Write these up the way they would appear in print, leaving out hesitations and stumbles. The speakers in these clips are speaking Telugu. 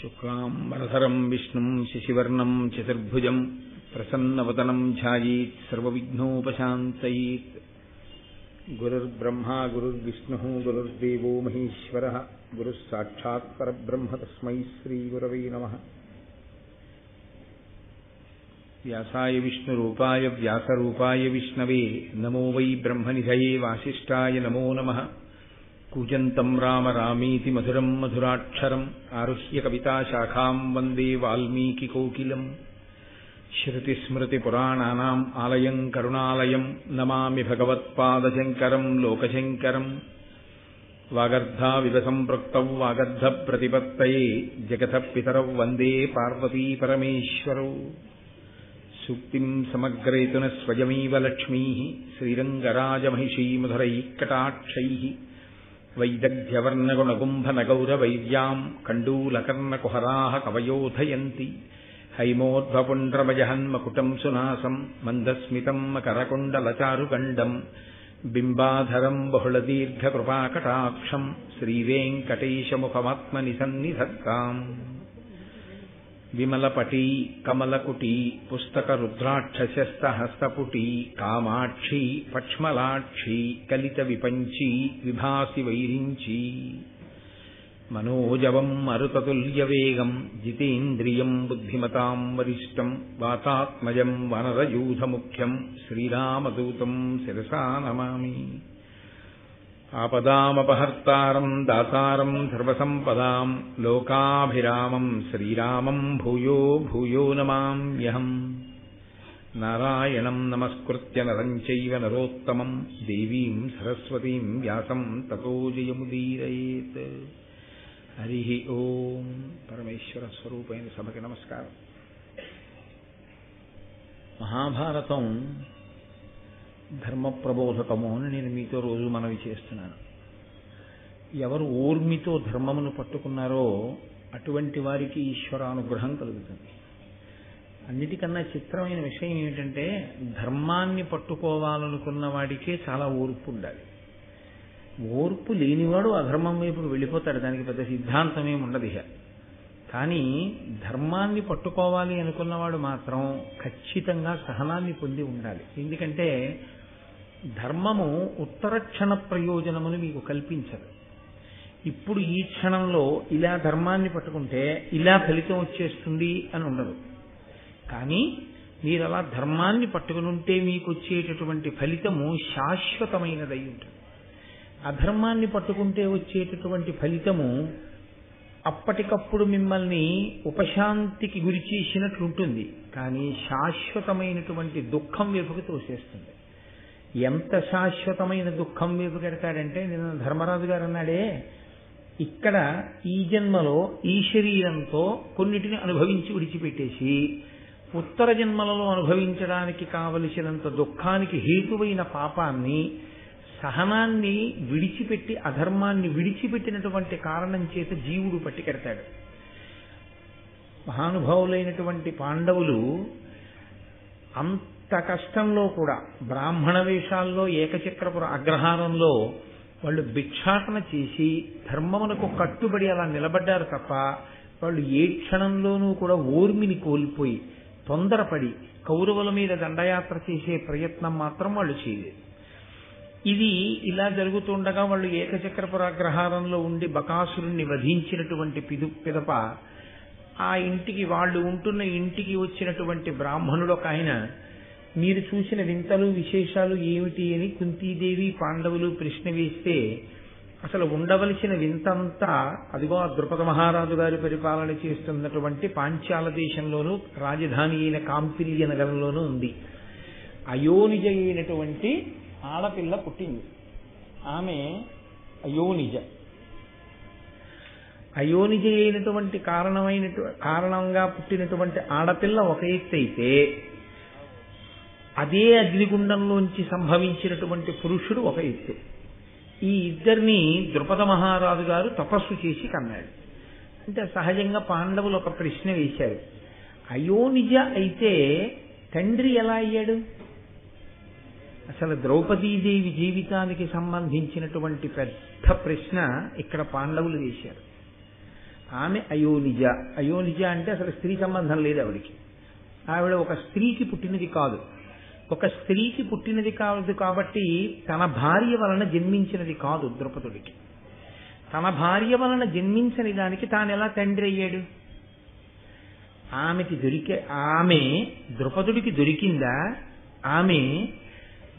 శుక్లాంబరధరం విష్ణుం శశివర్ణం చతుర్భుజం ప్రసన్నవదనం ధ్యాయేత్ సర్వవిఘ్నోపశాంతయేత్. గురుర్బ్రహ్మా గురుర్విష్ణుః గురుర్దేవో మహేశ్వరః గురుః సాక్షాత్ పరబ్రహ్మ తస్మై శ్రీగురవే నమః. వ్యాసాయ విష్ణురూపాయ వ్యాసరూపాయ విష్ణవే నమో వై బ్రహ్మనిధయే వాసిష్ఠాయ నమో నమః. కూజంతం రామ రామీతి మధురం మధురాక్షరం ఆరుహ్య కవితాశాఖాం వందే వాల్మీకికోకిలం. శృతిస్మృతిపురాణానాం ఆలయం కరుణాలయం నమామి భగవత్పాదశంకరం లోకశంకరం. వాగర్ధావివ సంపృక్తౌ వాగర్ధప్రతిపత్తయే జగతః పితరౌ వందే పార్వతీపరమేశ్వరౌ. సూక్తిం సమగ్రేతున స్వయమేవ లక్ష్మీః శ్రీరంగరాజమహిషీమధురైఃకటాక్షైః. వైదగ్ధ్యవర్ణగుణగుంభనగౌరవైర్యాం కండూలకర్ణకుహరాः కవయోధయంతి. హైమోర్ధ్వపుండ్రమజహన్మకుటం సునాసం మందస్మితం మకరకుండలచారుగండం. బింబాధరం బహుళదీర్ఘకృపాకటాక్షం శ్రీవేంకటేశముఖమాత్మని సన్నిధత్తాం. విమలపటీ కమలకుటీ పుస్తకరుద్రాక్షశస్తహస్తపుటీ కామాక్షీ పక్ష్మలాక్షీ కలిత విపంచీ విభాసి వైరించీ. మనోజవం మరుతతుల్యవేగం జితేంద్రియం బుద్ధిమతాం వరిష్టం వాతాత్మజం వనరయూధముఖ్యం శ్రీరామదూతం శిరసా నమామి. ఆపదామపహర్తారం దాతారం సర్వసంపదాం లోకాభిరామం శ్రీరామం భూయో భూయో నమామ్యహం. నారాయణం నమస్కృత్య నరం చైవ నరోత్తమం దేవీం సరస్వతీం వ్యాసం తతో జయముదీరయేత్. హరి ఓం. పరమేశ్వర స్వరూపైన సభకి నమస్కారం. మహాభారతం ధర్మ ప్రబోధకము అని నేను మీతో రోజు మనవి చేస్తున్నాను. ఎవరు ఊర్మితో ధర్మమును పట్టుకున్నారో అటువంటి వారికి ఈశ్వరానుగ్రహం కలుగుతుంది. అన్నిటికన్నా చిత్రమైన విషయం ఏమిటంటే ధర్మాన్ని పట్టుకోవాలనుకున్న వాడికే చాలా ఓర్పు ఉండాలి. ఓర్పు లేనివాడు అధర్మం వైపుకు వెళ్ళిపోతాడు. దానికి పెద్ద సిద్ధాంతం ఏమి ఉండదు. కానీ ధర్మాన్ని పట్టుకోవాలి అనుకున్నవాడు మాత్రం ఖచ్చితంగా సహనాన్ని పొంది ఉండాలి. ఎందుకంటే ధర్మము ఉత్తర క్షణ ప్రయోజనమును మీకు కల్పించదు. ఇప్పుడు ఈ క్షణంలో ఇలా ధర్మాన్ని పట్టుకుంటే ఇలా ఫలితం వచ్చేస్తుంది అని ఉండదు. కానీ మీరు అలా ధర్మాన్ని పట్టుకుని ఉంటే మీకు వచ్చేటటువంటి ఫలితము శాశ్వతమైనదై ఉంటుంది. అధర్మాన్ని పట్టుకుంటే వచ్చేటటువంటి ఫలితము అప్పటికప్పుడు మిమ్మల్ని ఉపశాంతికి గురి చేసినట్లుంటుంది, కానీ శాశ్వతమైనటువంటి దుఃఖం వైపుకి తోసేస్తుంది. ఎంత శాశ్వతమైన దుఃఖం వైపు కడతాడంటే, నిన్న ధర్మరాజు గారు అన్నాడే, ఇక్కడ ఈ జన్మలో ఈ శరీరంతో కొన్నిటిని అనుభవించి విడిచిపెట్టేసి ఉత్తర జన్మలలో అనుభవించడానికి కావలసినంత దుఃఖానికి హేతువైన పాపాన్ని సహనాన్ని విడిచిపెట్టి అధర్మాన్ని విడిచిపెట్టినటువంటి కారణం చేత జీవుడు పట్టికెడతాడు. మహానుభావులైనటువంటి పాండవులు అంత కష్టంలో కూడా బ్రాహ్మణ వేషాల్లో ఏకచక్రపుర అగ్రహారంలో వాళ్ళు భిక్షాటన చేసి ధర్మమునకు కట్టుబడి అలా నిలబడ్డారు తప్ప వాళ్ళు ఏ క్షణంలోనూ కూడా ఓర్మిని కోల్పోయి తొందరపడి కౌరవుల మీద దండయాత్ర చేసే ప్రయత్నం మాత్రం వాళ్ళు చేయలేదు. ఇది ఇలా జరుగుతుండగా వాళ్ళు ఏకచక్రపురాగ్రహారంలో ఉండి బకాసురుణ్ణి వధించినటువంటి పిదప ఆ ఇంటికి, వాళ్ళు ఉంటున్న ఇంటికి వచ్చినటువంటి బ్రాహ్మణుడు ఒక ఆయన, మీరు చూసిన వింతలు విశేషాలు ఏమిటి అని కుంతీదేవి పాండవులు ప్రశ్న వేస్తే, అసలు ఉండవలసిన వింతంతా అదిగో ఆ ద్రుపద మహారాజు గారి పరిపాలన చేస్తున్నటువంటి పాంచాల దేశంలోనూ రాజధాని అయిన కాంపిల్య నగరంలోనూ ఉంది. అయోనిజ అయినటువంటి ఆడపిల్ల పుట్టింది. ఆమె అయోనిజ. అయోనిజ అయినటువంటి కారణంగా పుట్టినటువంటి ఆడపిల్ల ఒక ఎత్తు అయితే, అదే అగ్నిగుండంలోంచి సంభవించినటువంటి పురుషుడు ఒక ఎత్తు. ఈ ఇద్దరిని ద్రుపద మహారాజు గారు తపస్సు చేసి కన్నాడు. అంటే సహజంగా పాండవులు ఒక ప్రశ్న వేశారు, అయోనిజ అయితే తండ్రి ఎలా అయ్యాడు? అసలు ద్రౌపదీదేవి జీవితానికి సంబంధించినటువంటి పెద్ద ప్రశ్న ఇక్కడ పాండవులు వేశారు. ఆమె అయోనిజ. అయోనిజ అంటే అసలు స్త్రీ సంబంధం లేదు ఆవిడికి. ఆవిడ ఒక స్త్రీకి పుట్టినది కాదు. ఒక స్త్రీకి పుట్టినది కాదు కాబట్టి తన భార్య వలన జన్మించినది కాదు ద్రుపదుడికి. తన భార్య వలన జన్మించని దానికి తాను ఎలా తండ్రి అయ్యాడు? ఆమె ద్రుపదుడికి దొరికిందా? ఆమె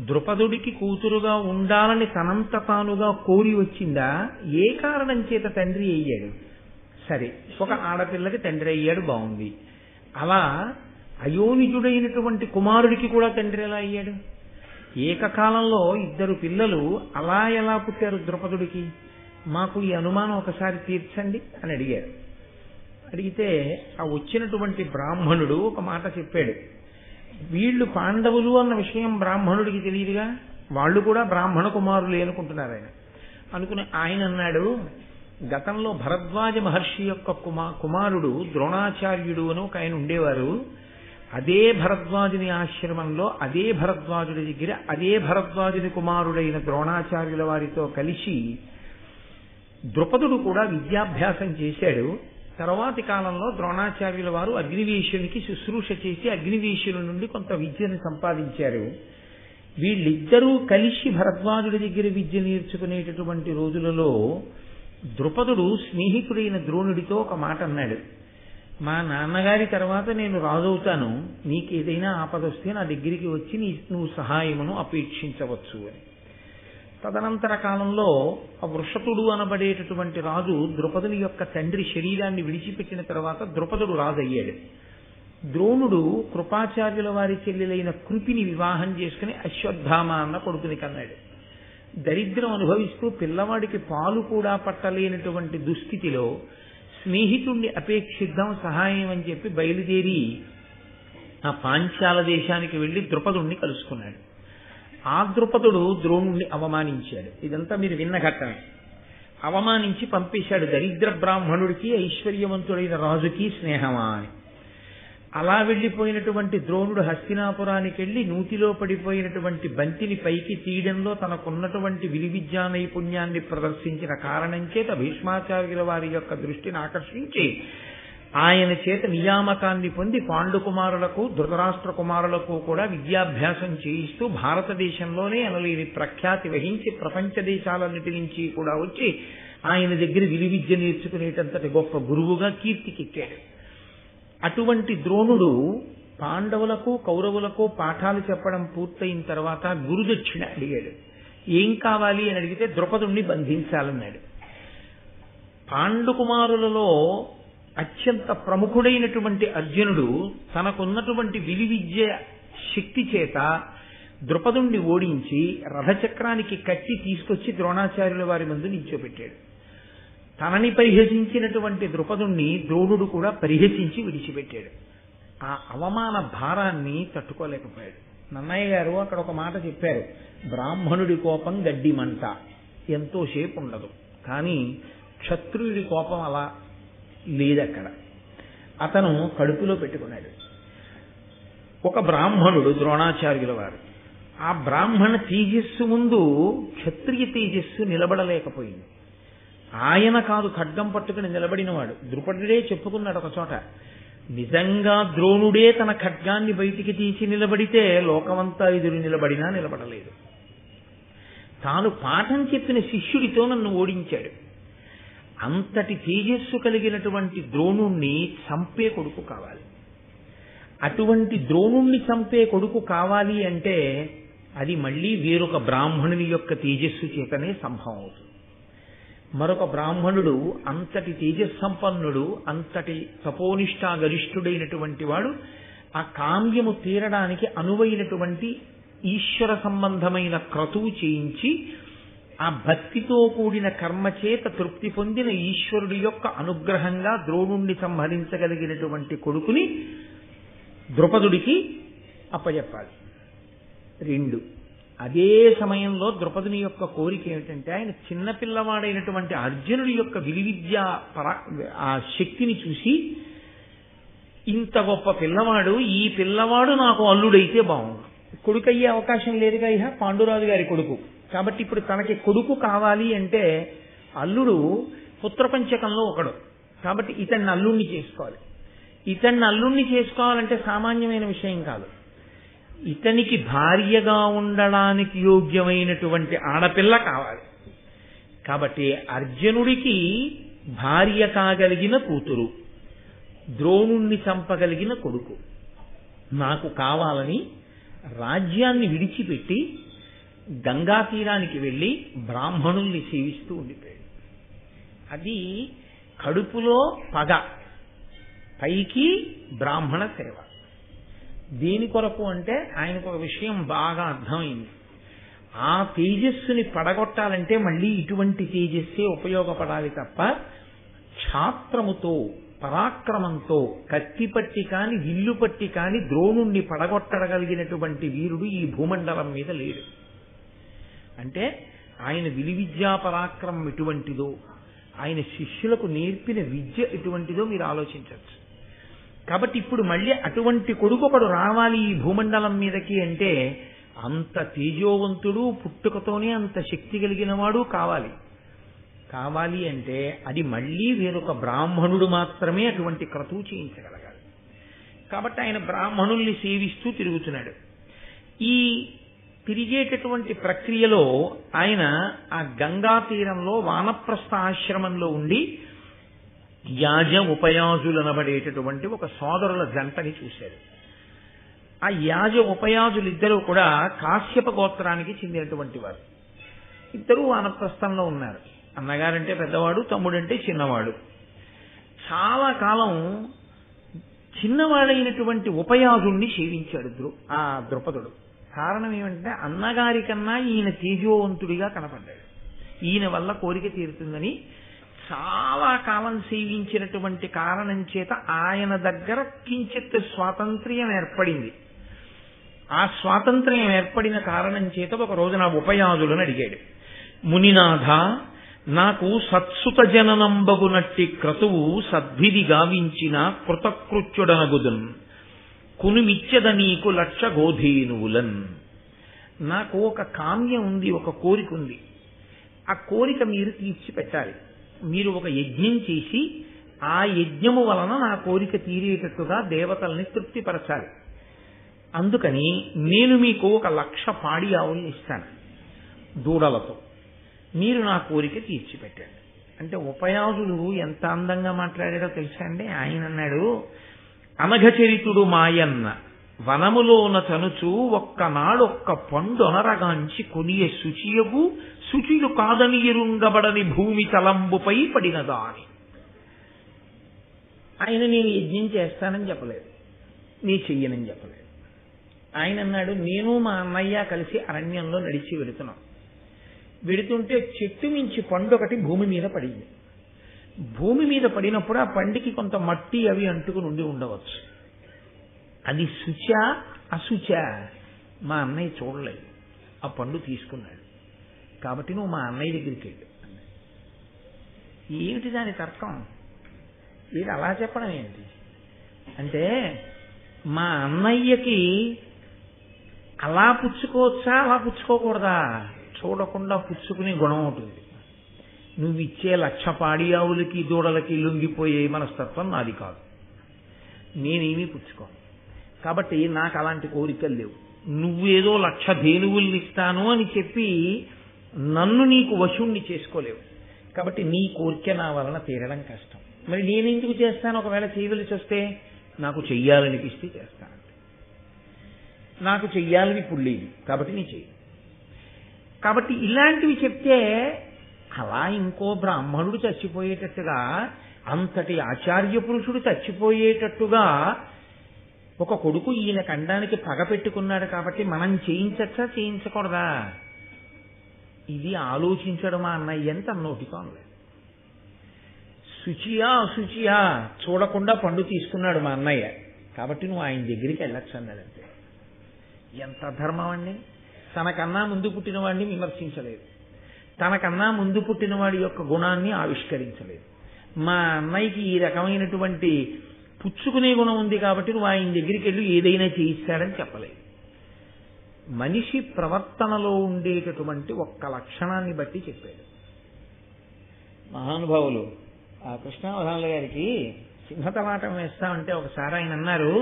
ద్రుపదుడికి కూతురుగా ఉండాలని తనంత తానుగా కోరి వచ్చిందా? ఏ కారణం చేత తండ్రి అయ్యాడు? సరే, ఒక ఆడపిల్లకి తండ్రి అయ్యాడు, బాగుంది. అలా అయోనిజుడైనటువంటి కుమారుడికి కూడా తండ్రి ఎలా అయ్యాడు? ఏకకాలంలో ఇద్దరు పిల్లలు అలా ఎలా పుట్టారు ద్రుపదుడికి? మాకు ఈ అనుమానం ఒకసారి తీర్చండి అని అడిగారు. అడిగితే ఆ వచ్చినటువంటి బ్రాహ్మణుడు ఒక మాట చెప్పాడు. వీళ్ళు పాండవులు అన్న విషయం బ్రాహ్మణుడికి తెలియదుగా, వాళ్ళు కూడా బ్రాహ్మణ కుమారులే అనుకుంటున్నారు అనుకుని ఆయన అన్నాడు, గతంలో భరద్వాజ మహర్షి యొక్క కుమారుడు ద్రోణాచార్యుడు అని ఒక ఆయన ఉండేవారు. అదే భరద్వాజుని ఆశ్రమంలో అదే భరద్వాజుడి దగ్గర అదే భరద్వాజుని కుమారుడైన ద్రోణాచార్యుల వారితో కలిసి ద్రుపదుడు కూడా విద్యాభ్యాసం చేశాడు. తర్వాతి కాలంలో ద్రోణాచార్యుల వారు అగ్నివేశునికి శుశ్రూష చేసి అగ్నివేశుల నుండి కొంత విద్యను సంపాదించారు. వీళ్ళిద్దరూ కలిసి భరద్వాజుడి దగ్గర విద్య నేర్చుకునేటటువంటి రోజులలో ద్రుపదుడు స్నేహితుడైన ద్రోణుడితో ఒక మాట అన్నాడు. మా నాన్నగారి తర్వాత నేను రాజవుతాను, నీకేదైనా ఆపదొస్తే నా దగ్గరికి వచ్చి నువ్వు సహాయమును అపేక్షించవచ్చు అని. తదనంతర కాలంలో ఆ వృషతుడు అనబడేటటువంటి రాజు ద్రుపదుని యొక్క తండ్రి శరీరాన్ని విడిచిపెట్టిన తర్వాత ద్రుపదుడు రాజు అయ్యాడు. ద్రోణుడు కృపాచార్యుల వారి చెల్లెలైన కృపిని వివాహం చేసుకుని అశ్వత్థామ అన్న కొడుకుని కన్నాడు. దరిద్రం అనుభవిస్తూ పిల్లవాడికి పాలు కూడా పట్టలేనటువంటి దుస్థితిలో స్నేహితుణ్ణి అపేక్షిద్దాం సహాయం అని చెప్పి బయలుదేరి ఆ పాంచాల దేశానికి వెళ్లి ద్రుపదుణ్ణి కలుసుకున్నాడు. ఆ ద్రుపదుడు ద్రోణుణ్ణి అవమానించాడు. ఇదంతా మీరు విన్న ఘట్టమే. అవమానించి పంపేశాడు. దరిద్ర బ్రాహ్మణుడికి ఐశ్వర్యవంతుడైన రాజుకి స్నేహమా అని. అలా వెళ్లిపోయినటువంటి ద్రోణుడు హస్తినాపురానికి వెళ్లి నూతిలో పడిపోయినటువంటి బంతిని పైకి తీయడంలో తనకున్నటువంటి విలువిద్యా నైపుణ్యాన్ని ప్రదర్శించిన కారణం చేత భీష్మాచార్యుల వారి యొక్క దృష్టిని ఆకర్షించి ఆయన చేత నియామకాన్ని పొంది పాండుకుమారులకు ధృతరాష్ట్ర కుమారులకు కూడా విద్యాభ్యాసం చేయిస్తూ భారతదేశంలోనే అనలేని ప్రఖ్యాతి వహించి ప్రపంచ దేశాలన్నిటి నుంచి కూడా వచ్చి ఆయన దగ్గర విలువిద్య నేర్చుకునేటంతటి గొప్ప గురువుగా కీర్తికెక్కాడు. అటువంటి ద్రోణుడు పాండవులకు కౌరవులకు పాఠాలు చెప్పడం పూర్తయిన తర్వాత గురుదక్షిణ అడిగాడు. ఏం కావాలి అని అడిగితే ద్రుపదుణ్ణి బంధించాలన్నాడు. పాండుకుమారులలో అత్యంత ప్రముఖుడైనటువంటి అర్జునుడు తనకున్నటువంటి విలువిద్య శక్తి చేత ద్రుపదుణ్ణి ఓడించి రథచక్రానికి కట్టి తీసుకొచ్చి ద్రోణాచార్యుల వారి ముందు నిల్చోబెట్టాడు. తనని పరిహసించినటువంటి ద్రుపదుణ్ణి ద్రోణుడు కూడా పరిహసించి విడిచిపెట్టాడు. ఆ అవమాన భారాన్ని తట్టుకోలేకపోయాడు. నన్నయ్య గారు అక్కడ ఒక మాట చెప్పారు, బ్రాహ్మణుడి కోపం గడ్డి మంట, ఎంతోసేపు ఉండదు. కానీ క్షత్రియుడి కోపం అలా లేదక్కడ. అతను కడుపులో పెట్టుకున్నాడు. ఒక బ్రాహ్మణుడు ద్రోణాచార్యుల వారు, ఆ బ్రాహ్మణ తేజస్సు ముందు క్షత్రియ తేజస్సు నిలబడలేకపోయింది. ఆయన కాదు ఖడ్గం పట్టుకుని నిలబడినవాడు, ద్రుపదుడే చెప్పుకున్నాడు ఒక చోట, నిజంగా ద్రోణుడే తన ఖడ్గాన్ని బయటికి తీసి నిలబడితే లోకమంతా ఎదురు నిలబడినా నిలబడలేదు. తాను పాఠం చెప్పిన శిష్యుడితో నన్ను ఓడించాడు. అంతటి తేజస్సు కలిగినటువంటి ద్రోణుణ్ణి చంపే కొడుకు కావాలి. అటువంటి ద్రోణుణ్ణి చంపే కొడుకు కావాలి అంటే అది మళ్ళీ వేరొక బ్రాహ్మణుని యొక్క తేజస్సు చేతనే సంభవం అవుతుంది. మరొక బ్రాహ్మణుడు అంతటి తేజస్సంపన్నుడు, అంతటి తపోనిష్టా గరిష్ఠుడైనటువంటి వాడు ఆ కామ్యము తీరడానికి అనువైనటువంటి ఈశ్వర సంబంధమైన క్రతువు చేయించి ఆ భక్తితో కూడిన కర్మ చేత తృప్తి పొందిన ఈశ్వరుడి యొక్క అనుగ్రహంగా ద్రోణుణ్ణి సంహరించగలిగినటువంటి కొడుకుని ద్రుపదుడికి అప్పచెప్పాలి. 2, అదే సమయంలో ద్రుపదుని యొక్క కోరిక ఏమిటంటే ఆయన చిన్నపిల్లవాడైనటువంటి అర్జునుడి యొక్క విలువిద్యా ఆ శక్తిని చూసి, ఇంత గొప్ప పిల్లవాడు, ఈ పిల్లవాడు నాకు అల్లుడైతే బాగుండు. కొడుకు అయ్యే అవకాశం లేదుగా ఇహ, పాండురాజు గారి కొడుకు కాబట్టి ఇప్పుడు తనకి కొడుకు కావాలి అంటే అల్లుడు పుత్రపంచకంలో ఒకడు, కాబట్టి ఇతన్ని అల్లుణ్ణి చేసుకోవాలి. ఇతన్ని అల్లుణ్ణి చేసుకోవాలంటే సామాన్యమైన విషయం కాదు. ఇతనికి భార్యగా ఉండడానికి యోగ్యమైనటువంటి ఆడపిల్ల కావాలి. కాబట్టి అర్జునుడికి భార్య కాగలిగిన కూతురు, ద్రోణుణ్ణి చంపగలిగిన కొడుకు నాకు కావాలని రాజ్యాన్ని విడిచిపెట్టి గంగా తీరానికి వెళ్ళి బ్రాహ్మణుల్ని సేవిస్తూ ఉండిపోయాడు. అది కడుపులో పగ, పైకి బ్రాహ్మణ సేవ. దేని కొరకు అంటే ఆయనకు ఒక విషయం బాగా అర్థమైంది. ఆ తేజస్సుని పడగొట్టాలంటే మళ్ళీ ఇటువంటి తేజస్సే ఉపయోగపడాలి తప్ప క్షాత్రముతో పరాక్రమంతో కత్తిపట్టి కాని విల్లు పట్టి కాని ద్రోణుణ్ణి పడగొట్టగలిగినటువంటి వీరుడు ఈ భూమండలం మీద లేడు. అంటే ఆయన విలువిద్యా పరాక్రమం ఎటువంటిదో, ఆయన శిష్యులకు నేర్పిన విద్య ఎటువంటిదో మీరు ఆలోచించవచ్చు. కాబట్టి ఇప్పుడు మళ్ళీ అటువంటి కొడుకు ఒకడు రావాలి ఈ భూమండలం మీదకి అంటే అంత తేజోవంతుడు, పుట్టుకతోనే అంత శక్తి కలిగిన వాడు కావాలి. కావాలి అంటే అది మళ్ళీ వేరొక బ్రాహ్మణుడు మాత్రమే అటువంటి క్రతువు చేయించగలగాలి. కాబట్టి ఆయన బ్రాహ్మణుల్ని సేవిస్తూ తిరుగుతున్నాడు. ఈ తిరిగేటటువంటి ప్రక్రియలో ఆయన ఆ గంగా తీరంలో వానప్రస్థ ఆశ్రమంలో ఉండి యాజ ఉపయాజులనబడేటటువంటి ఒక సోదరుల జంటని చూశారు. ఆ యాజ ఉపయాజులిద్దరూ కూడా కాశ్యప గోత్రానికి చెందినటువంటి వారు. ఇద్దరూ వానప్రస్థంలో ఉన్నారు. అన్నగారంటే పెద్దవాడు, తమ్ముడంటే చిన్నవాడు. చాలా కాలం చిన్నవాడైనటువంటి ఉపయాజుణ్ణి సేవించాడు ఆ ద్రుపదుడు. కారణం ఏమంటే అన్నగారి కన్నా ఈయన తేజోవంతుడిగా కనపడ్డాడు. ఈయన వల్ల కోరిక తీరుతుందని చాలా కాలం సేవించినటువంటి కారణం చేత ఆయన దగ్గర కించిత్ స్వాతంత్ర్యం ఏర్పడింది. ఆ స్వాతంత్ర్యం ఏర్పడిన కారణం చేత ఒక రోజున ఉపయాజులను అడిగాడు, మునినాథ, నాకు సత్సుత జననంబగునట్టి క్రతువు సద్విధి గావించిన కృతకృత్యుడనగుదున్ కునుమిచ్చద నీకు 1,00,000 గోధేనువులన్. నాకు ఒక కామ్యం ఉంది, ఒక కోరిక ఉంది. ఆ కోరిక మీరు తీర్చి పెట్టాలి. మీరు ఒక యజ్ఞం చేసి ఆ యజ్ఞము వలన నా కోరిక తీరేటట్టుగా దేవతల్ని తృప్తిపరచాలి. అందుకని నేను మీకు 1,00,000 పాడి ఆవుల్ని ఇస్తాను దూడలతో, మీరు నా కోరిక తీర్చిపెట్టండి. అంటే ఉపయాజుడు ఎంత అందంగా మాట్లాడాడో తెలుసా అండి. ఆయన అన్నాడు, అనఘచరితుడు మాయన్న వనములోన తనుచు ఒక్కనాడొక్క పండు అనరగాంచి కొనియ శుచియగు శుచిలు కాదని ఎరుంగబడని భూమి తలంబుపై పడినదా అని. ఆయన నేను యజ్ఞం చేస్తానని చెప్పలేదు, నీ చెయ్యనని చెప్పలేదు. ఆయన అన్నాడు, నేను మా అన్నయ్య కలిసి అరణ్యంలో నడిచి వెళుతున్నాం. వెడుతుంటే చెట్టు మించి పండు ఒకటి భూమి మీద పడింది. భూమి మీద పడినప్పుడు ఆ పండుకి కొంత మట్టి అవి అంటుకుని ఉండి ఉండవచ్చు. అది శుచ అశుచ మా అన్నయ్య చూడలేదు, ఆ పండు తీసుకున్నాడు. కాబట్టి నువ్వు మా అన్నయ్య దగ్గరికి వెళ్ళు. ఏమిటి దాని తర్కం? వీడు అలా చెప్పడం ఏంటి అంటే, మా అన్నయ్యకి అలా పుచ్చుకోవచ్చా అలా పుచ్చుకోకూడదా, చూడకుండా పుచ్చుకునే గుణం ఉంటుంది. నువ్వు ఇచ్చే 1,00,000 పాడి ఆవులకి దూడలకి లొంగిపోయే మనస్తత్వం నాది కాదు, నేనేమీ పుచ్చుకోను. కాబట్టి నాకు అలాంటి కోరికలు లేవు. నువ్వేదో 1,00,000 ధేనువుల్ని ఇస్తాను అని చెప్పి నన్ను నీకు వశుణ్ణి చేసుకోలేవు. కాబట్టి నీ కోరిక నా వలన తీరడం కష్టం. మరి నేనెందుకు చేస్తాను? ఒకవేళ చేయవలసి వస్తే నాకు చెయ్యాలనిపిస్తే చేస్తాను. నాకు చెయ్యాలని ఇప్పుడు లేదు, కాబట్టి నీ చెయ్యి. కాబట్టి ఇలాంటివి చెప్తే అలా ఇంకో బ్రాహ్మణుడు చచ్చిపోయేటట్టుగా, అంతటి ఆచార్య పురుషుడు చచ్చిపోయేటట్టుగా ఒక కొడుకు ఈయన ఖండానికి పగ పెట్టుకున్నాడు కాబట్టి మనం చేయించచ్చా చేయించకూడదా? ఇది ఆలోచించడం అన్నయ్య అని తన నోటితో అనలేదు. శుచియా అశుచియా చూడకుండా పండు తీసుకున్నాడు మా అన్నయ్య, కాబట్టి నువ్వు ఆయన దగ్గరికి వెళ్ళొచ్చు అన్నాడంతే. ఎంత ధర్మం అండి! తనకన్నా ముందు పుట్టిన వాడిని విమర్శించలేదు, తనకన్నా ముందు పుట్టిన వాడి యొక్క గుణాన్ని ఆవిష్కరించలేదు. మా అన్నయ్యకి ఈ రకమైనటువంటి పుచ్చుకునే గుణం ఉంది కాబట్టి నువ్వు ఆయన దగ్గరికి వెళ్ళి ఏదైనా చేయిస్తాడని చెప్పలేదు. మనిషి ప్రవర్తనలో ఉండేటటువంటి ఒక్క లక్షణాన్ని బట్టి చెప్పాడు. మహానుభావులు ఆ కృష్ణావధానుల గారికి సింహతలాటం వేస్తామంటే ఒకసారి ఆయన అన్నారు,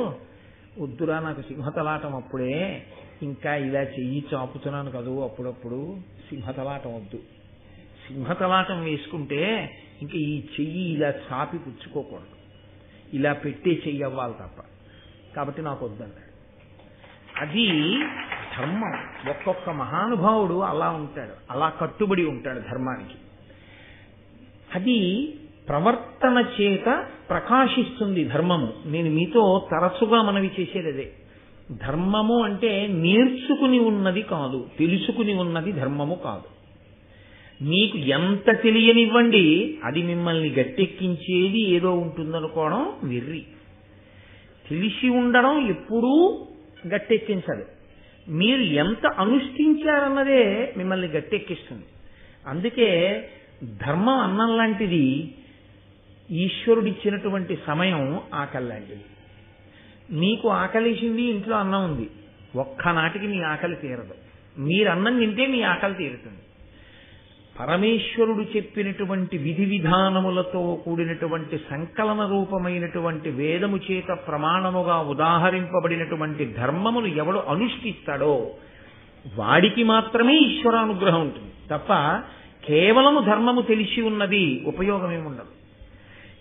వద్దురా నాకు సింహతలాటం అప్పుడే, ఇంకా ఇలా చెయ్యి చాపుతున్నాను కదూ అప్పుడప్పుడు, సింహతలాటం వద్దు. సింహతలాటం వేసుకుంటే ఇంకా ఈ చెయ్యి ఇలా చాపి పుచ్చుకోకూడదు, ఇలా పెట్టే చెయ్యి అవ్వాలి తప్ప, కాబట్టి నాకు వద్దన్నాడు. అది ధర్మం. ఒక్కొక్క మహానుభావుడు అలా ఉంటాడు, అలా కట్టుబడి ఉంటాడు ధర్మానికి. అది ప్రవర్తన చేత ప్రకాశిస్తుంది ధర్మము. నేను మీతో తరచుగా మనవి చేసేది అదే. ధర్మము అంటే నేర్చుకుని ఉన్నది కాదు, తెలుసుకుని ఉన్నది ధర్మము కాదు. మీకు ఎంత తెలియనివ్వండి, అది మిమ్మల్ని గట్టెక్కించేది ఏదో ఉంటుందనుకోవడం వెర్రి. తెలిసి ఉండడం ఎప్పుడూ గట్టెక్కించదు. మీరు ఎంత అనుష్ఠించారన్నదే మిమ్మల్ని గట్టెక్కిస్తుంది. అందుకే ధర్మం అన్నం లాంటిది, ఈశ్వరుడిచ్చినటువంటి సమయం ఆకలి లాంటిది. మీకు ఆకలిసింది, ఇంట్లో అన్నం ఉంది, ఒక్కనాటికి మీ ఆకలి తీరదు. మీరు అన్నం తింటే మీ ఆకలి తీరుతుంది. పరమేశ్వరుడు చెప్పినటువంటి విధి విధానములతో కూడినటువంటి సంకలన రూపమైనటువంటి వేదము చేత ప్రమాణముగా ఉదాహరింపబడినటువంటి ధర్మమును ఎవడు అనుష్ఠిస్తాడో వాడికి మాత్రమే ఈశ్వరానుగ్రహం ఉంటుంది తప్ప కేవలము ధర్మము తెలిసి ఉన్నది ఉపయోగమేముండదు.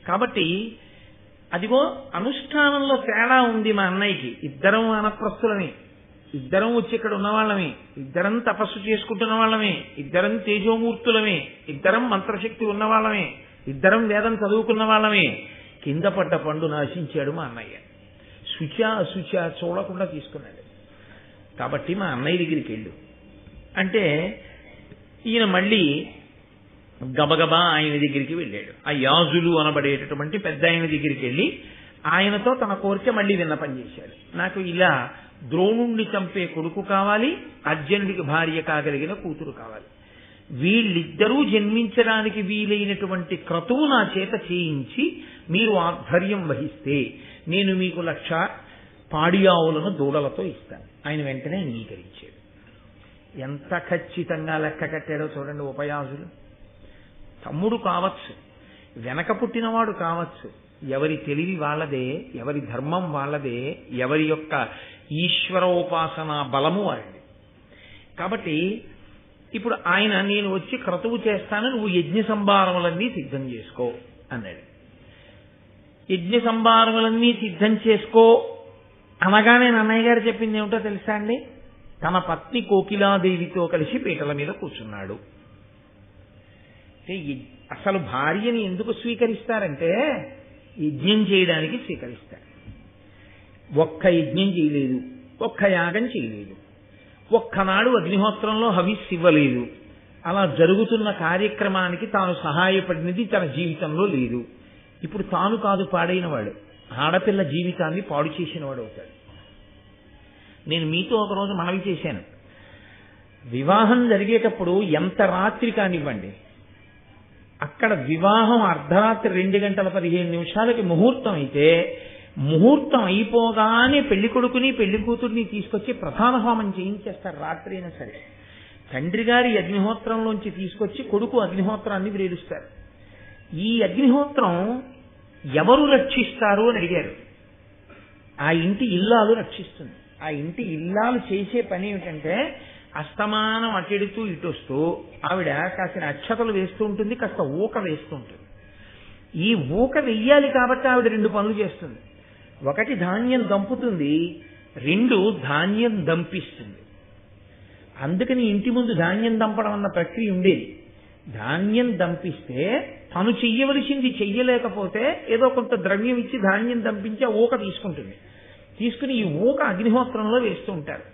కాబట్టి అదిగో అనుష్ఠానంలో తేడా ఉంది. మా అన్నయ్యకి ఇద్దరం వానప్రస్థులమే, ఇద్దరం వచ్చి ఇక్కడ ఉన్నవాళ్ళమే, ఇద్దరం తపస్సు చేసుకుంటున్న వాళ్ళమే, ఇద్దరం తేజోమూర్తులమే, ఇద్దరం మంత్రశక్తి ఉన్నవాళ్ళమే, ఇద్దరం వేదం చదువుకున్న వాళ్ళమే. కింద పడ్డ పండు నాశించాడు మా అన్నయ్య. శుచ చూడకుండా తీసుకున్నాడు. కాబట్టి మా అన్నయ్య దగ్గరికి వెళ్ళు అంటే ఈయన మళ్ళీ గబగబా ఆయన దగ్గరికి వెళ్ళాడు. ఆ యాజులు అనబడేటటువంటి పెద్ద ఆయన దగ్గరికి వెళ్ళి ఆయనతో తన కోరిక మళ్ళీ విన్నపం చేశాడు. నాకు ఇలా ద్రోణుణ్ణి చంపే కొడుకు కావాలి, అర్జునుడికి భార్య కాగలిగిన కూతురు కావాలి. వీళ్ళిద్దరూ జన్మించడానికి వీలైనటువంటి క్రతువు నా చేత చేయించి మీరు ఆధ్వర్యం వహిస్తే నేను మీకు 1,00,000 పాడి ఆవులను దూడలతో ఇస్తాను. ఆయన వెంటనే అంగీకరించాడు. ఎంత ఖచ్చితంగా లెక్క కట్టాడో చూడండి. ఉపయాసులు తమ్ముడు కావచ్చు, వెనక పుట్టినవాడు కావచ్చు, ఎవరి తెలివి వాళ్ళదే, ఎవరి ధర్మం వాళ్ళదే, ఎవరి యొక్క ఈశ్వరోపాసన బలము వారిది. కాబట్టి ఇప్పుడు ఆయన నేను వచ్చి క్రతువు చేస్తాను, నువ్వు యజ్ఞ సంభారములన్నీ సిద్ధం చేసుకో అన్నాడు. యజ్ఞ సంభారములన్నీ సిద్ధం చేసుకో అనగానే నన్నయ్య గారు చెప్పింది ఏమిటో తెలుసా అండి? తన పత్ని కోకిలాదేవితో కలిసి పీటల మీద కూర్చున్నాడు. అసలు భార్యని ఎందుకు స్వీకరిస్తారంటే యజ్ఞం చేయడానికి స్వీకరిస్తారు. ఒక్క యజ్ఞం చేయలేదు, ఒక్క యాగం చేయలేదు, ఒక్కనాడు అగ్నిహోత్రంలో హవిస్సు ఇవ్వలేదు. అలా జరుగుతున్న కార్యక్రమానికి తాను సహాయపడినది తన జీవితంలో లేదు. ఇప్పుడు తాను కాదు పాడైనవాడు, ఆడపిల్ల జీవితాన్ని పాడు చేసినవాడు అవుతాడు. నేను మీతో ఒకరోజు మనవి చేశాను, వివాహం జరిగేటప్పుడు ఎంత రాత్రి కానివ్వండి, అక్కడ వివాహం అర్ధరాత్రి 2:15 ముహూర్తం అయితే ముహూర్తం అయిపోగానే పెళ్లి కొడుకుని పెళ్లి కూతుర్ని తీసుకొచ్చి ప్రధాన హోమం చేయించేస్తారు. రాత్రి అయినా సరే తండ్రి గారి అగ్నిహోత్రంలోంచి తీసుకొచ్చి కొడుకు అగ్నిహోత్రాన్ని వేలుస్తారు. ఈ అగ్నిహోత్రం ఎవరు రక్షిస్తారు అని అడిగారు. ఆ ఇంటి ఇల్లాలు రక్షిస్తుంది. ఆ ఇంటి ఇల్లాలు చేసే పని ఏమిటంటే అస్తమానం అటెడుతూ ఇటొస్తూ ఆవిడ కాసిన అక్షతలు వేస్తూ ఉంటుంది, కాస్త ఊక వేస్తూ ఉంటుంది. ఈ ఊక వెయ్యాలి కాబట్టి ఆవిడ 2 పనులు చేస్తుంది. ఒకటి ధాన్యం దంపుతుంది, 2 ధాన్యం దంపిస్తుంది. అందుకని ఇంటి ముందు ధాన్యం దంపడం అన్న ప్రక్రియ ఉండేది. ధాన్యం దంపిస్తే తను చెయ్యవలసింది చెయ్యలేకపోతే ఏదో కొంత ద్రవ్యం ఇచ్చి ధాన్యం దంపించి ఆ ఊక తీసుకుంటుంది. తీసుకుని ఈ ఊక అగ్నిహోత్రంలో వేస్తూ ఉంటారు.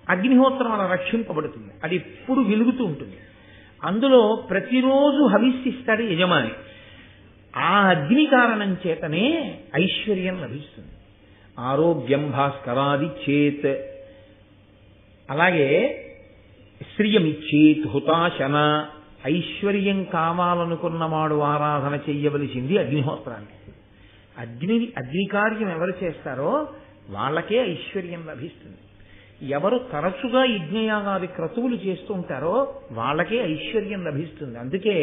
అగ్నిహోత్రం అలా రక్షింపబడుతుంది. అది ఎప్పుడు వెలుగుతూ ఉంటుంది. అందులో ప్రతిరోజు హవిస్సిస్తాడు యజమాని. ఆ అగ్ని కారణం చేతనే ఐశ్వర్యం లభిస్తుంది. ఆరోగ్యం భాస్కరాది చేత్, అలాగే శ్రియమిచ్చేత్ హుతాశన. ఐశ్వర్యం కావాలనుకున్నవాడు ఆరాధన చెయ్యవలసింది అగ్నిహోత్రాన్ని. అగ్ని కార్యం ఎవరు చేస్తారో వాళ్ళకే ఐశ్వర్యం లభిస్తుంది. ఎవరు తరచుగా యజ్ఞయాగాది క్రతువులు చేస్తూ ఉంటారో వాళ్ళకే ఐశ్వర్యం లభిస్తుంది. అందుకే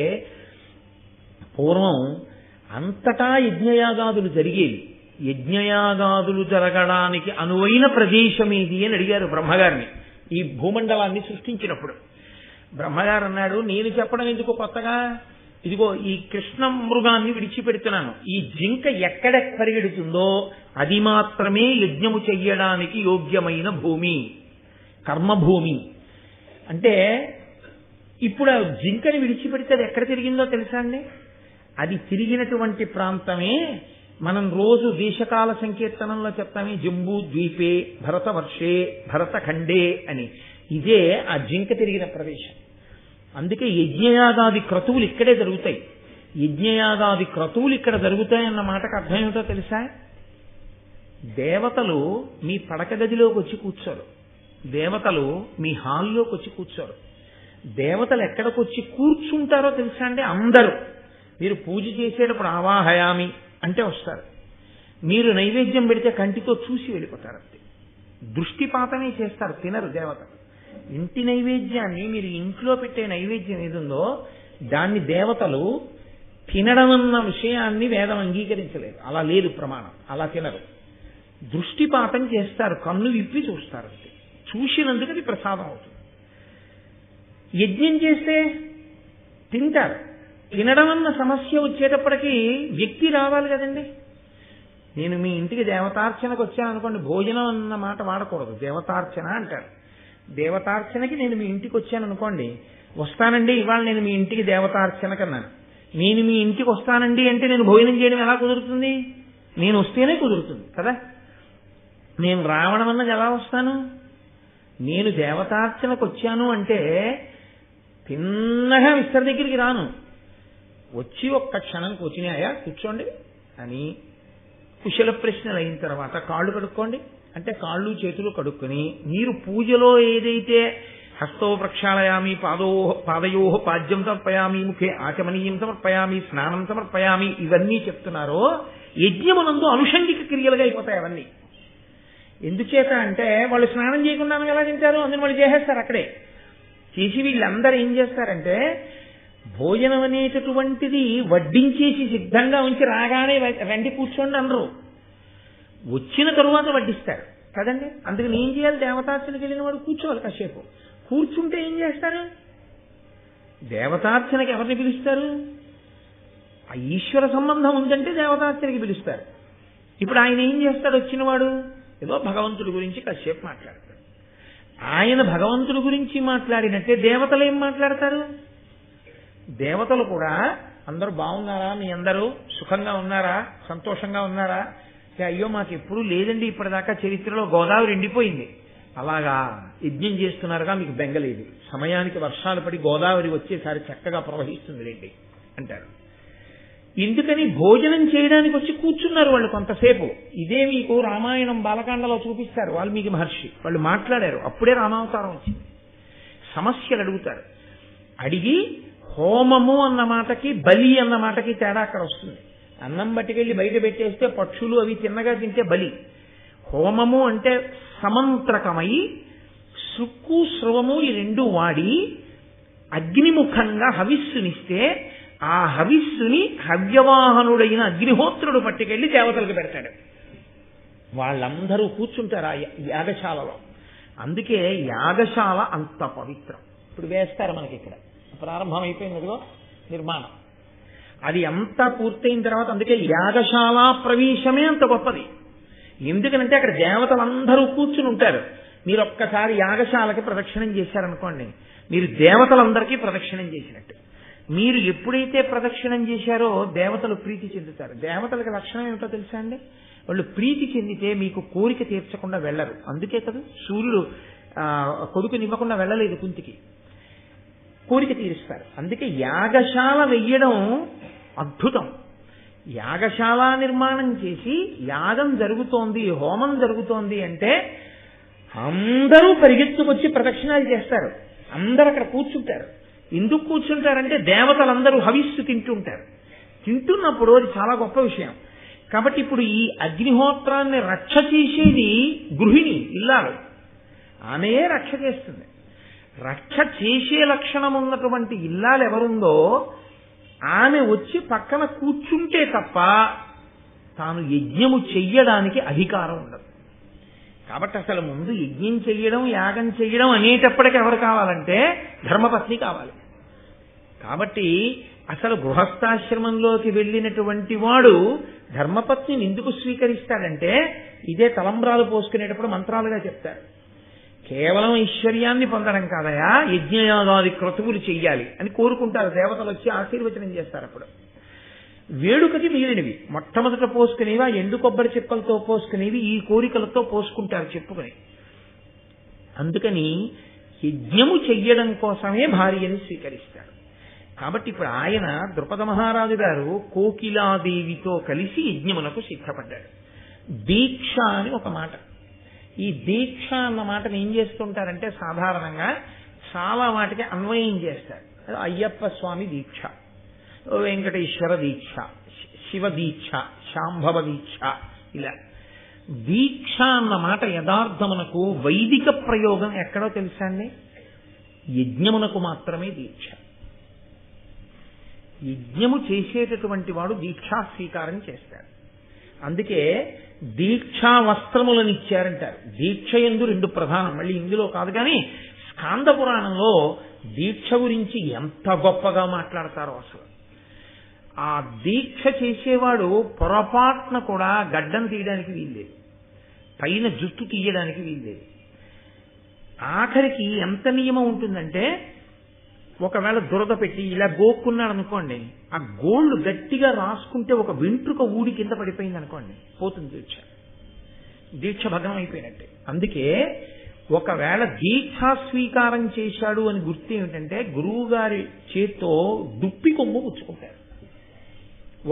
పూర్వం అంతటా యజ్ఞయాగాదులు జరిగేవి. యజ్ఞయాగాదులు జరగడానికి అనువైన ప్రదేశం ఏది అని అడిగారు బ్రహ్మగారిని ఈ భూమండలాన్ని సృష్టించినప్పుడు. బ్రహ్మగారు అన్నాడు, నేను చెప్పడం ఎందుకు కొత్తగా, ఇదిగో ఈ కృష్ణ మృగాన్ని విడిచిపెడుతున్నాను. ఈ జింక ఎక్కడ పరిగెడుతుందో అది మాత్రమే యజ్ఞము చెయ్యడానికి యోగ్యమైన భూమి, కర్మభూమి. అంటే ఇప్పుడు ఆ జింకని విడిచిపెడితే అది ఎక్కడ తిరిగిందో తెలుసా అండి? అది తిరిగినటువంటి ప్రాంతమే మనం రోజు దేశకాల సంకీర్తనంలో చెప్తామే, జంబూ ద్వీపే భరతవర్షే భరతఖండే అని. ఇదే ఆ జింక తిరిగిన ప్రదేశం. అందుకే యజ్ఞయాగాది క్రతువులు ఇక్కడే జరుగుతాయి. యజ్ఞయాగాది క్రతువులు ఇక్కడ జరుగుతాయన్న మాటకు అర్థం ఏమిటో తెలుసా? దేవతలు మీ పడక గదిలోకి వచ్చి కూర్చోరు, దేవతలు మీ హాల్లోకి వచ్చి కూర్చోరు. దేవతలు ఎక్కడికి వచ్చి కూర్చుంటారో తెలుసా అండి? అందరూ మీరు పూజ చేసేటప్పుడు ఆవాహయామి అంటే వస్తారు. మీరు నైవేద్యం పెడితే కంటితో చూసి వెళ్ళిపోతారు. అంతే, దృష్టిపాతమే చేస్తారు, తినరు దేవతలు. ఇంటి నైవేద్యాన్ని, మీరు ఇంట్లో పెట్టే నైవేద్యం ఏదుందో దాన్ని దేవతలు తినడం అన్న విషయాన్ని వేదం అంగీకరించలేదు. అలా లేదు ప్రమాణం, అలా తినరు. దృష్టిపాతం చేస్తారు, కన్ను విప్పి చూస్తారు. అంతే, చూసినందుకు అది ప్రసాదం అవుతుంది. యజ్ఞం చేస్తే తింటారు. తినడం అన్న సమస్య వచ్చేటప్పటికీ వ్యక్తి రావాలి కదండి. నేను మీ ఇంటికి దేవతార్చనకు వచ్చాను అనుకోండి, భోజనం అన్న మాట వాడకూడదు, దేవతార్చన అంటారు. దేవతార్చనకి నేను మీ ఇంటికి వచ్చాను అనుకోండి, వస్తానండి ఇవాళ నేను మీ ఇంటికి దేవతార్చనకు అన్నాను. నేను మీ ఇంటికి వస్తానండి అంటే నేను భోజనం చేయడం ఎలా కుదురుతుంది? నేను వస్తేనే కుదురుతుంది కదా. నేను రావడం అన్నది ఎలా వస్తాను? నేను దేవతార్చనకు వచ్చాను అంటే తిన్నగా మిస్టర్ దగ్గరికి రాను. వచ్చి ఒక్క క్షణం కూర్చున్నాయా కూర్చోండి అని కుశల ప్రశ్నలు అయిన తర్వాత కాళ్ళు కడుక్కోండి అంటే కాళ్ళు చేతులు కడుక్కొని, మీరు పూజలో ఏదైతే హస్తో ప్రక్షాళయామి, పాదయో పాద్యం సమర్పయామి, ముఖే ఆచమనీయం సమర్పయామి, స్నానం సమర్పయామి ఇవన్నీ చెప్తున్నారో యజ్ఞమునందు అనుషంగిక క్రియలుగా అయిపోతాయి అవన్నీ. ఎందుచేత అంటే వాళ్ళు స్నానం చేయకుండా ఎలా తింటారు? అందుని వాళ్ళు చేసేస్తారు అక్కడే. చేసి వీళ్ళందరూ ఏం చేస్తారంటే భోజనం అనేటటువంటిది వడ్డించేసి సిద్ధంగా ఉంచి రాగానే రండి కూర్చోండి అనరు, వచ్చిన తరువాత వడ్డిస్తారు కదండి. అందుకని ఏం చేయాలి? దేవతార్చనకి వెళ్ళిన వాడు కూర్చోవాలి కాసేపు. కూర్చుంటే ఏం చేస్తారు? దేవతార్చనకి ఎవరిని పిలుస్తారు? ఆ ఈశ్వర సంబంధం ఉందంటే దేవతార్చనకి పిలుస్తారు. ఇప్పుడు ఆయన ఏం చేస్తాడు? వచ్చినవాడు ఏదో భగవంతుడి గురించి కాసేపు మాట్లాడతాడు. ఆయన భగవంతుడి గురించి మాట్లాడినట్టే దేవతలు ఏం మాట్లాడతారు? దేవతలు కూడా అందరూ బాగున్నారా, మీ అందరూ సుఖంగా ఉన్నారా, సంతోషంగా ఉన్నారా? అయ్యో మాకు ఎప్పుడూ లేదండి, ఇప్పటిదాకా చరిత్రలో గోదావరి ఎండిపోయింది. అలాగా యజ్ఞం చేస్తున్నారుగా, మీకు బెంగలేదు, సమయానికి వర్షాలు పడి గోదావరి వచ్చేసారి చక్కగా ప్రవహిస్తుంది రండి అంటారు. ఎందుకని? భోజనం చేయడానికి వచ్చి కూర్చున్నారు వాళ్ళు కొంతసేపు. ఇదే మీకు రామాయణం బాలకాండలో చూపిస్తారు. వాల్మీకి మహర్షి వాళ్ళు మాట్లాడారు, అప్పుడే రామావతారం వచ్చింది. సమస్యలు అడుగుతారు. అడిగి హోమము అన్న మాటకి బలి అన్న మాటకి తేడా అక్కడ వస్తుంది. అన్నం పట్టుకెళ్ళి బయట పెట్టేస్తే పక్షులు అవి తిన్నగా తింటే బలి. హోమము అంటే సమంత్రకమై సుక్కు స్రవము ఈ రెండు వాడి అగ్నిముఖంగా హవిస్సునిస్తే ఆ హవిస్సుని హవ్యవాహనుడైన అగ్నిహోత్రుడు పట్టుకెళ్ళి దేవతలకు పెడతాడు. వాళ్ళందరూ కూర్చుంటారు ఆ యాగశాలలో. అందుకే యాగశాల అంత పవిత్రం. ఇప్పుడు వేస్తారు మనకి ఇక్కడ ప్రారంభం అయిపోయింది అదిగో నిర్మాణం. అది అంతా పూర్తయిన తర్వాత అందుకే యాగశాల ప్రవేశమే అంత గొప్పది. ఎందుకనంటే అక్కడ దేవతలందరూ కూర్చుని ఉంటారు. మీరు ఒక్కసారి యాగశాలకి ప్రదక్షిణం చేశారనుకోండి, మీరు దేవతలందరికీ ప్రదక్షిణం చేసినట్టు. మీరు ఎప్పుడైతే ప్రదక్షిణం చేశారో దేవతలు ప్రీతి చెందుతారు. దేవతలకు లక్షణం ఏమిటో తెలుసా అండి? వాళ్ళు ప్రీతి చెందితే మీకు కోరిక తీర్చకుండా వెళ్ళరు. అందుకే కదా సూర్యుడు కొడుకునివ్వకుండా వెళ్ళలేదు కుంతికి, కోరిక తీరుస్తారు. అందుకే యాగశాల వెయ్యడం అద్భుతం. యాగశాల నిర్మాణం చేసి యాగం జరుగుతోంది, హోమం జరుగుతోంది అంటే అందరూ పరిగెత్తుకొచ్చి ప్రదక్షిణాలు చేస్తారు. అందరూ అక్కడ కూర్చుంటారు. ఎందుకు కూర్చుంటారంటే దేవతలందరూ హవిస్సు తింటుంటారు. తింటున్నప్పుడు అది చాలా గొప్ప విషయం. కాబట్టి ఇప్పుడు ఈ అగ్నిహోత్రాన్ని రక్ష చేసేది గృహిణి, ఇల్లాలు. ఆమెయే రక్ష చేస్తుంది. రక్ష చేసే లక్షణం ఉన్నటువంటి ఇల్లాలు ఎవరుందో ఆమె వచ్చి పక్కన కూర్చుంటే తప్ప తాను యజ్ఞము చెయ్యడానికి అధికారం ఉండదు. కాబట్టి అసలు ముందు యజ్ఞం చెయ్యడం, యాగం చెయ్యడం అనేటప్పటికి ఎవరు కావాలంటే ధర్మపత్ని కావాలి. కాబట్టి అసలు గృహస్థాశ్రమంలోకి వెళ్ళినటువంటి వాడు ధర్మపత్నిని ఎందుకు స్వీకరిస్తాడంటే ఇదే తలంబ్రాలు పోసుకునేటప్పుడు మంత్రాలుగా చెప్తారు. కేవలం ఐశ్వర్యాన్ని పొందడం కాదయా, యజ్ఞయాగాది క్రతువులు చెయ్యాలి అని కోరుకుంటారు. దేవతలు వచ్చి ఆశీర్వచనం చేస్తారు. అప్పుడు వేడుకకి మిగిలినవి మొట్టమొదట పోసుకునేవి ఆ ఎండు కొబ్బరి చిప్పలతో పోసుకునేవి ఈ కోరికలతో పోసుకుంటారు చెప్పుకుని. అందుకని యజ్ఞము చెయ్యడం కోసమే భార్యని స్వీకరిస్తాడు. కాబట్టి ఇప్పుడు ఆయన ద్రుపద మహారాజు గారు కోకిలాదేవితో కలిసి యజ్ఞమునకు సిద్ధపడ్డాడు. దీక్ష అని ఒక మాట. ఈ దీక్ష అన్న మాటను ఏం చేస్తుంటారంటే సాధారణంగా చాలా వాటికి అన్వయం చేస్తారు. అయ్యప్ప స్వామి దీక్ష, వెంకటేశ్వర దీక్ష, శివ దీక్ష, శాంభవ దీక్ష, ఇలా. దీక్ష అన్న మాట యథార్థమునకు వైదిక ప్రయోగం ఎక్కడో తెలుసా అండి? యజ్ఞమునకు మాత్రమే దీక్ష. యజ్ఞము చేసేటటువంటి వాడు దీక్షా స్వీకారం చేస్తాడు. అందుకే దీక్షా వస్త్రములను ఇచ్చారంటారు. దీక్ష యందు రెండు ప్రధానం, మళ్ళీ ఇందులో కాదు కానీ స్కాంద పురాణంలో దీక్ష గురించి ఎంత గొప్పగా మాట్లాడతారో అసలు. ఆ దీక్ష చేసేవాడు పొరపాటున కూడా గడ్డం తీయడానికి వీల్లేదు, పైన జుట్టు తీయడానికి వీల్లేదు. ఆఖరికి ఎంత నియమం ఉంటుందంటే ఒకవేళ దురద పెట్టి ఇలా గోక్కున్నాడు అనుకోండి, ఆ గోళ్లు గట్టిగా రాసుకుంటే ఒక వెంట్రుక ఊడి కింద పడిపోయింది అనుకోండి, పోతుంది దీక్ష, దీక్ష భగ్నం అయిపోయినట్టే. అందుకే ఒకవేళ దీక్షా స్వీకారం చేశాడు అని గుర్తు ఏమిటంటే గురువు గారి చేత్తో దుప్పి కొమ్ము పుచ్చుకుంటారు.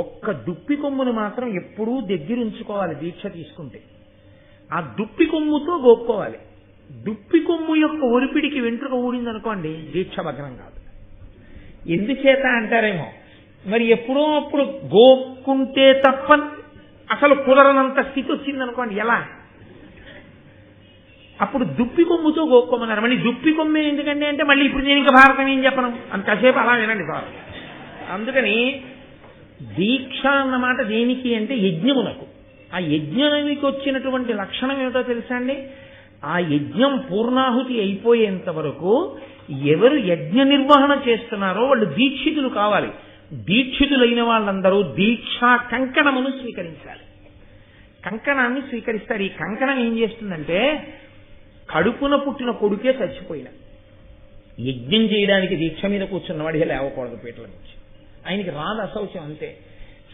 ఒక్క దుప్పి కొమ్మును మాత్రం ఎప్పుడూ దగ్గరుంచుకోవాలి దీక్ష తీసుకుంటే. ఆ దుప్పి కొమ్ముతో గోక్కోవాలి. దుప్పి కొమ్ము యొక్క ఒరిపిడికి వెంట్రుక ఊడింది అనుకోండి, దీక్ష భగ్నం కాదు. ఎందుచేత అంటారేమో, మరి ఎప్పుడో అప్పుడు గోక్కుంటే తప్ప అసలు కుదరనంత స్థితి వచ్చిందనుకోండి, ఎలా? అప్పుడు దుప్పి కొమ్ముతో గోక్కోమన్నారు. మళ్ళీ దుప్పి కొమ్మే ఎందుకంటే అంటే మళ్ళీ ఇప్పుడు నేను ఇంకా భారతం ఏం చెప్పను అంతసేపు అలా వినండి సార్. అందుకని దీక్ష అన్నమాట దేనికి అంటే యజ్ఞమునకు. ఆ యజ్ఞానికి వచ్చినటువంటి లక్షణం ఏమిటో తెలుసా అండి? ఆ యజ్ఞం పూర్ణాహుతి అయిపోయేంత వరకు ఎవరు యజ్ఞ నిర్వహణ చేస్తున్నారో వాళ్ళు దీక్షితులు కావాలి. దీక్షితులైన వాళ్ళందరూ దీక్షా కంకణమును స్వీకరించాలి. కంకణాన్ని స్వీకరిస్తారు. ఈ కంకణం ఏం చేస్తుందంటే కడుపున పుట్టిన కొడుకే చచ్చిపోయిన యజ్ఞం చేయడానికి దీక్ష మీద కూర్చున్నవాడిగా లేవకూడదు పీటల నుంచి. ఆయనకి రాదు అసౌచ్యం అంతే.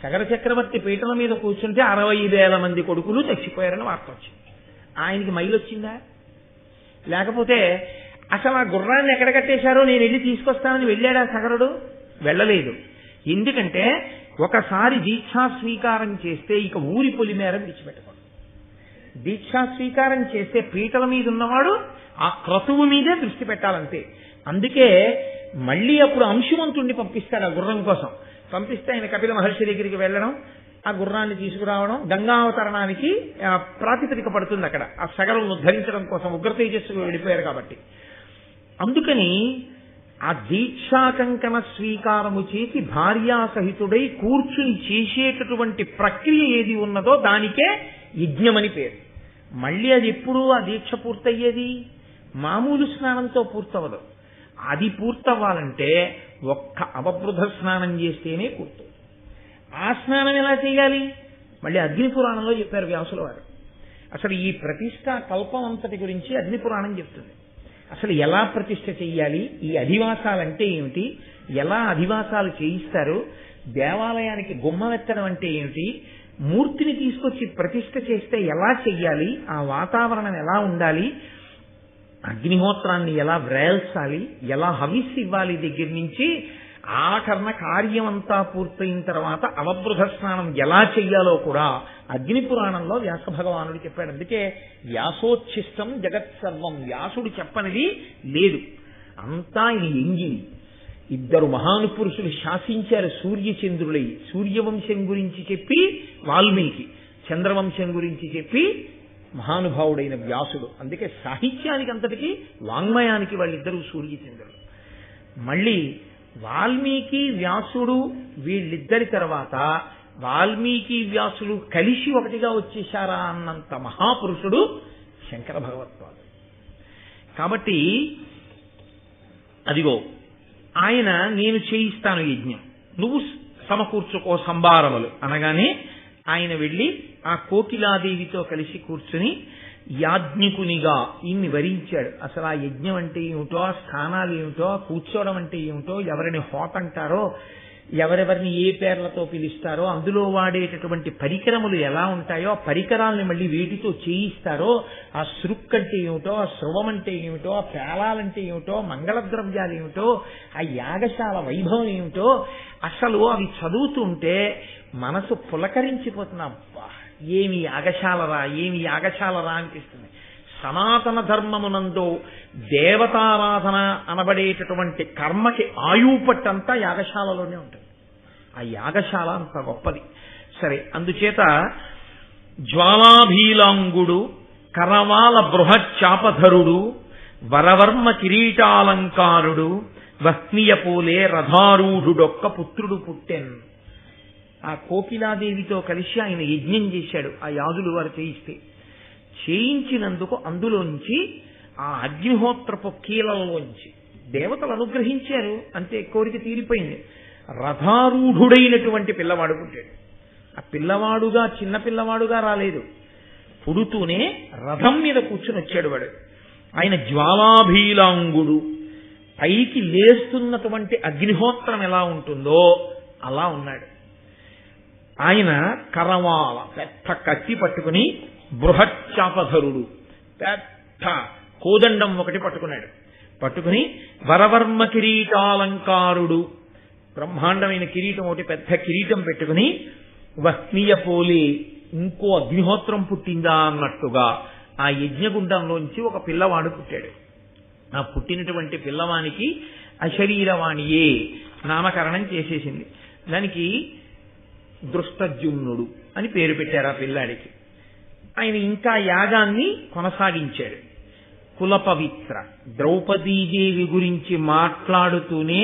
సగర చక్రవర్తి పీటల మీద కూర్చుంటే 60,000 మంది కొడుకులు చచ్చిపోయారని వార్త వచ్చింది. ఆయనకి మైలు వచ్చిందా? లేకపోతే అసలు ఆ గుర్రాన్ని ఎక్కడ కట్టేశారో నేను వెళ్ళి తీసుకొస్తానని వెళ్ళాడా సగరుడు? వెళ్ళలేదు. ఎందుకంటే ఒకసారి దీక్షా స్వీకారం చేస్తే ఇక ఊరి పొలిమేర విడిచిపెట్టకూడదు. దీక్షా స్వీకారం చేస్తే పీటల మీద ఉన్నవాడు ఆ క్రతువు మీదే దృష్టి పెట్టాలంతే. అందుకే మళ్ళీ అప్పుడు అంశుమంతుణ్ణి పంపిస్తాడు ఆ గుర్రం కోసం. పంపిస్తే ఆయన కపిల మహర్షి దగ్గరికి వెళ్ళడం, ఆ గుర్రాన్ని తీసుకురావడం, గంగావతరణానికి ప్రాతిపదిక పడుతుంది అక్కడ. ఆ సగరులను ధరించడం కోసం ఉగ్ర తేజస్సుకు వెళ్ళిపోయారు కాబట్టి. అందుకని ఆ దీక్షా కంకణ స్వీకారము చేసి భార్యాసహితుడై కూర్చుని చేసేటటువంటి ప్రక్రియ ఏది ఉన్నదో దానికే యజ్ఞమని పేరు. మళ్ళీ అది ఎప్పుడు ఆ దీక్ష పూర్తయ్యేది? మామూలు స్నానంతో పూర్తవదు. అది పూర్తవ్వాలంటే ఒక్క అవబృధ స్నానం చేస్తేనే పూర్తవుతుంది. ఆ స్నానం ఎలా చేయాలి? మళ్ళీ అగ్నిపురాణంలో చెప్పారు వ్యాసుల వారు. అసలు ఈ ప్రతిష్ట కల్పం అంతటి గురించి అగ్నిపురాణం చెప్తుంది. అసలు ఎలా ప్రతిష్ఠ చెయ్యాలి, ఈ అధివాసాలు అంటే ఏమిటి, ఎలా అధివాసాలు చేయిస్తారు, దేవాలయానికి గుమ్మమెత్తడం అంటే ఏమిటి, మూర్తిని తీసుకొచ్చి ప్రతిష్ఠ చేస్తే ఎలా చెయ్యాలి, ఆ వాతావరణం ఎలా ఉండాలి, అగ్నిహోత్రాన్ని ఎలా వ్రేల్చాలి, ఎలా హవిస్సు ఇవ్వాలి దగ్గర నుంచి ఆఖరణ కార్యం అంతా పూర్తయిన తర్వాత అవబృధ స్నానం ఎలా చెయ్యాలో కూడా అగ్నిపురాణంలో వ్యాస భగవానుడు చెప్పాడు. అందుకే వ్యాసోచ్ఛిష్టం జగత్సర్వం, వ్యాసుడు చెప్పనిది లేదు, అంతా ఇది ఎంగింది. ఇద్దరు మహానుపురుషులు శాసించారు సూర్యచంద్రులై. సూర్యవంశం గురించి చెప్పి వాల్మీకి, చంద్రవంశం గురించి చెప్పి మహానుభావుడైన వ్యాసుడు. అందుకే సాహిత్యానికి అంతటికీ వాంగ్మయానికి వాళ్ళిద్దరూ సూర్యచంద్రులు. మళ్ళీ వాల్మీకి వ్యాసుడు వీళ్ళిద్దరి తర్వాత వాల్మీకి వ్యాసులు కలిసి ఒకటిగా వచ్చేశారా అన్నంత మహాపురుషుడు శంకర భగవత్పాదుడు. కాబట్టి అదిగో ఆయన నేను చేయిస్తాను యజ్ఞం, నువ్వు సమకూర్చుకో సంభారములు అనగానే ఆయన వెళ్ళి ఆ కోకిలాదేవితో కలిసి కూర్చుని యాజ్ఞికునిగా ఈయన్ని వరించాడు. అసలు ఆ యజ్ఞం అంటే ఏమిటో, ఆ స్థానాలు ఏమిటో, కూర్చోవడం అంటే ఏమిటో, ఎవరిని హోత అంటారో, ఎవరెవరిని ఏ పేర్లతో పిలుస్తారో, అందులో వాడేటటువంటి పరికరములు ఎలా ఉంటాయో, ఆ పరికరాలను మళ్ళీ వేటితో చేయిస్తారో, ఆ సృక్ అంటే ఏమిటో, ఆ స్రవం అంటే ఏమిటో, ఆ పేలాలంటే ఏమిటో, మంగళద్రవ్యాలు ఏమిటో, ఆ యాగశాల వైభవం ఏమిటో, అసలు అవి చదువుతుంటే మనసు పులకరించిపోతున్నా. ఏమి యాగశాలరా, ఏమి యాగశాలరా అనిపిస్తుంది. సనాతన ధర్మమునందు దేవతారాధన అనబడేటటువంటి కర్మకి ఆయుపట్టంతా యాగశాలలోనే ఉంటుంది. ఆ యాగశాల అంత గొప్పది. సరే, అందుచేత జ్వాలాభీలాంగుడు, కరవాల బృహచ్చాపధరుడు, వరవర్మ కిరీటాలంకారుడు, వహ్నియపోలే రథారూఢుడొక్క పుత్రుడు పుట్టెన్. ఆ కోకిలాదేవితో కలిసి ఆయన యజ్ఞం చేశాడు. ఆ యాదులు వారు చేయించినందుకు అందులోంచి ఆ అగ్నిహోత్రపు కీలలోంచి దేవతలు అనుగ్రహించారు, అంతే, కోరిక తీరిపోయింది. రథారూఢుడైనటువంటి పిల్లవాడు పుట్టాడు. ఆ పిల్లవాడుగా చిన్న పిల్లవాడుగా రాలేదు, పుడుతూనే రథం మీద కూర్చుని వచ్చాడు వాడు. ఆయన జ్వాలాభీలాంగుడు, పైకి లేస్తున్నటువంటి అగ్నిహోత్రం ఎలా ఉంటుందో అలా ఉన్నాడు. ఆయన కరవాల పెద్ద కత్తి పట్టుకుని, బృహచ్చాపధరుడు పెద్ద కోదండం ఒకటి పట్టుకుని, వరవర్మ కిరీటాలంకారుడు, బ్రహ్మాండమైన కిరీటం ఒకటి, పెద్ద కిరీటం పెట్టుకుని, వహ్నియ పోలే ఇంకో అగ్నిహోత్రం పుట్టిందా అన్నట్టుగా ఆ యజ్ఞగుండంలోంచి ఒక పిల్లవాడు పుట్టాడు. ఆ పుట్టినటువంటి పిల్లవానికి అశరీరవాణియే నామకరణం చేసేసింది. దానికి దృష్టజుమ్నుడు అని పేరు పెట్టారు ఆ పిల్లాడికి. ఆయన ఇంకా యాగాన్ని కొనసాగించాడు. కులపవిత్ర, ద్రౌపదీదేవి గురించి మాట్లాడుతూనే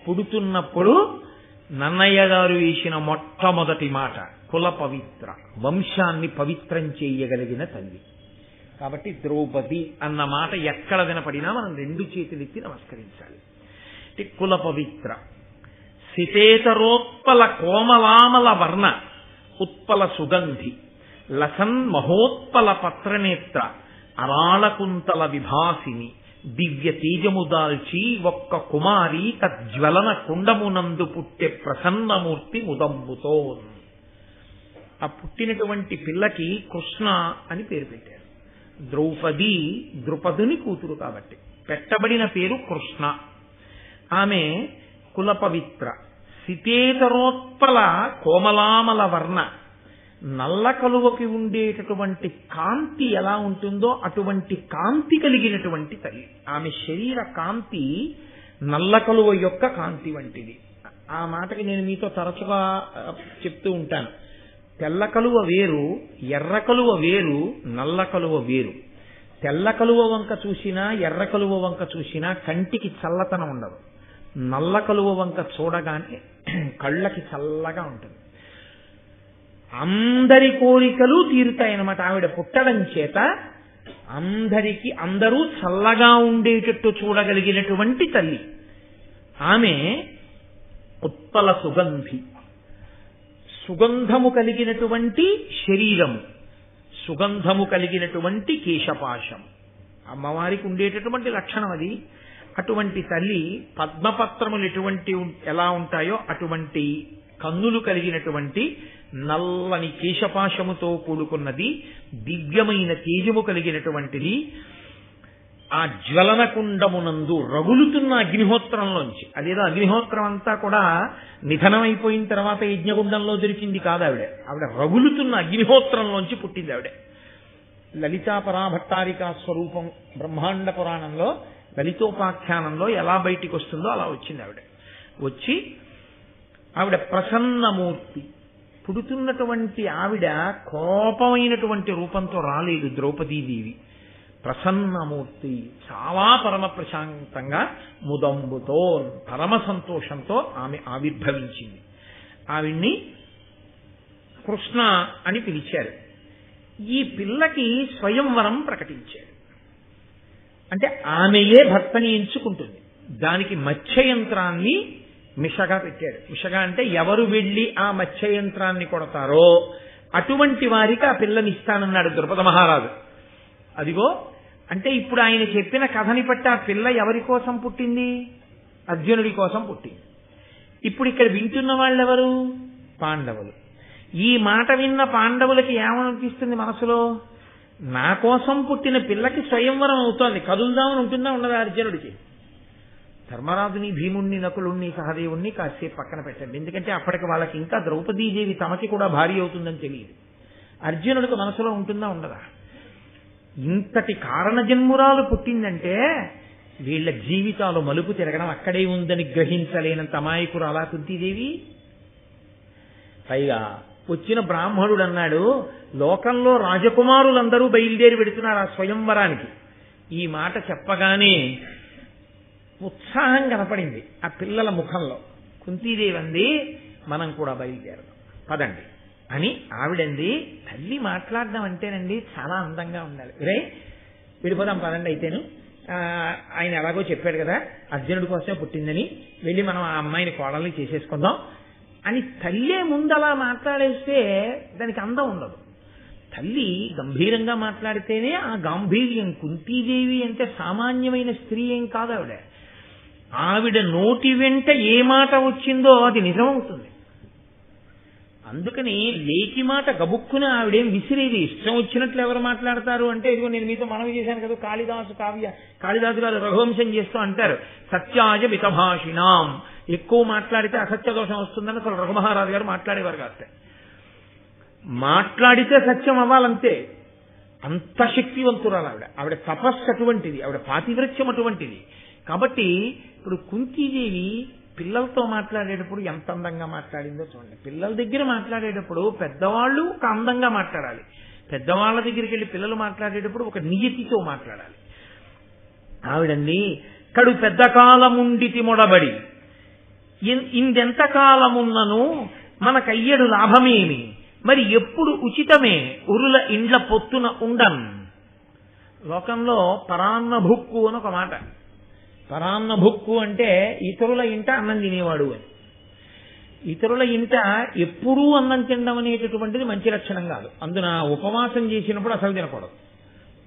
పుడుతున్నప్పుడు నన్నయ్య గారు వేసిన మొట్టమొదటి మాట కులపవిత్ర, వంశాన్ని పవిత్రం చేయగలిగిన తల్లి. కాబట్టి ద్రౌపది అన్న మాట ఎక్కడ వినపడినా మనం రెండు చేతులెత్తి నమస్కరించాలి. కులపవిత్ర, సితేతరోత్పల కోమలామల వర్ణ ఉత్పల సుగంధి, లసన్ మహోత్పల పత్రనేత్ర, అరాళకుంతల విభాసిని, దివ్య తేజము దాల్చి ఒక్క కుమారి తజ్వలన కుండమునందు పుట్టే ప్రసన్నమూర్తి ముదంబుతో. ఆ పుట్టినటువంటి పిల్లకి కృష్ణ అని పేరు పెట్టారు. ద్రౌపది ద్రుపదుని కూతురు కాబట్టి పెట్టబడిన పేరు కృష్ణ. ఆమె కులపవిత్ర, సితేతరోత్పల కోమలామల వర్ణ, నల్ల కలువకి ఉండేటటువంటి కాంతి ఎలా ఉంటుందో అటువంటి కాంతి కలిగినటువంటి తల్లి. ఆమె శరీర కాంతి నల్ల కలువ యొక్క కాంతి వంటిది. ఆ మాటకి నేను మీతో తరచుగా చెప్తూ ఉంటాను. తెల్ల కలువ వేరు, ఎర్ర కలువ వేరు, నల్ల కలువ వేరు. తెల్ల కలువ వంక చూసినా ఎర్ర కలువ వంక చూసినా కంటికి చల్లతనం ఉండదు. నల్ల కలువ వంక చూడగానే కళ్ళకి చల్లగా ఉంటుంది. అందరి కోరికలు తీరుతాయన్నమాట. ఆవిడ పుట్టడం చేత అందరూ చల్లగా ఉండేటట్టు చూడగలిగినటువంటి తల్లి ఆమె. ఉత్పల సుగంధి, సుగంధము కలిగినటువంటి శరీరము, సుగంధము కలిగినటువంటి కేశపాశం అమ్మవారికి ఉండేటటువంటి లక్షణం అది. అటువంటి తల్లి పద్మపత్రములు ఎలా ఉంటాయో అటువంటి కన్నులు కలిగినటువంటి నల్లని కేశపాశముతో కూడుకున్నది, దివ్యమైన తేజము కలిగినటువంటిది. ఆ జ్వలన కుండమునందు రగులుతున్న అగ్నిహోత్రంలోంచి, అదేదో అగ్నిహోత్రం అంతా కూడా నిధనమైపోయిన తర్వాత యజ్ఞగుండంలో దొరికింది కాదు. ఆవిడ రగులుతున్న అగ్నిహోత్రంలోంచి పుట్టింది ఆవిడ. లలితా పరాభట్టారికా స్వరూపం బ్రహ్మాండ పురాణంలో లలితోపాఖ్యానంలో ఎలా బయటికి వస్తుందో అలా వచ్చింది ఆవిడ. వచ్చి ఆవిడ ప్రసన్నమూర్తి. పుడుతున్నటువంటి ఆవిడ కోపమైనటువంటి రూపంతో రాలేదు ద్రౌపదీదేవి. ప్రసన్నమూర్తి, చాలా పరమ ప్రశాంతంగా ముదంబుతో పరమ సంతోషంతో ఆమె ఆవిర్భవించింది. ఆవిడ్ని కృష్ణ అని పిలిచారు. ఈ పిల్లకి స్వయంవరం ప్రకటించాడు. అంటే ఆమెయే భర్తని ఎంచుకుంటుంది. దానికి మత్స్యయంత్రాన్ని మిషగా పెట్టాడు. మిషగా అంటే ఎవరు వెళ్ళి ఆ మత్స్యయంత్రాన్ని కొడతారో అటువంటి వారికి ఆ పిల్లని ఇస్తానన్నాడు ద్రుపద మహారాజు. అదిగో అంటే ఇప్పుడు ఆయన చెప్పిన కథని బట్టి ఆ పిల్ల ఎవరి కోసం పుట్టింది? అర్జునుడి కోసం పుట్టింది. ఇప్పుడు ఇక్కడ వింటున్న వాళ్ళెవరు? పాండవులు. ఈ మాట విన్న పాండవులకి ఏమనిపిస్తుంది మనసులో? నా కోసం పుట్టిన పిల్లకి స్వయంవరం అవుతోంది, కదులుదామని ఉంటుందా ఉండదా అర్జునుడికి? ధర్మరాజుని, భీముణ్ణి, నకులుణ్ణి, సహదేవుణ్ణి కాసేపు పక్కన పెట్టండి. ఎందుకంటే అప్పటికి వాళ్ళకి ఇంకా ద్రౌపదీదేవి తమకి కూడా భార్య అవుతుందని తెలియదు. అర్జునుడికి మనసులో ఉంటుందా ఉండదా? ఇంతటి కారణజన్మురాలు పుట్టిందంటే వీళ్ళ జీవితాలు మలుపు తిరగడం అక్కడే ఉందని గ్రహించలేనంత అమాయకురాలా కుంతీదేవి. పైగా వచ్చిన బ్రాహ్మణుడు అన్నాడు, లోకంలో రాజకుమారులందరూ బయలుదేరి పెడుతున్నారు ఆ స్వయంవరానికి. ఈ మాట చెప్పగానే ఉత్సాహం కనపడింది ఆ పిల్లల ముఖంలో. కుంతీదేవి అంది, మనం కూడా బయలుదేరదాం పదండి అని. ఆవిడంది, తల్లి మాట్లాడడం అంటేనండి చాలా అందంగా ఉండాలి. రే విడిపోదాం పదండి అయితేను, ఆయన ఎలాగో చెప్పాడు కదా అర్జునుడి కోసమే పుట్టిందని, వెళ్ళి మనం ఆ అమ్మాయిని కోడల్ని చేసేసుకుందాం అని తల్లే ముందు అలా మాట్లాడేస్తే దానికి అందం ఉండదు. తల్లి గంభీరంగా మాట్లాడితేనే ఆ గాంభీర్యం. కుంతీదేవి అంటే సామాన్యమైన స్త్రీ ఏం కాదు ఆవిడ. ఆవిడ నోటి వెంట ఏ మాట వచ్చిందో అది నిజమవుతుంది. అందుకని లేకి మాట గబుక్కున ఆవిడేం విసిరేది. ఇష్టం వచ్చినట్లు ఎవరు మాట్లాడతారు అంటే, ఇదిగో నేను మీతో మనవి చేశాను కదా, కాళిదాసు గారు రఘువంశం చేస్తూ అంటారు, సత్యాయ మితభాషిణాం. ఎక్కువ మాట్లాడితే అసత్య దోషం వస్తుందని అసలు రఘుమహారాజు గారు మాట్లాడేవారు కాస్త. మాట్లాడితే సత్యం అవ్వాలంతే. అంత శక్తివంతురాలు ఆవిడ. ఆవిడ తపస్సు అటువంటిది, ఆవిడ పాతివ్రత్యం అటువంటిది. కాబట్టి ఇప్పుడు కుంతీదేవి పిల్లలతో మాట్లాడేటప్పుడు ఎంత అందంగా మాట్లాడిందో చూడండి. పిల్లల దగ్గర మాట్లాడేటప్పుడు పెద్దవాళ్ళు ఒక అందంగా మాట్లాడాలి, పెద్దవాళ్ళ దగ్గరికి వెళ్ళి పిల్లలు మాట్లాడేటప్పుడు ఒక నియతితో మాట్లాడాలి. ఆవిడండి, కడు పెద్ద కాలముండితి మొడబడి ఇందెంత కాలమున్నను మనకయ్యడు లాభమేమి, మరి ఎప్పుడు ఉచితమే ఉరుల ఇండ్ల పొత్తున ఉండన్. లోకంలో పరాన్న భుక్కు అని ఒక మాట. పరాన్న భుక్కు అంటే ఇతరుల ఇంట అన్నం తినేవాడు అని. ఇతరుల ఇంట ఎప్పుడూ అన్నం తినడం అనేటటువంటిది మంచి లక్షణం కాదు. అందున ఉపవాసం చేసినప్పుడు అసలు తినకూడదు.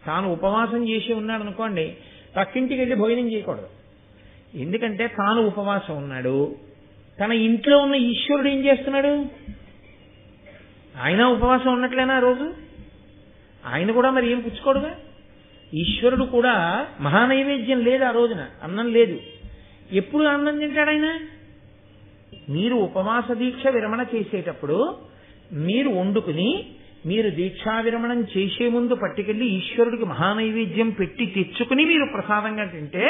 తాను ఉపవాసం చేసి ఉన్నాడు అనుకోండి, పక్కింటికి వెళ్ళి భోజనం చేయకూడదు. ఎందుకంటే తాను ఉపవాసం ఉన్నాడు, తన ఇంట్లో ఉన్న ఈశ్వరుడు ఏం చేస్తున్నాడు? ఆయన ఉపవాసం ఉన్నట్లేనా ఆ రోజు? ఆయన కూడా మరి ఏం పుచ్చుకోడుగా. ఈశ్వరుడు కూడా మహానైవేద్యం లేదు ఆ రోజున, అన్నం లేదు. ఎప్పుడు అన్నం తింటాడు ఆయన? మీరు ఉపవాస దీక్ష విరమణ చేసేటప్పుడు మీరు వండుకుని మీరు దీక్షా విరమణం చేసే ముందు పట్టుకెళ్ళి ఈశ్వరుడికి మహానైవేద్యం పెట్టి తెచ్చుకుని మీరు ప్రసాదంగా తింటే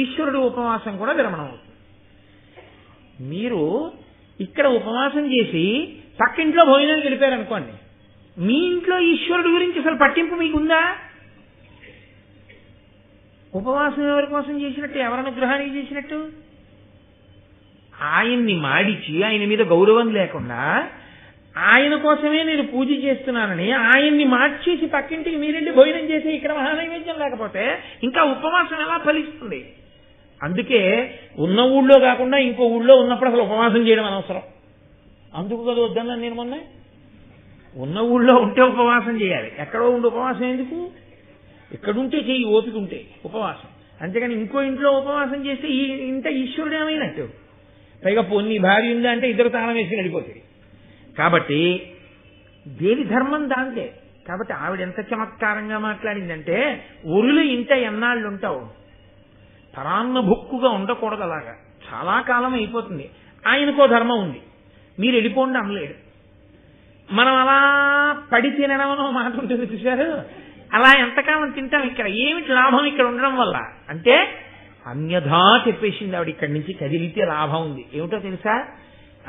ఈశ్వరుడు ఉపవాసం కూడా విరమణం అవుతుంది. మీరు ఇక్కడ ఉపవాసం చేసి పక్కింట్లో భోజనానికి వెళ్ళిపోయారనుకోండి, మీ ఇంట్లో ఈశ్వరుడు గురించి అసలు పట్టింపు మీకుందా? ఉపవాసం ఎవరి కోసం చేసినట్టు, ఎవరి అనుగ్రహానికి చేసినట్టు? ఆయన్ని మాడిచి ఆయన మీద గౌరవం లేకుండా ఆయన కోసమే నేను పూజ చేస్తున్నానని ఆయన్ని మార్చేసి పక్కింటికి మీరెళ్ళి భోజనం చేసి ఇక్కడ మహానైవేద్యం లేకపోతే ఇంకా ఉపవాసం ఎలా ఫలిస్తుంది? అందుకే ఉన్న ఊళ్ళో కాకుండా ఇంకో ఊళ్ళో ఉన్నప్పుడు అసలు ఉపవాసం చేయడం అనవసరం. అందుకు కదా వద్దన్నాను నేను మొన్న. ఉన్న ఊళ్ళో ఉంటే ఉపవాసం చేయాలి, ఎక్కడో ఉండి ఉపవాసం ఎందుకు? ఇక్కడుంటే చెయ్యి, ఓపిక ఉంటే ఉపవాసం. అంతేగాని ఇంకో ఇంట్లో ఉపవాసం చేస్తే ఈ ఇంట ఈశ్వరుడు ఏమైనట్టు? పైగా పొన్ని భార్య ఉందా అంటే ఇద్దరు తాళం వేసుకుని వెళ్ళిపోతుంది. కాబట్టి దేని ధర్మం దాంతే. కాబట్టి ఆవిడ ఎంత చమత్కారంగా మాట్లాడిందంటే, ఒరులు ఇంట ఎన్నాళ్ళు ఉంటావు, పరాన్న భుక్కుగా ఉండకూడదు. అలాగా చాలా కాలం అయిపోతుంది. ఆయనకో ధర్మం ఉంది, మీరు వెళ్ళిపోండి అనలేడు. మనం అలా పడి తినడం అనో మాట ఉంటుంది చూశారు, అలా ఎంతకాలం తింటాం. ఇక్కడ ఏమిటి లాభం ఇక్కడ ఉండడం వల్ల అంటే అన్యథా చెప్పేసింది ఆవిడ. ఇక్కడి నుంచి కదిలితే లాభం ఉంది. ఏమిటో తెలుసా?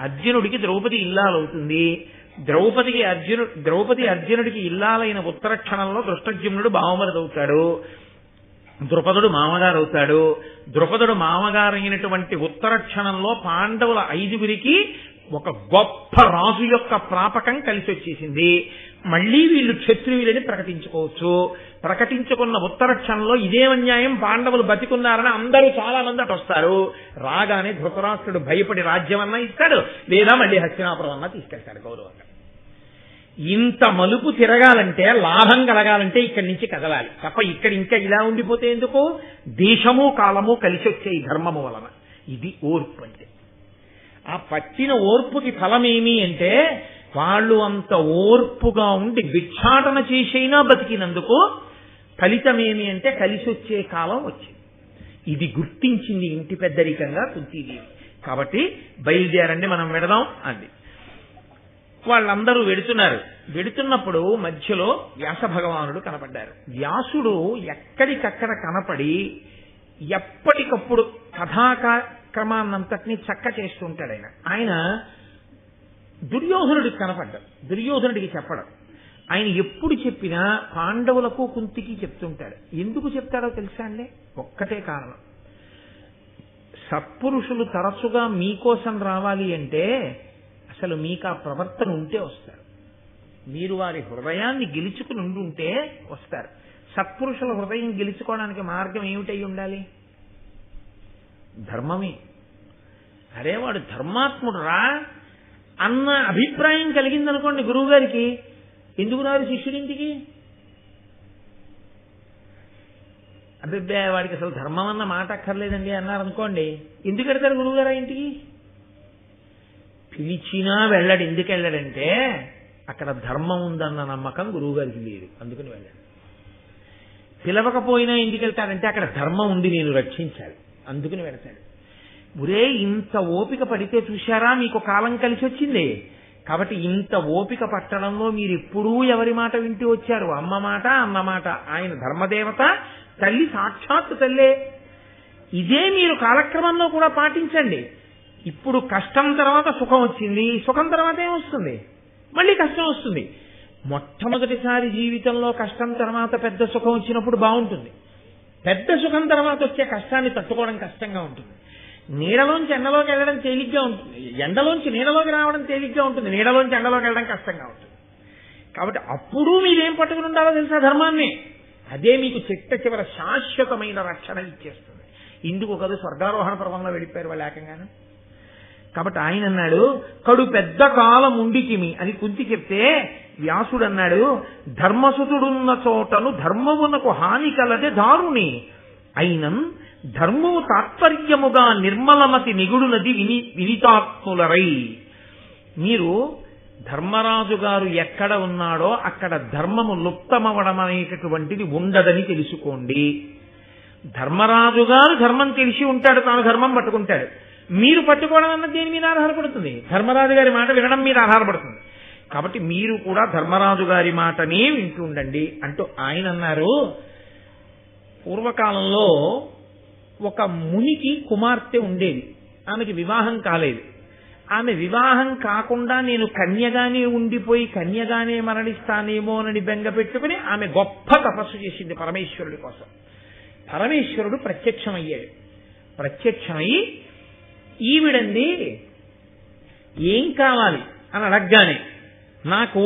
అర్జునుడికి ద్రౌపది ఇల్లాలవుతుంది, ద్రౌపది అర్జునుడికి ఇల్లాలైన ఉత్తర క్షణంలో దృష్టజ్యుమ్నుడు బావమరుదవుతాడు, ద్రుపదుడు మామగారు అవుతాడు. ద్రుపదుడు మామగారు అయినటువంటి ఉత్తర క్షణంలో పాండవుల 5గురికి ఒక గొప్ప రాజు యొక్క ప్రాపకం కలిసి వచ్చేసింది. మళ్లీ వీళ్ళు క్షత్రియులని ప్రకటించుకోవచ్చు. ప్రకటించుకున్న ఉత్తర క్షణంలో ఇదేమన్యాయం, పాండవులు బతికున్నారని అందరూ చాలా మంది అటు వస్తారు. రాగానే ధృతరాష్ట్రుడు భయపడి రాజ్యమన్నా ఇస్తాడు, లేదా మళ్లీ హస్తినాపురం అన్నా తీసుకెళ్తాడు గౌరవంగా. ఇంత మలుపు తిరగాలంటే, లాభం కలగాలంటే ఇక్కడి నుంచి కదలాలి తప్ప ఇక్కడ ఇంకా ఇలా ఉండిపోతే ఎందుకు? దేశము కాలము కలిసి వచ్చే ఈ ధర్మము వలన. ఇది ఓర్పు అంటే. ఆ పట్టిన ఓర్పుకి ఫలమేమి అంటే, వాళ్ళు అంత ఓర్పుగా ఉండి భిక్షాటన చేసైనా బతికినందుకు ఫలితమేమి అంటే కలిసి వచ్చే కాలం వచ్చింది. ఇది గుర్తించింది ఇంటి పెద్దరికంగా కుంతీదేవి. కాబట్టి బయలుదేరండి మనం వెడదాం అంది. వాళ్ళందరూ వెడుతున్నప్పుడు మధ్యలో వ్యాస భగవానుడు కనపడ్డారు. వ్యాసుడు ఎక్కడికక్కడ కనపడి ఎప్పటికప్పుడు కథాక్రమాన్నంతటినీ చక్క చేస్తూ ఉంటాడు. ఆయన దుర్యోధనుడికి కనపడ్డాడు. దుర్యోధనుడికి చెప్పడం, ఆయన ఎప్పుడు చెప్పినా పాండవులకు కుంతికి చెప్తుంటాడు. ఎందుకు చెప్తాడో తెలుసా అండి? ఒక్కటే కారణం. సత్పురుషులు తరచుగా మీకోసం రావాలి అంటే అసలు మీకు ఆ ప్రవర్తన ఉంటే వస్తారు. మీరు వారి హృదయాన్ని గెలుచుకుని ఉండుంటే వస్తారు. సత్పురుషుల హృదయం గెలుచుకోవడానికి మార్గం ఏమిటై ఉండాలి? ధర్మమే. అరే వాడు ధర్మాత్ముడు రా అన్న అభిప్రాయం కలిగిందనుకోండి గురువు గారికి, ఎందుకు రారు శిష్యుడింటికి? అభిప్రాయ వాడికి అసలు ధర్మం అన్న మాట అక్కర్లేదండి అన్నారనుకోండి, ఎందుకు వెళ్తారు గురువు గారు ఇంటికి? పిలిచినా వెళ్ళడు. ఎందుకు వెళ్ళాడంటే అక్కడ ధర్మం ఉందన్న నమ్మకం గురువు గారికి లేదు, అందుకని వెళ్ళాడు. పిలవకపోయినా ఎందుకు వెళ్తాడంటే అక్కడ ధర్మం ఉంది, నేను రక్షించాలి, అందుకని వెళ్తాడు. ఒరే ఇంత ఓపిక పడితే చూశారా మీకు కాలం కలిసి వచ్చింది. కాబట్టి ఇంత ఓపిక పట్టడంలో మీరు ఎప్పుడూ ఎవరి మాట వింటూ వచ్చారు? అమ్మ మాట, అన్న మాట. ఆయన ధర్మదేవత, తల్లి సాక్షాత్తు తల్లే. ఇదే మీరు కాలక్రమంలో కూడా పాటించండి. ఇప్పుడు కష్టం తర్వాత సుఖం వచ్చింది, సుఖం తర్వాత ఏమొస్తుంది? మళ్ళీ కష్టం వస్తుంది. మొట్టమొదటిసారి జీవితంలో కష్టం తర్వాత పెద్ద సుఖం వచ్చినప్పుడు బాగుంటుంది. పెద్ద సుఖం తర్వాత వచ్చే కష్టాన్ని తట్టుకోవడం కష్టంగా ఉంటుంది. నీడలోంచి ఎండలోకి వెళ్ళడం తేలిగ్గా ఉంటుంది, ఎండలోంచి నీడలోకి రావడం తేలిగ్గా ఉంటుంది, నీడలోంచి ఎండలోకి వెళ్ళడం కష్టంగా ఉంటుంది. కాబట్టి అప్పుడు మీరేం పట్టుకుని ఉండాలో తెలుసా? ధర్మాన్ని. అదే మీకు చిట్ట చివర శాశ్వతమైన రక్షణ ఇచ్చేస్తుంది. ఇందుకు కదా స్వర్గారోహణ పర్వంలో వెళ్ళిపోయారు వాళ్ళు ఏకంగానే. కాబట్టి ఆయన అన్నాడు, కడు పెద్ద కాలం ఉండికిమి అని కుంతి చెప్తే వ్యాసుడు అన్నాడు, ధర్మసుతుడున్న చోటను ధర్మమునకు హాని కలదే దారుని అయినం ధర్మము తాత్పర్యముగా నిర్మలమతి నిగుడునది వినితాత్ములరై. మీరు ధర్మరాజు గారు ఎక్కడ ఉన్నాడో అక్కడ ధర్మము లుప్తమవడం అనేటటువంటిది ఉండదని తెలుసుకోండి. ధర్మరాజు గారు ధర్మం తెలిసి ఉంటాడు, తాను ధర్మం పట్టుకుంటాడు. మీరు పట్టుకోవడం అన్నది దేని మీద ఆధారపడుతుంది? ధర్మరాజు గారి మాట వినడం మీద ఆధారపడుతుంది. కాబట్టి మీరు కూడా ధర్మరాజు గారి మాటనే వింటూ ఉండండి అంటూ ఆయన అన్నారు. పూర్వకాలంలో ఒక మునికి కుమార్తె ఉండేది. ఆమెకి వివాహం కాలేదు. ఆమె వివాహం కాకుండా నేను కన్యగానే ఉండిపోయి కన్యగానే మరణిస్తానేమోనని బెంగ పెట్టుకుని ఆమె గొప్ప తపస్సు చేసింది పరమేశ్వరుడి కోసం. పరమేశ్వరుడు ప్రత్యక్షమయ్యాడు. ప్రత్యక్షమై ఈవిడంది ఏం కావాలి అని అడగగానే నాకు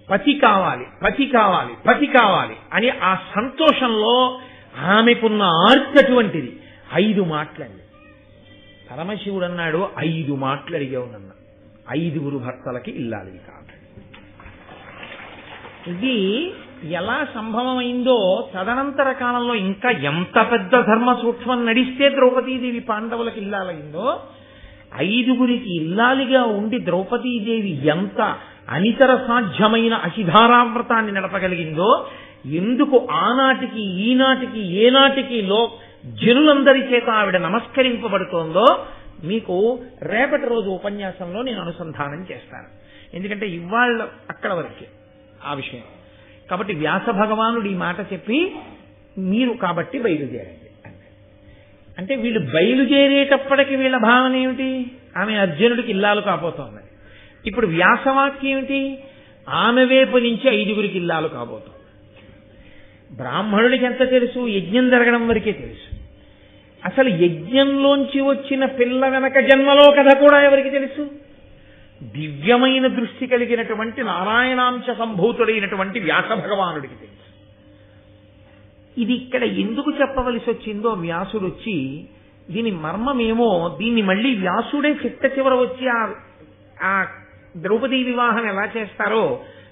పతి కావాలి, పతి కావాలి, పతి కావాలి అని ఆ సంతోషంలో ఆమెకున్న ఆర్తటువంటిది 5 మాటలండి. పరమశివుడు అన్నాడు, 5 మాటలు అడిగావు నన్న, 5గురు భర్తలకి ఇల్లాలి కాదు. ఇది ఎలా సంభవమైందో తదనంతర కాలంలో ఇంకా ఎంత పెద్ద ధర్మ సూక్ష్మం నడిస్తే ద్రౌపదీదేవి పాండవులకు ఇల్లాలైందో, 5గురికి ఇల్లాలిగా ఉండి ద్రౌపదీదేవి ఎంత అనితర సాధ్యమైన అశిధారావ్రతాన్ని నడపగలిగిందో, ఎందుకు ఆనాటికి ఈనాటికి ఏనాటికి జనులందరి చేత ఆవిడ నమస్కరింపబడుతోందో మీకు రేపటి రోజు ఉపన్యాసంలో నేను అనుసంధానం చేస్తాను. ఎందుకంటే ఇవాళ అక్కడ వరకే ఆ విషయం. కాబట్టి వ్యాస భగవానుడు ఈ మాట చెప్పి మీరు కాబట్టి బయలుదేరండి అంటే వీళ్ళు బయలుదేరేటప్పటికి వీళ్ళ భావన ఏమిటి? ఆమె అర్జునుడికి ఇల్లాలు కాబోతోంది. ఇప్పుడు వ్యాసవాక్యం ఏమిటి? ఆమె వైపు నుంచి 5గురికి ఇల్లాలు కాబోతాం. బ్రాహ్మణుడికి ఎంత తెలుసు? యజ్ఞం జరగడం వరకే తెలుసు. అసలు యజ్ఞంలోంచి వచ్చిన పిల్ల వెనక జన్మలో కథ కూడా ఎవరికి తెలుసు? దివ్యమైన దృష్టి కలిగినటువంటి నారాయణాంశ సంభూతుడైనటువంటి వ్యాస భగవానుడికి తెలుసు. ఇది ఇక్కడ ఎందుకు చెప్పవలసి వచ్చిందో వ్యాసుడు వచ్చి దీని మర్మమేమో దీన్ని మళ్ళీ వ్యాసుడే చిట్ట చివర వచ్చి ఆ ద్రౌపదీ వివాహం ఎలా చేస్తారో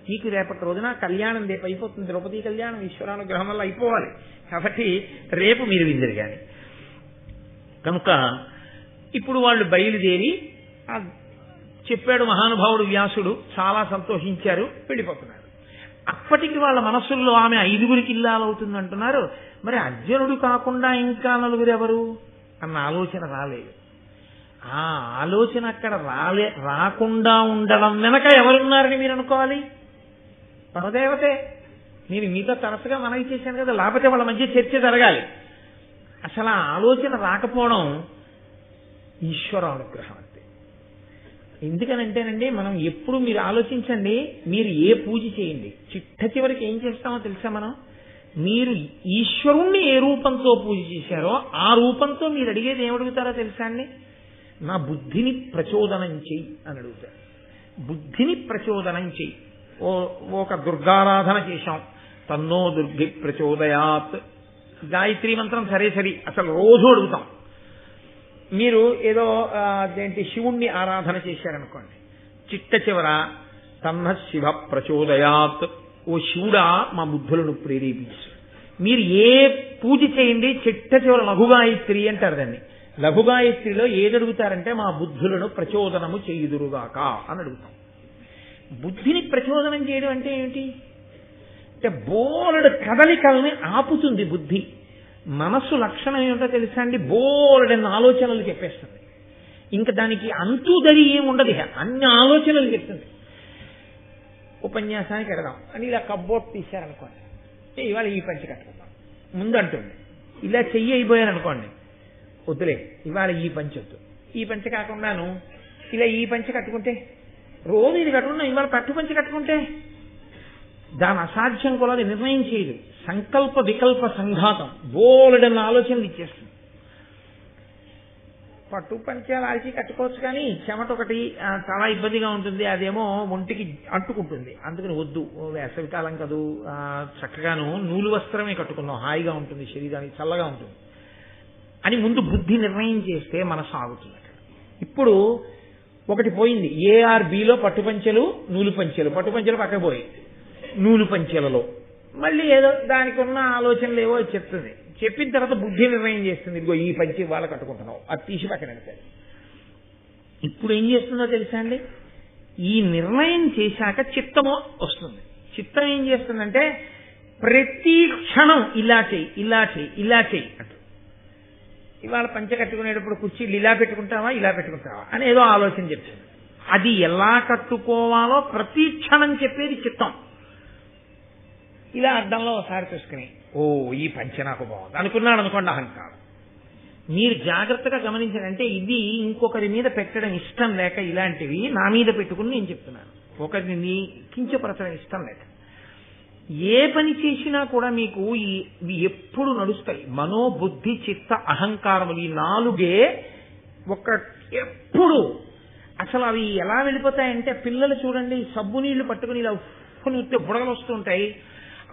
మీకు రేపటి రోజున కళ్యాణం రేపు అయిపోతుంది. ద్రౌపదీ కళ్యాణం ఈశ్వరానుగ్రహం వల్ల అయిపోవాలి. కాబట్టి రేపు మీరు విందరు కానీ కనుక ఇప్పుడు వాళ్ళు బయలుదేరి చెప్పాడు మహానుభావుడు వ్యాసుడు, చాలా సంతోషించారు, వెళ్ళిపోతున్నారు. అప్పటికి వాళ్ళ మనస్సుల్లో ఆమె 5గురికి ఇల్లాలవుతుంది అంటున్నారు. మరి అర్జునుడు కాకుండా ఇంకా 4 ఎవరు అన్న ఆలోచన రాలేదు. ఆ ఆలోచన అక్కడ రాకుండా ఉండడం వెనక ఎవరున్నారని మీరు అనుకోవాలి? పరదేవతే. నేను మీతో తరచుగా మనవి చేశాను కదా, లేకపోతే వాళ్ళ మధ్య చర్చ జరగాలి. అసలు ఆ ఆలోచన రాకపోవడం ఈశ్వరానుగ్రహం అంతే. ఎందుకనంటేనండి మనం ఎప్పుడు మీరు ఆలోచించండి, మీరు ఏ పూజ చేయండి చిట్ట చివరికి ఏం చేస్తామో తెలుసా? మీరు ఈశ్వరుణ్ణి ఏ రూపంతో పూజ చేశారో ఆ రూపంతో మీరు అడిగేది ఏమడుగుతారో తెలుసా అండి? నా బుద్ధిని ప్రచోదనం చెయ్యి అని అడుగుతారు. బుద్ధిని ప్రచోదనం చెయ్యి. ఒక దుర్గారాధన చేశాం, తన్నో దుర్గి ప్రచోదయాత్, గాయత్రీ మంత్రం సరే అసలు రోజు అడుగుతాం. మీరు ఏదో శివుణ్ణి ఆరాధన చేశారనుకోండి, చిట్ట చివర తన్న శివ ప్రచోదయాత్, ఓ శివుడా మా బుద్ధులను ప్రేరేపించు. మీరు ఏ పూజ చేయండి చిట్ట చివర లఘుగాయత్రి అంటారు దాన్ని. లఘుగాయత్రిలో ఏదడుగుతారంటే మా బుద్ధులను ప్రచోదనము చేయుదురుగాక అని అడుగుతాం. బుద్ధిని ప్రచోదనం చేయడం అంటే ఏమిటి? అంటే బోలెడు కదలికల్ని ఆపుతుంది బుద్ధి. మనస్సు లక్షణం ఏమిటో తెలుసా అండి? బోలెడన్న ఆలోచనలు చెప్పేస్తుంది. ఇంకా దానికి అంతుదరి ఏముండదు, అన్ని ఆలోచనలు చెప్తుంది. ఉపన్యాసానికి ఎడదాం అని ఇలా కబ్బోర్డ్ తీశారనుకోండి, ఇవాళ ఈ పంచి కట్టుకుందాం ముందు అంటుంది. ఇలా చెయ్యి అయిపోయారనుకోండి, వద్దులే ఇవాళ ఈ పంచి వద్దు, ఈ పంచి కాకుండాను ఇలా ఈ పంచి కట్టుకుంటే, రోజు ఇది కట్టుకున్నా ఇవాళ పట్టు పంచి కట్టుకుంటే దాని అసాధ్యం కూడా అది నిర్ణయం చేయదు. సంకల్ప వికల్ప సంఘాతం బోలెడన్న ఆలోచనలు ఇచ్చేస్తుంది. పట్టు పంచాలు ఆల్చి కట్టుకోవచ్చు కానీ చెమట ఒకటి చాలా ఇబ్బందిగా ఉంటుంది, అదేమో ఒంటికి అంటుకుంటుంది, అందుకని వద్దు, వేసవికాలం కదూ, చక్కగాను నూలు వస్త్రమే కట్టుకుందాం, హాయిగా ఉంటుంది, శరీరానికి చల్లగా ఉంటుంది అని ముందు బుద్ధి నిర్ణయం చేస్తే మనసు ఆగుతుంది. ఇప్పుడు ఒకటి పోయింది, ఏఆర్బిలో పట్టుపంచెలు నూలు పంచెలు, పట్టుపంచెలు పక్కకు పోయి నూలు పంచెలలో మళ్ళీ ఏదో దానికి ఉన్న ఆలోచనలు ఏవో చెప్తుంది. చెప్పిన తర్వాత బుద్ధి నిర్ణయం చేస్తుంది, ఇదిగో ఈ పంచి వాళ్ళ కట్టుకుంటున్నావు, అది తీసి పక్కన పెడతాడు. ఇప్పుడు ఏం చేస్తుందో తెలుసా అండి? ఈ నిర్ణయం చేశాక చిత్తము వస్తుంది. చిత్తం ఏం చేస్తుందంటే ప్రతి క్షణం ఇలా చెయ్యి ఇలా చెయ్యి ఇలా చెయ్యి అంట. ఇవాళ పంచ కట్టుకునేటప్పుడు కుర్చీలు ఇలా పెట్టుకుంటావా ఇలా పెట్టుకుంటావా అని ఏదో ఆలోచన చెప్తుంది. అది ఎలా కట్టుకోవాలో ప్రతి క్షణం చెప్పేది చిత్తం. ఇలా అద్దంలో ఒకసారి చూసుకుని ఓ ఈ పంచ నాకు బాగుంది అనుకున్నాడు అనుకోండి అహంకారం. మీరు జాగ్రత్తగా గమనించారంటే ఇది ఇంకొకరి మీద పెట్టడం ఇష్టం లేక ఇలాంటివి నా మీద పెట్టుకుని నేను చెప్తున్నాను. ఒకరిని కించపరచడం ఇష్టం లేక ఏ పని చేసినా కూడా మీకు ఇవి ఎప్పుడు నడుస్తాయి. మనోబుద్ధి చిత్త అహంకారములు ఈ 4 ఒక ఎప్పుడు అసలు అవి ఎలా వెళ్ళిపోతాయంటే పిల్లలు చూడండి సబ్బు నీళ్లు పట్టుకుని ఇలా ఉత్తే బుడగలు వస్తుంటాయి.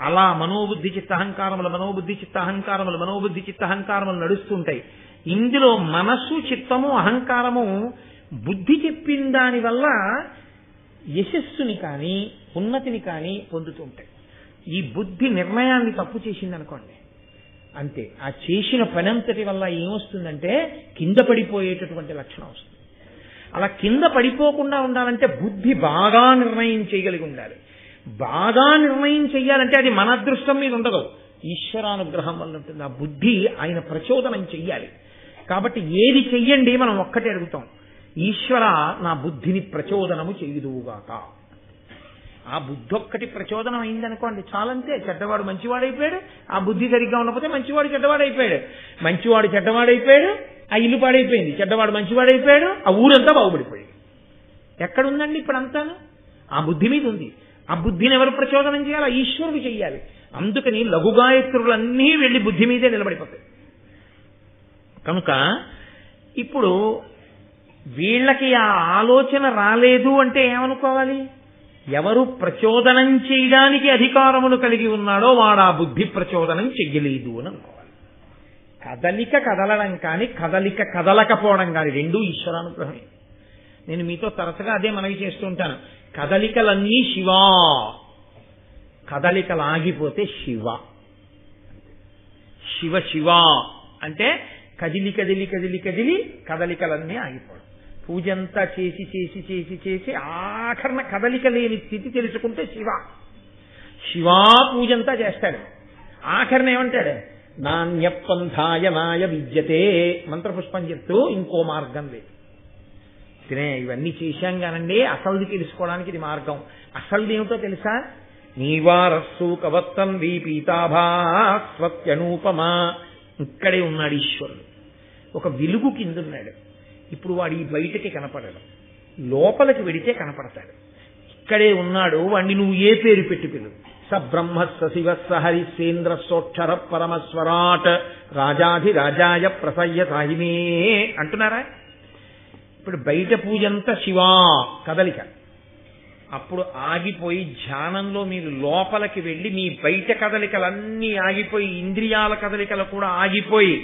అలా మనోబుద్ధి చిత్త అహంకారములు మనోబుద్ధి చిత్త అహంకారములు మనోబుద్ధి చిత్త అహంకారములు నడుస్తుంటాయి. ఇందులో మనస్సు చిత్తము అహంకారము బుద్ధి చెప్పిన దాని వల్ల యశస్సుని కానీ ఉన్నతిని కానీ పొందుతుంటాయి. ఈ బుద్ధి నిర్ణయాన్ని తప్పు చేసిందనుకోండి అంతే, ఆ చేసిన పనంతటి వల్ల ఏమొస్తుందంటే కింద పడిపోయేటటువంటి లక్షణం వస్తుంది. అలా కింద పడిపోకుండా ఉండాలంటే బుద్ధి బాగా నిర్ణయం చేయగలిగి ఉండాలి. బాగా నిర్ణయం చెయ్యాలంటే అది మన అదృష్టం మీద ఉండదు, ఈశ్వరానుగ్రహం వల్ల ఉంటుంది. ఆ బుద్ధి ఆయన ప్రచోదనం చెయ్యాలి. కాబట్టి ఏది చెయ్యండి మనం ఒక్కటే అడుగుతాం, ఈశ్వర నా బుద్ధిని ప్రచోదనము చేయుదువుగాక. ఆ బుద్ధి ఒక్కటి ప్రచోదనం అయిందనుకోండి చాలంతే, చెడ్డవాడు మంచివాడైపోయాడు. ఆ బుద్ధి సరిగ్గా ఉండకపోతే మంచివాడు చెడ్డవాడైపోయాడు, మంచివాడు చెడ్డవాడైపోయాడు, ఆ ఇల్లు పాడైపోయింది, చెడ్డవాడు మంచివాడైపోయాడు, ఆ ఊరంతా బాగుపడిపోయాడు. ఎక్కడుందండి ఇప్పుడు అంతాను? ఆ బుద్ధి మీద ఉంది. ఆ బుద్ధిని ఎవరు ప్రచోదనం చేయాలి? ఈశ్వరుడు చెయ్యాలి. అందుకని లఘుగాయత్రులన్నీ వెళ్ళి బుద్ధి మీదే నిలబడిపోతాయి. కనుక ఇప్పుడు వీళ్ళకి ఆ ఆలోచన రాలేదు అంటే ఏమనుకోవాలి? ఎవరు ప్రచోదనం చేయడానికి అధికారమును కలిగి ఉన్నాడో వాడు ఆ బుద్ధి ప్రచోదనం చెయ్యలేదు అని అనుకోవాలి. కదలిక కదలడం కానీ కదలిక కదలకపోవడం కానీ రెండూ ఈశ్వరానుగ్రహమే. నేను మీతో తరచుగా అదే మనవి చేస్తూ ఉంటాను. కదలికలన్నీ శివా, కదలికలు ఆగిపోతే శివ. శివ శివ అంటే కదిలి కదిలి కదిలి కదిలి కదలికలన్నీ ఆగిపోవడం. పూజంతా చేసి చేసి చేసి చేసి ఆఖరణ కదలిక లేని స్థితి తెలుసుకుంటే శివ. శివా పూజంతా చేస్తాడు. ఆఖరణ ఏమంటాడు? నాణ్యపంథాయ నాయ విద్యతే మంత్రపుష్పం చెప్తూ ఇంకో మార్గం లేదు. ఇవన్నీ చేశాం కానండి, అసలుది తెలుసుకోవడానికి ఇది మార్గం. అసలుది ఏమిటో తెలుసా? నీవారస్సు కవత్తం వి పీతాభాస్వత్యనూపమా. ఇక్కడే ఉన్నాడు ఈశ్వరుడు. ఒక వెలుగు కిందున్నాడు. ఇప్పుడు వాడు ఈ బయటకి కనపడడం, లోపలికి వెడితే కనపడతాడు. ఇక్కడే ఉన్నాడు. వాడిని నువ్వు ఏ పేరు పెట్టి పిలువు. స బ్రహ్మ స శివ స హరి సేంద్ర సోక్షర పరమస్వరాట్ రాజాధి రాజాయ ప్రసయ్య సాహిమే అంటున్నారా? ఇప్పుడు బయట పూజంతా శివా కదలిక. అప్పుడు ఆగిపోయి ధ్యానంలో మీరు లోపలికి వెళ్ళి మీ బయట కదలికలన్నీ ఆగిపోయి ఇంద్రియాల కదలికలు కూడా ఆగిపోయి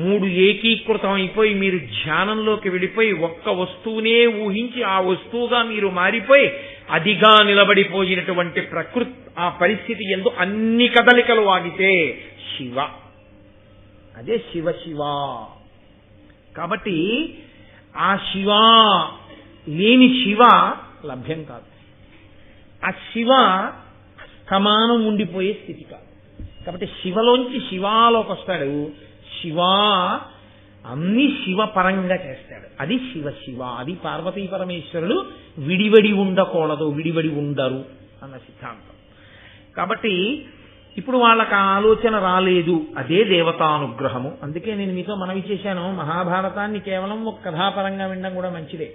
మూడు ఏకీకృతం అయిపోయి మీరు ధ్యానంలోకి వెళ్ళిపోయి ఒక్క వస్తువునే ఊహించి ఆ వస్తువుగా మీరు మారిపోయి అదిగా నిలబడిపోయినటువంటి ప్రకృతి ఆ పరిస్థితి యందు అన్ని కదలికలు ఆగితే శివ. అదే శివ శివ. కాబట్టి ఆ శివ లేని శివ లభ్యం కాదు. ఆ శివ సమానం ఉండిపోయే స్థితి కాదు. కాబట్టి శివలోంచి శివాలోకి వస్తాడు. శివ అన్ని శివ పరంగా చేస్తాడు. అది శివ శివ. అది పార్వతీ పరమేశ్వరులు విడివడి ఉండకూడదు, విడివడి ఉండరు అన్న సిద్ధాంతం. కాబట్టి ఇప్పుడు వాళ్ళకి ఆ ఆలోచన రాలేదు. అదే దేవతానుగ్రహము. అందుకే నేను మీతో మనవి చేశాను, మహాభారతాన్ని కేవలం ఒక కథాపరంగా వినడం కూడా మంచిదే.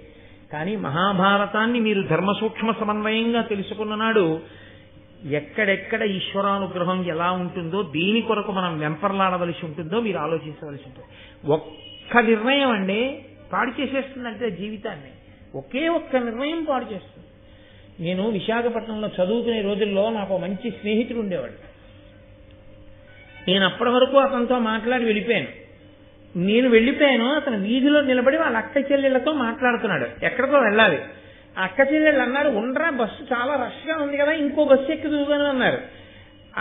కానీ మహాభారతాన్ని మీరు ధర్మ సూక్ష్మ సమన్వయంగా తెలుసుకున్న నాడు ఎక్కడెక్కడ ఈశ్వరానుగ్రహం ఎలా ఉంటుందో, దేని కొరకు మనం వెంపర్లాడవలసి ఉంటుందో మీరు ఆలోచించవలసి ఉంటుంది. ఒక్క నిర్ణయం అండి పాడు చేసేస్తుందంటే జీవితాన్ని. ఒకే ఒక్క నిర్ణయం పాడు చేస్తుంది. నేను విశాఖపట్నంలో చదువుకునే రోజుల్లో నాకు మంచి స్నేహితుడు ఉండేవాడు. నేను అప్పటి వరకు అతనితో మాట్లాడి వెళ్ళిపోయాను. నేను వెళ్ళిపోయాను, అతను వీధిలో నిలబడి వాళ్ళ అక్క చెల్లెళ్లతో మాట్లాడుతున్నాడు. ఎక్కడికో వెళ్ళాలి. ఆ అక్క చెల్లెళ్ళు అన్నారు, ఉండరా బస్సు చాలా రష్ గా ఉంది కదా, ఇంకో బస్సు ఎక్కుదుగాను అన్నారు.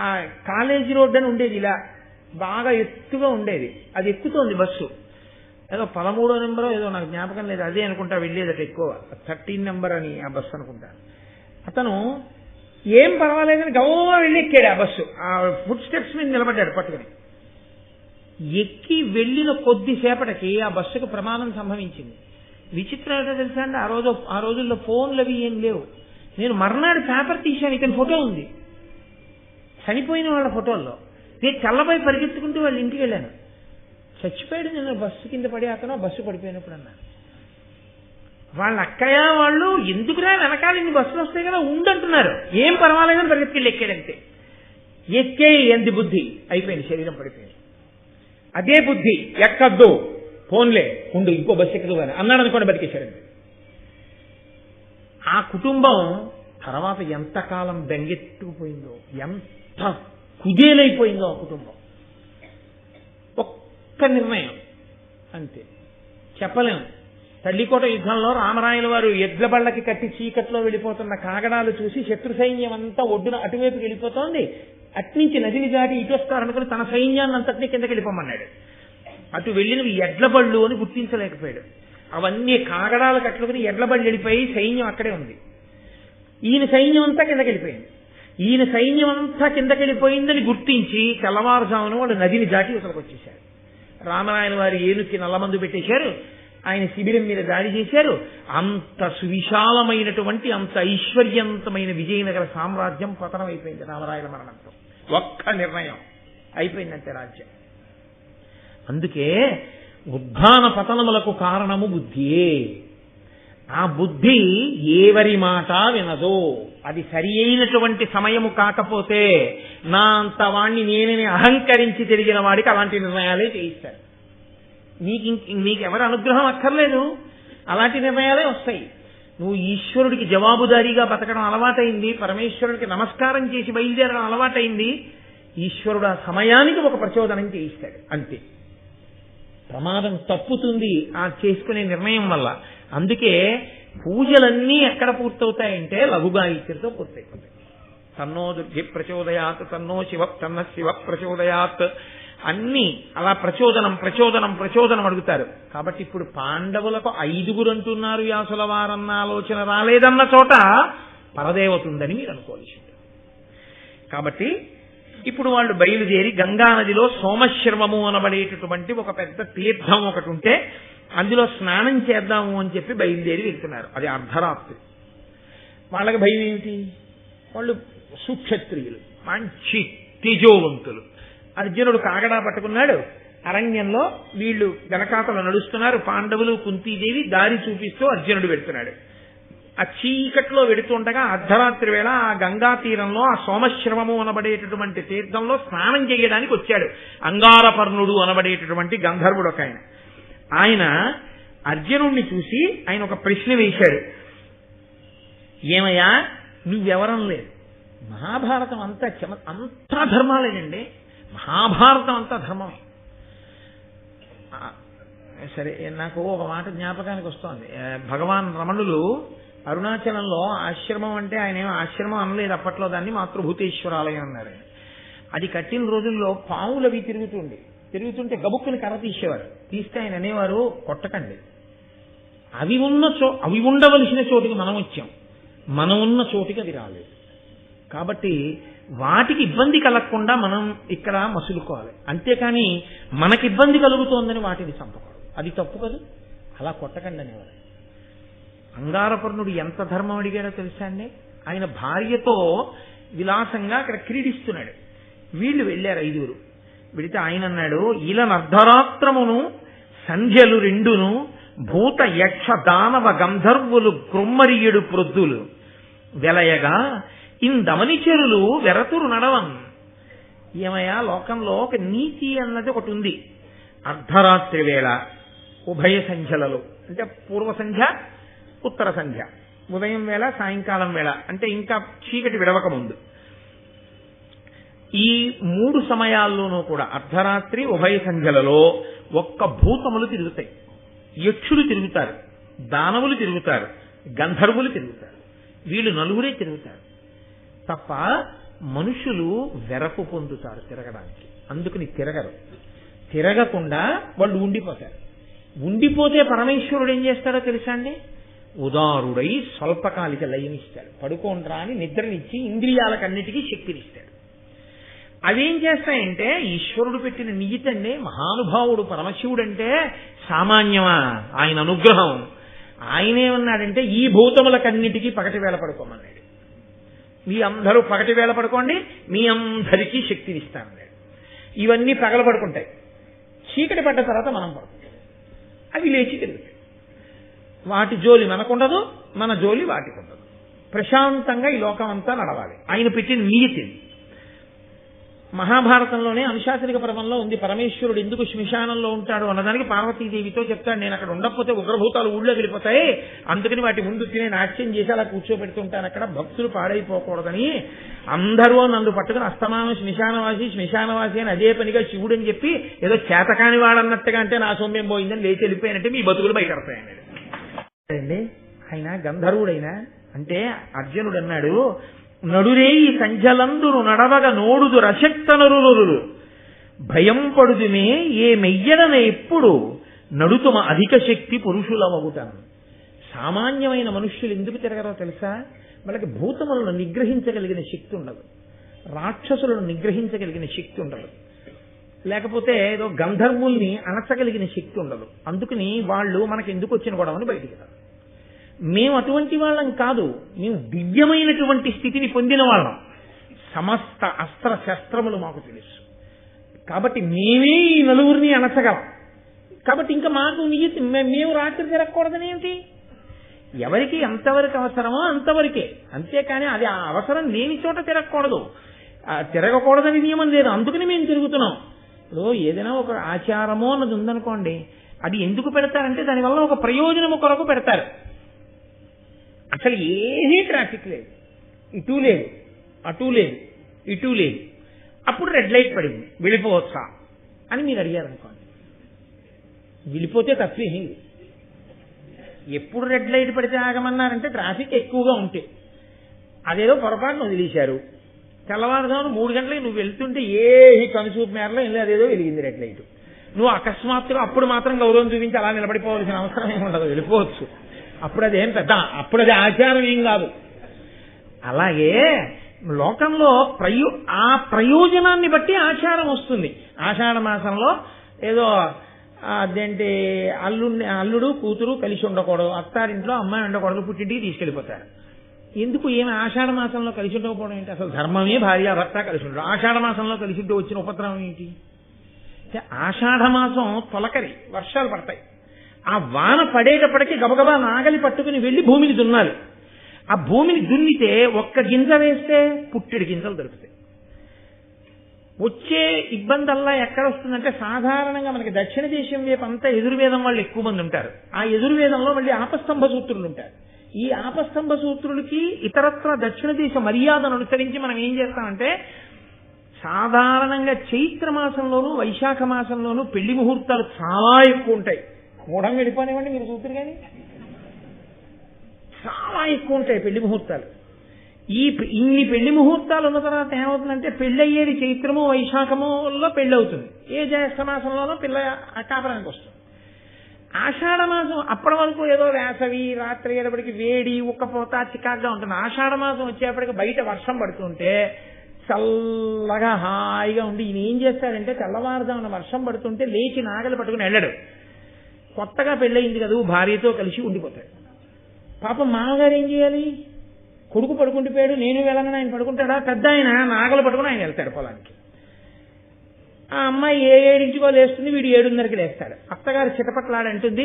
ఆ కాలేజీ రోడ్డు అని ఉండేది, ఇలా బాగా ఎత్తుగా ఉండేది. అది ఎక్కుతోంది బస్సు. ఏదో 13వ నెంబరో ఏదో నాకు జ్ఞాపకం లేదు, అదే అనుకుంటా వెళ్ళేదట ఎక్కువ. 13 నెంబర్ అని ఆ బస్సు అనుకుంటా. అతను ఏం పర్వాలేదని గౌరవంగా వెళ్ళి ఎక్కాడు ఆ బస్సు. ఆ ఫుట్ స్టెప్స్ మీద నిలబడ్డాడు పట్టుకుని. ఎక్కి వెళ్ళిన కొద్దిసేపటికి ఆ బస్సుకు ప్రమాదం సంభవించింది. విచిత్రం ఏంటో తెలుసా అండి, ఆ రోజుల్లో ఫోన్లు అవి ఏం లేవు. నేను మర్నాడు పేపర్ తీశాను, ఇతని ఫోటో ఉంది చనిపోయిన వాళ్ళ ఫోటోల్లో. నేను చల్లబోయి పరిగెత్తుకుంటూ వాళ్ళ ఇంటికి వెళ్ళాను. చచ్చిపోయాడు నేను బస్సు కింద పడి, అతను బస్సు పడిపోయినప్పుడు అన్నా. వాళ్ళ అక్కయ్య వాళ్ళు ఎందుకురా వెనకాల ఇన్ని బస్సులు వస్తాయి కదా ఉండంటున్నారు. ఏం పర్వాలేదని పరిగెత్తుకెళ్ళి ఎక్కాడంతే. ఎక్కే ఎంది బుద్ధి అయిపోయింది, శరీరం పడిపోయింది. అదే బుద్ధి ఎక్కద్దు, ఫోన్లే ఉండు ఇంకో బస్సు ఎక్కదు అని అన్నాడు అనుకోండి, బతికేశాడండి. ఆ కుటుంబం తర్వాత ఎంతకాలం బెంగెత్తుకుపోయిందో, ఎంత కుదేలైపోయిందో ఆ కుటుంబం. ఒక్క నిర్ణయం అంతే, చెప్పలేము. తల్లికోట యుద్ధంలో రామరాయల వారు ఎడ్ల బళ్ళకి కట్టి చీకట్లో వెళ్ళిపోతున్న కాగడాలు చూసి శత్రు సైన్యం అంతా ఒడ్డున అటువైపుకి వెళ్ళిపోతోంది. అట్నుంచి నదిని దాటి ఇటు వస్తారనుకుని తన సైన్యాన్ని అంతటినీ కిందకి వెళ్ళిపోమన్నాడు. అటు వెళ్ళినవి ఎడ్ల బళ్ళు అని గుర్తించలేకపోయాడు. అవన్నీ కాగడాలు కట్టుకుని ఎడ్ల బళ్ళు వెళ్ళిపోయి సైన్యం అక్కడే ఉంది. ఈయన సైన్యం అంతా కిందకి వెళ్ళిపోయింది. ఈయన సైన్యం అంతా కిందకి వెళ్ళిపోయిందని గుర్తించి తెల్లవారుజామున వాళ్ళు నదిని దాటి ఇవతలకు వచ్చేశారు. రామరాయల వారి ఏనుక్కి నల్లమందు పెట్టేశారు. ఆయన శిబిరం మీద దాడి చేశారు. అంత సువిశాలమైనటువంటి అంత ఐశ్వర్యవంతమైన విజయనగర సామ్రాజ్యం పతనం అయిపోయింది రామరాయల మరణంతో. ఒక్క నిర్ణయం అయిపోయిందంటే రాజ్యం. అందుకే ఉద్ధాన పతనములకు కారణము బుద్ధియే. ఆ బుద్ధి ఎవరి మాట వినదో. అది సరి అయినటువంటి సమయము కాకపోతే నా అంత వాణ్ణి నేనని అహంకరించి తిరిగిన వాడికి అలాంటి నిర్ణయాలే చేయిస్తారు. నీకెవరి అనుగ్రహం అక్కర్లేదు, అలాంటి నిర్ణయాలే వస్తాయి. నువ్వు ఈశ్వరుడికి జవాబుదారీగా బతకడం అలవాటైంది, పరమేశ్వరుడికి నమస్కారం చేసి బయలుదేరడం అలవాటైంది. ఈశ్వరుడు ఆ సమయానికి ఒక ప్రచోదనం చేయిస్తాడు, అంతే. ప్రమాదం తప్పుతుంది ఆ చేసుకునే నిర్ణయం వల్ల. అందుకే పూజలన్నీ ఎక్కడ పూర్తవుతాయంటే లఘుగాయత్రితో పూర్తయిపోతాయి. తన్నో దుర్గి ప్రచోదయాత్, తన్నో శివ ప్రచోదయాత్, అన్ని అలా ప్రచోదనం ప్రచోదనం ప్రచోదనం అడుగుతారు. కాబట్టి ఇప్పుడు పాండవులకు 5 అంటున్నారు వ్యాసుల వారన్న ఆలోచన రాలేదన్న చోట పరదేవత ఉందని మీరు అనుకోవాల్సి ఉంటుంది. కాబట్టి ఇప్పుడు వాళ్ళు బయలుదేరి గంగానదిలో సోమశ్రవము అనబడేటటువంటి ఒక పెద్ద తీర్థం ఒకటి ఉంటే అందులో స్నానం చేద్దాము అని చెప్పి బయలుదేరి వెళ్తున్నారు. అది అర్ధరాత్రి. వాళ్ళకి భయం ఏమిటి? వాళ్ళు సుక్షత్రియులు, మంచి తేజోవంతులు. అర్జునుడు కాగడా పట్టుకున్నాడు. అరణ్యంలో వీళ్ళు వెనకాతలు నడుస్తున్నారు. పాండవులు కుంతీదేవి దారి చూపిస్తూ అర్జునుడు వెళ్తున్నాడు. ఆ చీకట్లో వెడుతుండగా అర్ధరాత్రి వేళ ఆ గంగా తీరంలో ఆ సోమశ్రవము అనబడేటటువంటి తీర్థంలో స్నానం చేయడానికి వచ్చాడు అంగారపర్ణుడు అనబడేటటువంటి గంధర్వుడు ఒక ఆయన. ఆయన అర్జునుడిని చూసి ఆయన ఒక ప్రశ్న వేశాడు. ఏమయ్యా, నువ్వెవరం లేదు, మహాభారతం అంతా ధర్మాలేనండి, మహాభారతం అంతా ధర్మమే. సరే, నాకు ఒక మాట జ్ఞాపకానికి వస్తోంది. భగవాన్ రమణులు అరుణాచలంలో ఆశ్రమం అంటే ఆయన ఏమో ఆశ్రమం అనలేదు అప్పట్లో, దాన్ని మాతృభూతేశ్వరాలయం అన్నారు. అది కట్టిన రోజుల్లో పావులు అవి తిరుగుతుంటే గబుక్కుని కర్ర తీసేవారు. తీస్తే ఆయన అనేవారు, కొట్టకండి, అవి ఉండవలసిన చోటికి మనం వచ్చాం, మనం ఉన్న చోటికి అది రాలేదు. కాబట్టి వాటికి ఇబ్బంది కలగకుండా మనం ఇక్కడ మసులుకోవాలి. అంతేకాని మనకి ఇబ్బంది కలుగుతోందని వాటిని చంపకూడదు, అది తప్పు కదా. అలా కొట్టకండి అనేవారు. అంగారపర్ణుడు ఎంత ధర్మం అడిగాడో తెలుసా అండి? ఆయన భార్యతో విలాసంగా అక్కడ క్రీడిస్తున్నాడు. వీళ్ళు వెళ్ళారు 5. వెళితే ఆయన అన్నాడు, ఈలన అర్ధరాత్రమును సంధ్యలు 2 భూత యక్ష దానవ గంధర్వులు క్రొమ్మరియుడు ప్రొద్దులు వెలయగా ఇందమనిచెరులు వెరతురు నడవన్. ఏమయ్యా, లోకంలో ఒక నీతి అన్నది ఒకటి ఉంది. అర్ధరాత్రి వేళ ఉభయ సంధ్యలలో, అంటే పూర్వ సంధ్య ఉత్తర సంధ్య, ఉదయం వేళ సాయంకాలం వేళ, అంటే ఇంకా చీకటి విడవక ముందు, ఈ 3 సమయాల్లోనూ కూడా అర్ధరాత్రి ఉభయ సంధ్యలలో ఒక్క భూతములు తిరుగుతాయి. యక్షులు తిరుగుతారు, దానవులు తిరుగుతారు, గంధర్వులు తిరుగుతారు. వీళ్ళు 4 తిరుగుతారు తప్ప మనుషులు వెరపు పొందుతారు తిరగడానికి. అందుకని తిరగకుండా వాళ్ళు ఉండిపోతారు. ఉండిపోతే పరమేశ్వరుడు ఏం చేస్తాడో తెలుసా అండి? ఉదారుడై స్వల్పకాలిక లయమిస్తాడు. పడుకోండ్రా అని నిద్రనిచ్చి ఇంద్రియాలకన్నిటికీ శక్తినిస్తాడు. అవేం చేస్తాయంటే ఈశ్వరుడు పెట్టిన నియతండి. మహానుభావుడు పరమశివుడు అంటే సామాన్యమా? ఆయన అనుగ్రహం. ఆయనేమన్నాడంటే ఈ భూతములకన్నిటికీ పగటి వేళ పడుకోమన్నాడు. మీ అందరూ పగటి వేళ పడుకోండి, మీ అందరికీ శక్తినిస్తానన్నాడు. ఇవన్నీ పగల పడుకుంటాయి. చీకటి పడ్డ తర్వాత మనం పడుకుంటాం. అవి లేచి తిరుగుతాయి. వాటి జోలి మనకుండదు, మన జోలి వాటికి ఉండదు. ప్రశాంతంగా ఈ లోకం అంతా నడవాలి. ఆయన పెట్టిన నియతి. మహాభారతంలోనే అనుశాసనిక పర్వంలో ఉంది, పరమేశ్వరుడు ఎందుకు శ్మశానంలో ఉంటాడు అన్నదానికి పార్వతీదేవితో చెప్తాడు, నేను అక్కడ ఉండకపోతే ఉగ్రభూతాలు ఊళ్ళో వెళ్ళిపోతాయి, అందుకని వాటి ముందు తినే నాట్యం చేసి అలా కూర్చోబెడుతుంటాను అక్కడ, భక్తులు పాడైపోకూడదని. అందరూ నన్ను పట్టుకుని అస్తమానం శ్మశానవాసి అని అదే పనిగా శివుడు అని చెప్పి ఏదో చేతకాని వాడన్నట్టుగా, అంటే నా సౌమ్యం పోయిందని లేచి వెళ్ళిపోయినట్టే మీ బతుకులు బయటపడతాయండి. ఆయన గంధర్వుడైనా అంటే అర్జునుడు అన్నాడు, నడురే ఈ సంధ్యలందును నడవగ నోడుదు రశక్తనరులు భయం పడుదుమే ఏ మెయ్యడన ఎప్పుడు నడుతుమ అధిక శక్తి పురుషులమగుతాను. సామాన్యమైన మనుష్యులు ఎందుకు తిరగరో తెలుసా? వాళ్ళకి భూతములను నిగ్రహించగలిగిన శక్తి ఉండదు, రాక్షసులను నిగ్రహించగలిగిన శక్తి ఉండదు, లేకపోతే ఏదో గంధర్వుల్ని అణచగలిగిన శక్తి ఉండదు. అందుకని వాళ్ళు మనకి ఎందుకు వచ్చిన గొడవని బయటికి రాదు. మేము అటువంటి వాళ్ళం కాదు, మేము దివ్యమైనటువంటి స్థితిని పొందిన వాళ్ళం. సమస్త అస్త్ర శస్త్రములు మాకు తెలుసు కాబట్టి మేమే ఈ 4 అణచగలం. కాబట్టి ఇంకా మాకు మేము రాత్రి తిరగకూడదని ఏమిటి? ఎవరికి ఎంతవరకు అవసరమో అంతవరకే, అంతేకాని అది ఆ అవసరం లేని చోట తిరగకూడదు. తిరగకూడదని నియమం లేదు, అందుకని మేము తిరుగుతున్నాం. ఇప్పుడు ఏదైనా ఒక ఆచారమో అన్నది ఉందనుకోండి, అది ఎందుకు పెడతారంటే దానివల్ల ఒక ప్రయోజనము కొరకు పెడతారు. అసలు ఏమీ ట్రాఫిక్ లేదు, ఇటు లేదు, అటు లేదు, ఇటు లేదు, అప్పుడు రెడ్ లైట్ పడింది, వెళ్ళిపోవచ్చా అని మీరు అడిగారు అనుకోండి, వెళ్ళిపోతే తప్పేం. ఎప్పుడు రెడ్ లైట్ పడితే ఆగమన్నారంటే ట్రాఫిక్ ఎక్కువగా ఉంటే. అదేదో పొరపాటును వదిలేశారు, తెల్లవారుజామున 3 గంటలకి నువ్వు వెళ్తుంటే ఏ కనుచూపు మేరలో వెళ్ళి అదేదో వెలిగింది రెడ్ లైట్, నువ్వు అకస్మాత్తుగా అప్పుడు మాత్రం గౌరవం చూపించి అలా నిలబడిపోవాల్సిన అవసరం ఏమి ఉండదు, వెళ్ళిపోవచ్చు. అప్పుడు అదేం పెద్ద, అప్పుడు అది ఆచారం ఏం కాదు. అలాగే లోకంలో ఆ ప్రయోజనాన్ని బట్టి ఆచారం వస్తుంది. ఆషాఢ మాసంలో ఏదో అదేంటి అల్లుడు కూతురు కలిసి ఉండకూడదు, అత్తారింట్లో అమ్మాయి ఉండకూడదు, పుట్టింటికి తీసుకెళ్లిపోతారు. ఎందుకు ఏమి ఆషాఢ మాసంలో కలిసి ఉండకపోవడం ఏంటి? అసలు ధర్మమే భార్య భర్త కలిసి ఉండరు, ఆషాఢ మాసంలో కలిసి ఉంటే వచ్చిన ఉపద్రవం ఏంటి? ఆషాఢ మాసం తొలకరి, వర్షాలు పడతాయి. ఆ వాన పడేటప్పటికీ గబగబా నాగలి పట్టుకుని వెళ్లి భూమిని దున్నాలి. ఆ భూమిని దున్నితే ఒక్క గింజ వేస్తే పుట్టెడు గింజలు దొరుకుతాయి. వచ్చే ఇబ్బందల్లా ఎక్కడ వస్తుందంటే, సాధారణంగా మనకి దక్షిణ దేశం వైపు అంతా ఎదుర్వేదం వాళ్ళు ఎక్కువ మంది ఉంటారు. ఆ ఎదుర్వేదంలో మళ్ళీ ఆపస్తంభ సూత్రులు ఉంటారు. ఈ ఆపస్తంభ సూత్రులకి ఇతరత్ర దక్షిణ దేశ మర్యాదను అనుసరించి మనం ఏం చేస్తామంటే, సాధారణంగా చైత్ర మాసంలోనూ వైశాఖ మాసంలోనూ పెళ్లి ముహూర్తాలు చాలా ఎక్కువ ఉంటాయి. మూఢం వెళ్ళిపోనివ్వండి, మీరు చూద్దరు కానీ చాలా ఎక్కువ ఉంటాయి పెళ్లి ముహూర్తాలు. ఇన్ని పెళ్లి ముహూర్తాలు ఉన్న తర్వాత ఏమవుతుందంటే, పెళ్లి అయ్యేది చైత్రము వైశాఖములో పెళ్లి అవుతుంది, ఏ జ్యేష్ఠ మాసంలోనూ పిల్ల కాపురానికి వస్తుంది. ఆషాఢ మాసం అప్పటి వరకు ఏదో వేసవి, రాత్రి అయ్యేటప్పటికి వేడి, ఉక్కపోత, చికాగ్గా ఉంటుంది. ఆషాఢ మాసం వచ్చేప్పటికి బయట వర్షం పడుతుంటే చల్లగా హాయిగా ఉండి ఈయన ఏం చేస్తాడంటే, తెల్లవారుజామున వర్షం పడుతుంటే లేచి నాగలి పట్టుకుని వెళ్ళడు. కొత్తగా పెళ్ళయింది కదా, భార్యతో కలిసి ఉండిపోతాడు. పాపం మామగారు ఏం చేయాలి? కొడుకు పడుకుంటుపోయాడు, నేను వెళ్ళనని ఆయన పడుకుంటాడా? పెద్ద ఆయన నాగలు పట్టుకుని ఆయన వెళ్తాడు పొలానికి. ఆ అమ్మాయి 7:00కో లేస్తుంది, వీడు 7:30కి లేస్తాడు. అత్తగారు చిటపట్లాడంటుంది,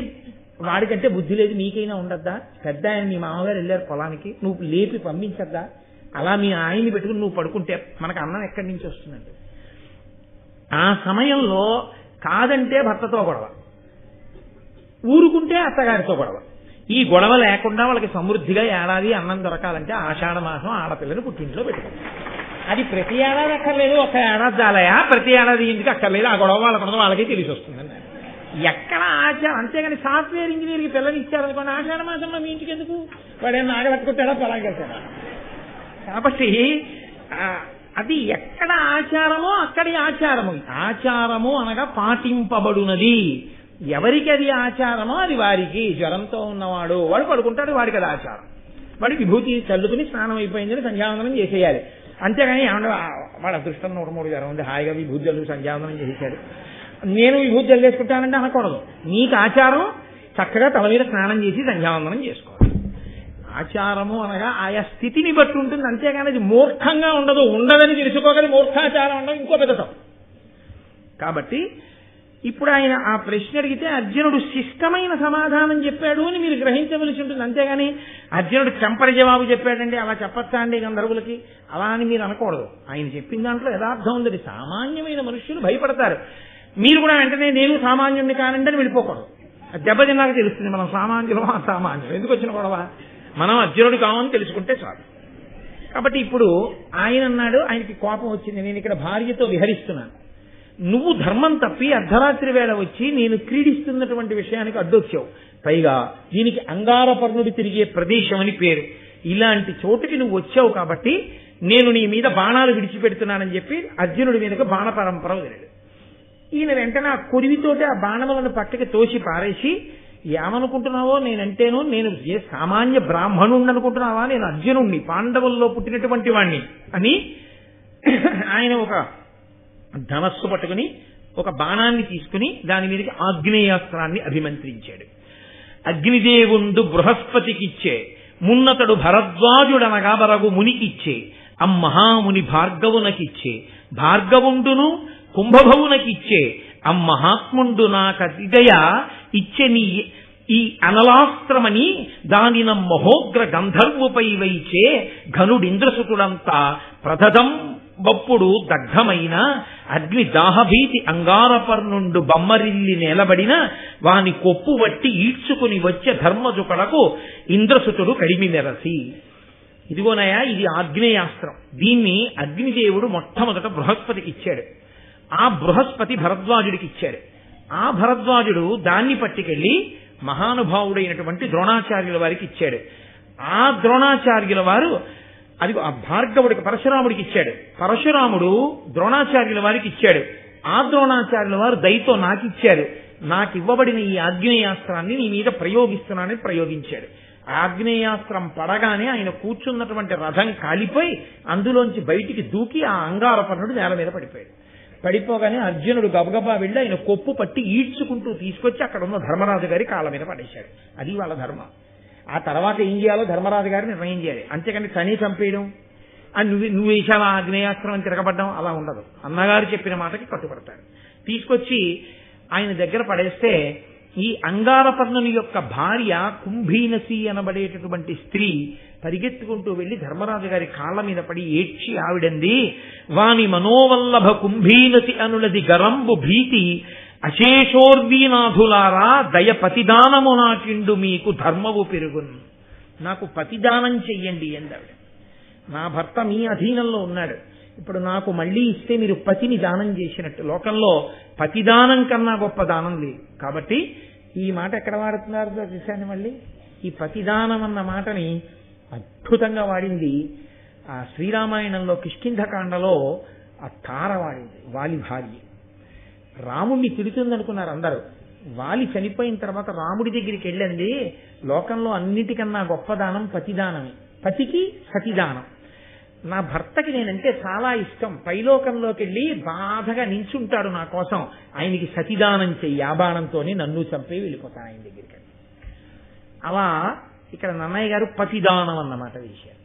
వాడికంటే బుద్ధి లేదు, నీకైనా ఉండద్దా? పెద్ద ఆయన మీ మామగారు వెళ్ళారు పొలానికి, నువ్వు లేపి పంపించద్దా? అలా మీ ఆయన్ని పెట్టుకుని నువ్వు పడుకుంటే మనకు అన్నం ఎక్కడి నుంచి వస్తుందండి? ఆ సమయంలో కాదంటే భర్తతో గొడవ, ఊరుకుంటే అత్తగారితో గొడవ. ఈ గొడవ లేకుండా వాళ్ళకి సమృద్ధిగా ఏడాది అన్నం దొరకాలంటే ఆషాఢ మాసం ఆడపిల్లని పుట్టింట్లో పెట్టుకోవాలి. అది ప్రతి ఏడాది అక్కర్లేదు, ఒక ఏడాది చాలయా, ప్రతి ఏడాది ఇంటికి అక్కర్లేదు, ఆ గొడవ వాళ్ళకి తెలిసి వస్తుందండి. ఎక్కడ ఆచారం. అంతేగాని సాఫ్ట్వేర్ ఇంజనీర్కి పిల్లని ఇచ్చారనుకోండి, ఆషాఢ మాసంలో మీ ఇంటికి ఎందుకు? వాడేమో నాగబెట్టుకుంటాడా, పొలానికి వెళ్తాడా? కాబట్టి అది ఎక్కడ ఆచారమో అక్కడి ఆచారము. ఆచారము అనగా పాటింపబడునది. ఎవరికి అది ఆచారమో అది వారికి. జ్వరంతో ఉన్నవాడు వాడు పడుకుంటాడు, వాడికి అది ఆచారం. వాడి విభూతి చల్లుకుని స్నానం అయిపోయిందని సంధ్యావందనం చేసేయాలి. అంతేగాని వాడు అదృష్టం 103 జ్వరం ఉంది, హాయిగా విభూతి చల్లు సంధ్యావందనం చేసేశాడు, నేను విభూతి చల్లేసుకుంటానంటే అనకూడదు. నీకు ఆచారం చక్కగా తల మీద స్నానం చేసి సంధ్యావందనం చేసుకోవాలి. ఆచారము అనగా ఆయా స్థితిని బట్టి ఉంటుంది, అంతేగాని అది మూర్ఖంగా ఉండదు. ఉండదని తెలుసుకోగలి మూర్ఖాచారం ఉండదు, ఇంకో పెద్దతం. కాబట్టి ఇప్పుడు ఆయన ఆ ప్రశ్న అడిగితే అర్జునుడు శిష్టమైన సమాధానం చెప్పాడు అని మీరు గ్రహించవలసి ఉంటుంది. అంతేగాని అర్జునుడు చెంపరి జవాబు చెప్పాడండి అలా చెప్పచ్చా అండి గంధర్వులకి, అలా అని మీరు అనకూడదు. ఆయన చెప్పిన దాంట్లో యథార్థం ఉంది. సామాన్యమైన మనుష్యులు భయపడతారు. మీరు కూడా వెంటనే నేను సామాన్యుడిని కానండి అని వెళ్ళిపోకూడదు. దెబ్బతిన్నాక తెలుస్తుంది మనం సామాన్యులమా అసామాన్యులు. ఎందుకు వచ్చిన గొడవ? మనం అర్జునుడు కామని తెలుసుకుంటే చాలు. కాబట్టి ఇప్పుడు ఆయన అన్నాడు, ఆయనకి కోపం వచ్చింది, నేను ఇక్కడ భార్యతో విహరిస్తున్నాను, నువ్వు ధర్మం తప్పి అర్ధరాత్రి వేళ వచ్చి నేను క్రీడిస్తున్నటువంటి విషయానికి అడ్డొచ్చావు. పైగా దీనికి అంగారపర్ణుడు తిరిగే ప్రదేశం అని పేరు. ఇలాంటి చోటుకి నువ్వు వచ్చావు కాబట్టి నేను నీ మీద బాణాలు విడిచిపెడుతున్నానని చెప్పి అర్జునుడి మీదకు బాణ పరంపర వదిలాడు. ఈయన వెంటనే ఆ కొరివితోటి ఆ బాణములను పక్కకి తోసి పారేసి, ఏమనుకుంటున్నావో నేనంటేను, నేను ఏ సామాన్య బ్రాహ్మణుణ్ణి అనుకుంటున్నావా? నేను అర్జునుణ్ణి, పాండవుల్లో పుట్టినటువంటి వాణ్ణి అని ఆయన ఒక ధనస్సు పట్టుకుని ఒక బాణాన్ని తీసుకుని దాని మీదకి ఆగ్నేయాస్త్రాన్ని అభిమంత్రించాడు. అగ్నిదేవుండు బృహస్పతికిచ్చే, మున్నతడు భరద్వాజుడనగా బరగు మునికిచ్చే, అమ్మహాముని భార్గవునకిచ్చే, భార్గవుండును కుంభభవునకిచ్చే, అమ్మహాత్ముండు నాకదిదయ ఇచ్చే ఈ అనలాస్త్రమని దానిన మహోగ్ర గంధర్వుపై వైచే ఘనుడింద్రసుతుడంతా ప్రథదం బప్పుడు దగ్ధమైన అగ్ని దాహభీతి అంగారపర్నుండు బమ్మరిల్లి నేలబడిన వాని కొప్పు వట్టి ఈడ్చుకుని వచ్చే ధర్మజుకడకు ఇంద్రసుతుడు కడిమి నెరసి. ఇదిగోనయా ఇది ఆగ్నేయాస్త్రం. దీన్ని అగ్నిదేవుడు మొట్టమొదట బృహస్పతికి ఇచ్చాడు. ఆ బృహస్పతి భరద్వాజుడికి ఇచ్చాడు. ఆ భరద్వాజుడు దాన్ని పట్టుకెళ్లి మహానుభావుడైనటువంటి ద్రోణాచార్యుల వారికి ఇచ్చాడు. ఆ ద్రోణాచార్యుల వారు అది ఆ భార్గవుడికి పరశురాముడికి ఇచ్చాడు. పరశురాముడు ద్రోణాచార్యుల వారికి ఇచ్చాడు. ఆ ద్రోణాచార్యుల వారు దయతో నాకిచ్చారు. నాకు ఇవ్వబడిన ఈ ఆగ్నేయాస్త్రాన్ని నీ మీద ప్రయోగిస్తున్నానని ప్రయోగించాడు. ఆగ్నేయాస్త్రం పడగానే ఆయన కూర్చున్నటువంటి రథం కాలిపోయి అందులోంచి బయటికి దూకి ఆ అంగారపర్ణుడు నేల మీద పడిపోయాడు. పడిపోగానే అర్జునుడు గబగబా వెళ్ళి ఆయన కొప్పు పట్టి ఈడ్చుకుంటూ తీసుకొచ్చి అక్కడ ఉన్న ధర్మరాజు గారి కాళ్ళ మీద పడేశాడు. అది వాళ్ళ ధర్మం. ఆ తర్వాత ఏం చేయాలో ధర్మరాజు గారు నిర్ణయం చేయాలి. అంతేకాని తనే చంపేయడం, నువ్వు వేసావా ఆగ్నేయాస్త్రం అని తిరగబడ్డం అలా ఉండదు. అన్నగారు చెప్పిన మాటకి కట్టుబడతాడు. తీసుకొచ్చి ఆయన దగ్గర పడేస్తే ఈ అంగారపర్ణుని యొక్క భార్య కుంభీనసి అనబడేటటువంటి స్త్రీ పరిగెత్తుకుంటూ వెళ్లి ధర్మరాజు గారి కాళ్ళ మీద పడి ఏడ్చి ఆవిడంది, వాని మనోవల్లభ కుంభీనసి అనులది గరంబు భీతి అశేషోర్వీనాథులారా దయ పతిదానము నాకిండు మీకు ధర్మవు పెరుగును. నాకు పతిదానం చెయ్యండి ఎందావిడ. నా భర్త మీ అధీనంలో ఉన్నాడు, ఇప్పుడు నాకు మళ్ళీ ఇస్తే మీరు పతిని దానం చేసినట్టు. లోకంలో పతిదానం కన్నా గొప్ప దానం లేదు. కాబట్టి ఈ మాట ఎక్కడ వాడుతున్నారు చూశాను. మళ్ళీ ఈ పతిదానం అన్న మాటని అద్భుతంగా వాడింది ఆ శ్రీరామాయణంలో కిష్కింధకాండలో ఆ తార వాడింది, వాలి భార్య. రాముడిని తిడుతుందనుకున్నారు అందరూ. వాలి చనిపోయిన తర్వాత రాముడి దగ్గరికి వెళ్ళండి, లోకంలో అన్నిటికన్నా గొప్ప దానం పతిదానమే, పతికి సతిదానం. నా భర్తకి నేనంటే చాలా ఇష్టం, పైలోకంలోకి వెళ్ళి బాధగా నించుంటాడు నా కోసం, ఆయనకి సతిదానం చెయ్యి, ఆ బాణంతోనే నన్ను చంపి వెళ్ళిపోతాను ఆయన దగ్గరికి. అలా ఇక్కడ నన్నయ్య గారు పతిదానం అన్నమాట వేశారు.